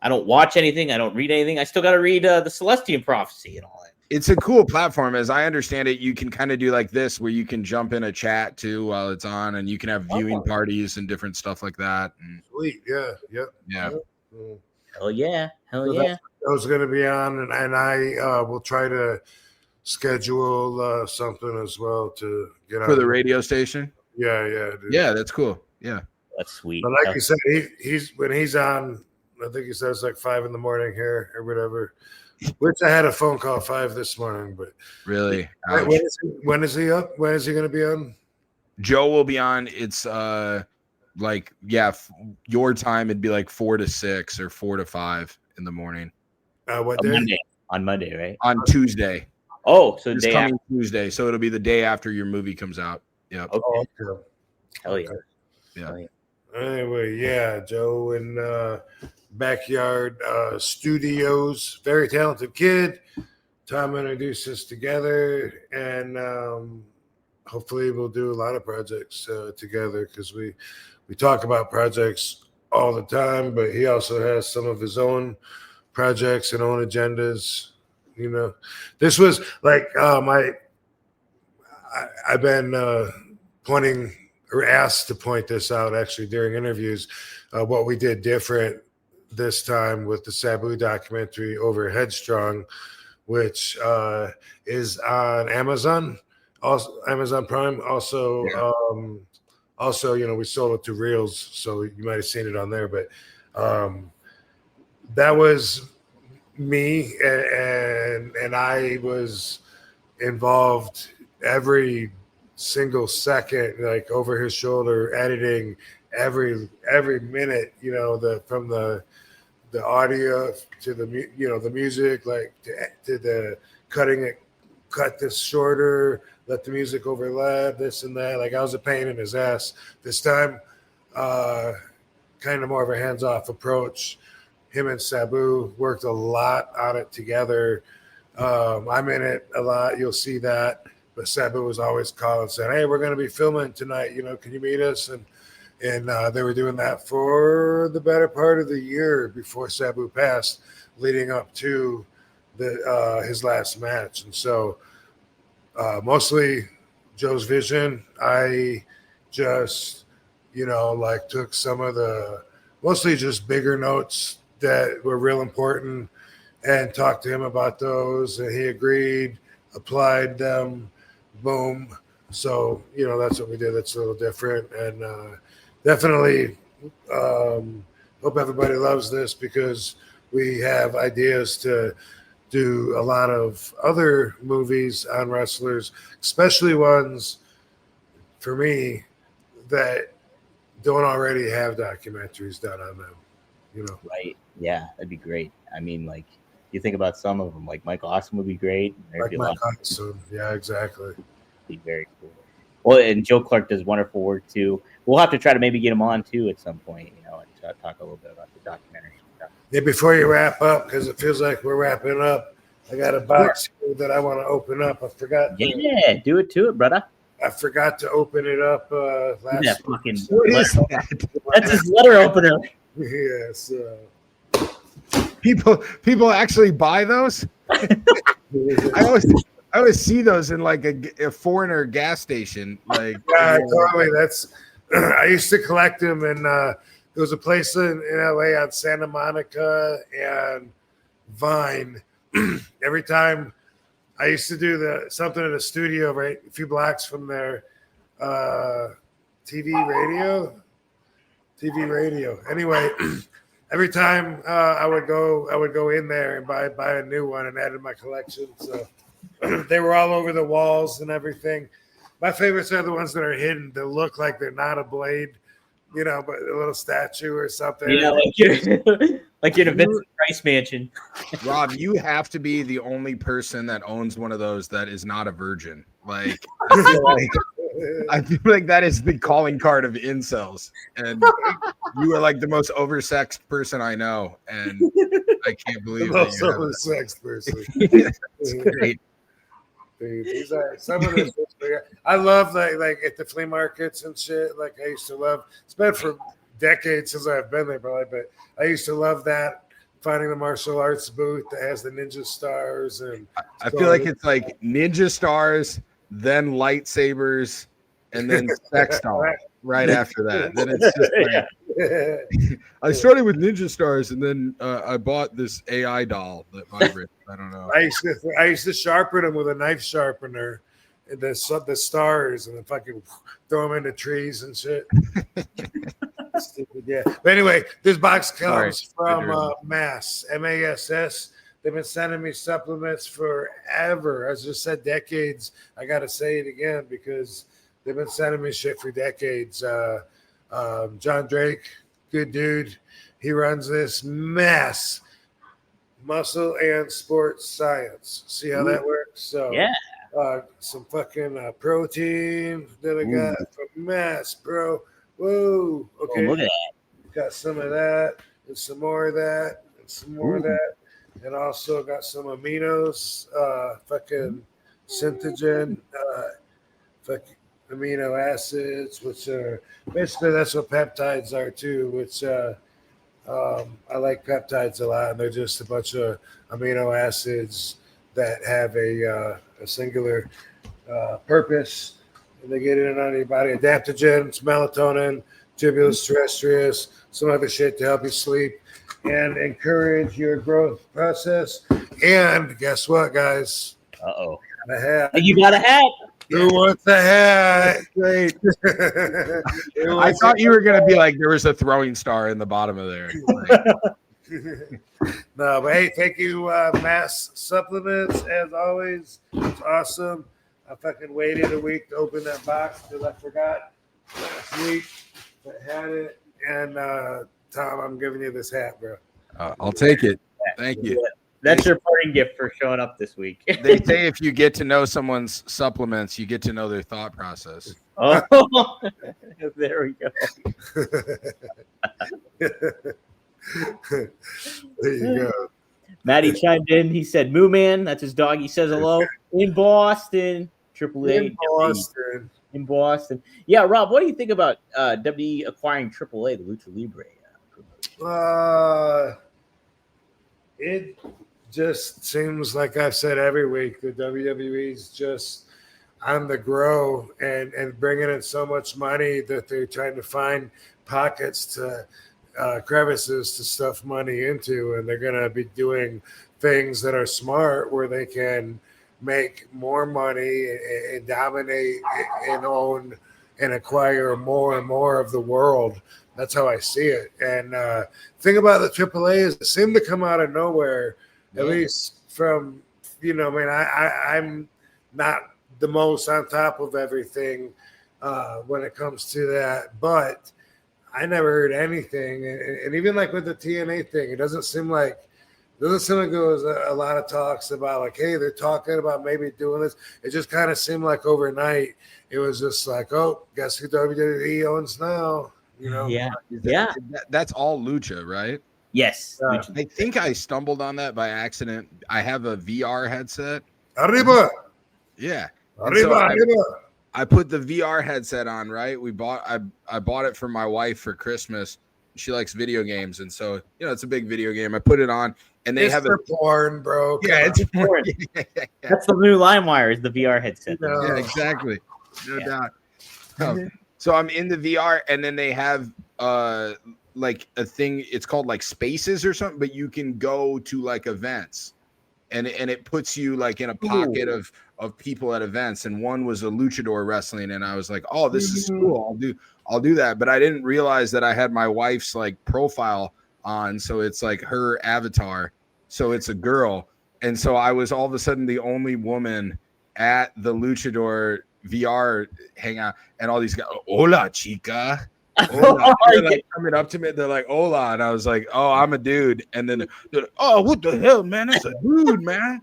I don't watch anything. I don't read anything. I still got to read the Celestian Prophecy and all that. It's a cool platform. As I understand it, you can kind of do like this, where you can jump in a chat too while it's on, and you can have viewing parties and different stuff like that. And sweet, yeah. Hell yeah. I was going to be on, and I will try to schedule something as well to get for the radio station. Yeah, dude. Yeah, that's cool. Yeah, that's sweet. But like you said, he's when he's on. I think he says like 5 a.m. here or whatever. Which I had a phone call 5 this morning, but really, when is he up? When is he going to be on? Joe will be on. It's your time. It'd be like 4 to 6 or 4 to 5 in the morning. What day? On Monday, right? On Tuesday. Oh, so it's coming Tuesday. So it'll be the day after your movie comes out. Yeah. Okay. Hell yeah. Yeah. Anyway, yeah, Joe in Backyard Studios, very talented kid. Tom introduced us together, and hopefully we'll do a lot of projects together because we talk about projects all the time, but he also has some of his own projects and own agendas. You know, this was like I've been pointing or asked to point this out actually during interviews, what we did different this time with the Sabu documentary over Headstrong, which is on Amazon, also Amazon Prime. Also, you know, we sold it to Reels, so you might have seen it on there. But that was me, and I was involved every single second, like over his shoulder, editing every minute. You know, from the audio to the the music, like to the cutting it, cut this shorter, let the music overlap, this and that. Like I was a pain in his ass this time. Kind of more of a hands-off approach. Him and Sabu worked a lot on it together. I'm in it a lot. You'll see that. But Sabu was always calling, saying, "Hey, we're going to be filming tonight. You know, can you meet us?" And they were doing that for the better part of the year before Sabu passed, leading up to his last match. And so mostly Joe's vision. I just, like took some of the mostly just bigger notes that were real important and talked to him about those. And he agreed, applied them, boom. So, that's what we did. That's a little different. And definitely hope everybody loves this because we have ideas to do a lot of other movies on wrestlers, especially ones for me that don't already have documentaries done on them, Right. Yeah, that'd be great. I mean, like, you think about some of them, like Michael Austin would be great. Like Mike Austin. Yeah, exactly. Be very cool. Well, and Joe Clark does wonderful work too. We'll have to try to maybe get him on too at some point, and talk a little bit about the documentary stuff. Yeah, before you wrap up, because it feels like we're wrapping up, I got a box here that I want to open up. I forgot. Do it to it, brother. I forgot to open it up last week. What is that? That's his letter opener. Yes. People actually buy those. I always see those in like a foreigner gas station. Like, yeah, totally. That's I used to collect them, and there was a place in LA on Santa Monica and Vine. Every time I used to do something in a studio right a few blocks from there, TV radio. Anyway, every time I would go in there and buy a new one and add to my collection. So they were all over the walls and everything. My favorites are the ones that are hidden that look like they're not a blade, but a little statue or something. Like you're in a Vincent Price mansion. Rob, you have to be the only person that owns one of those that is not a virgin. Like, I feel like that is the calling card of incels. And you are like the most oversexed person I know. And I can't believe the most oversexed person. That's great. Dude, these are some of this. I love like at the flea markets and shit. Like I used to love. It's been for decades since I've been there, probably, but I used to love that. Finding the martial arts booth that has the ninja stars, and I feel like it's like ninja stars, then lightsabers, and then sex doll right after that. Then it's just like I started with ninja stars, and then I bought this AI doll that vibrates. I don't know. I used to sharpen them with a knife sharpener, and the stars, and then fucking throw them into trees and shit. Stupid, yeah. But anyway, this box comes from Mass, MASS. They've been sending me supplements forever. As I just said, decades. I got to say it again because they've been sending me shit for decades. John Drake, good dude. He runs this Mass Muscle and Sports Science. See how that works? So yeah. Some fucking protein that I got from Mass, bro. Whoa. Okay. Oh, look at that. Got some of that and some more of that and some more of that. and also got some aminos, fucking synthegen, fucking amino acids, which are basically that's what peptides are too. Which I like peptides a lot, and they're just a bunch of amino acids that have a singular purpose. And they get in on your body, adaptogens, melatonin, tubulus terrestrius, some other shit to help you sleep and encourage your growth process. And guess what, guys? Uh-oh. A hat. You got a hat. Who wants a hat? Great. I thought you were gonna be like there was a throwing star in the bottom of there. No, but hey, thank you, Mass Supplements, as always. It's awesome. I fucking waited a week to open that box because I forgot last week. But had it, and Tom, I'm giving you this hat, bro. I'll take it. Thank you. That's your parting gift for showing up this week. They say if you get to know someone's supplements, you get to know their thought process. Oh, there we go. There you go. Matty chimed in. He said, "Moo Man," that's his dog. He says hello in Boston. Triple A In Boston. in Boston. Yeah, Rob, what do you think about WWE acquiring Triple A, the Lucha Libre? It just seems like I've said every week the WWE's just on the grow and bringing in so much money that they're trying to find pockets to crevices to stuff money into, and they're going to be doing things that are smart where they can make more money and dominate and own and acquire more and more of the world. That's how I see it. And thing about the AAA is it seemed to come out of nowhere, at least from, I'm not the most on top of everything when it comes to that, but I never heard anything. And even like with the TNA thing, it doesn't seem like there was a lot of talks about like, hey, they're talking about maybe doing this. It just kind of seemed like overnight it was just like, oh, guess who WWE owns now? Yeah. That's all Lucha, right? Yes. I think I stumbled on that by accident. I have a VR headset. Arriba. Yeah. Arriba. I put the VR headset on, right? I bought it for my wife for Christmas. She likes video games, and so it's a big video game. I put it on, and they have for porn, bro. Yeah, it's porn. That's the new LimeWire is the VR headset. No. Yeah, exactly. No doubt. So I'm in the VR, and then they have like a thing. It's called like Spaces or something, but you can go to like events, and it puts you like in a pocket of people at events. And one was a luchador wrestling, and I was like, oh, this is cool. I'll do that. But I didn't realize that I had my wife's like profile on, so it's like her avatar, so it's a girl, and so I was all of a sudden the only woman at the luchador VR hangout, and all these guys, hola chica, hola. They're like coming up to me, they're like hola, and I was like, oh, I'm a dude, and then they're like, oh, what the hell, man, that's a dude, man,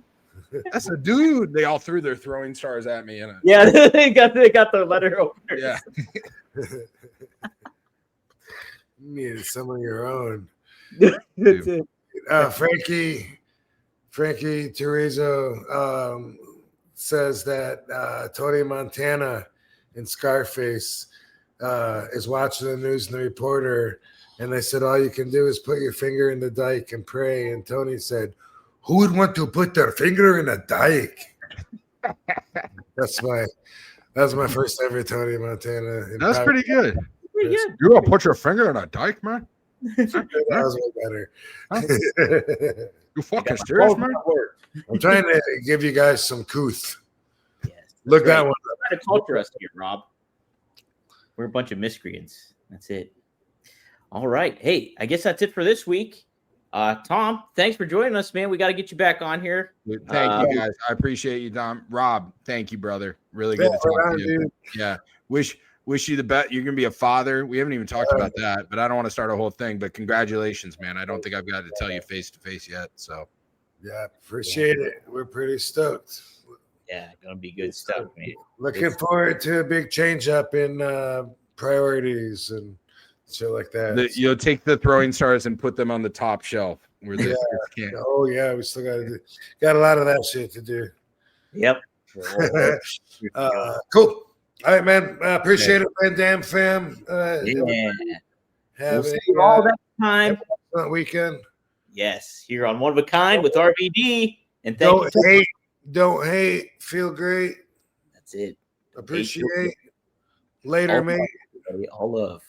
that's a dude. They all threw their throwing stars at me, and they got the letter opener. Yeah. You needed some of your own. That's it. Frankie Teresa says that Tony Montana in Scarface is watching the news and the reporter, and they said all you can do is put your finger in the dike and pray. And Tony said, "Who would want to put their finger in a dike?" That's my first ever Tony Montana. That's pretty good. Good. You gonna put your finger in a dike, man? That was way better. Huh? You fucking serious, man? I'm trying to give you guys some couth. Yes, Look right. that one up. Try to culture us here, Rob. We're a bunch of miscreants. That's it. All right. Hey, I guess that's it for this week. Tom, thanks for joining us, man. We got to get you back on here. Thank you, guys. I appreciate you, Tom. Rob, thank you, brother. Really good to talk to you. Dude. Yeah. Wish you the best. You're gonna be a father. We haven't even talked about that, but I don't want to start a whole thing. But congratulations, man. I don't think I've got to tell you face to face yet. So yeah, appreciate it. We're pretty stoked. Yeah, gonna be good stuff, man. Looking forward to a big change up in priorities and shit like that. You'll take the throwing stars and put them on the top shelf. where the kids can't. Oh yeah, we still got a lot of that shit to do. Yep. Cool. All right, man. Appreciate it, man. Damn fam. Yeah. Have We'll see you all next time. a weekend. Yes, here on One of a Kind with RVD. And thank you. Don't hate. Feel great. That's it. Appreciate. Later, mate. All love.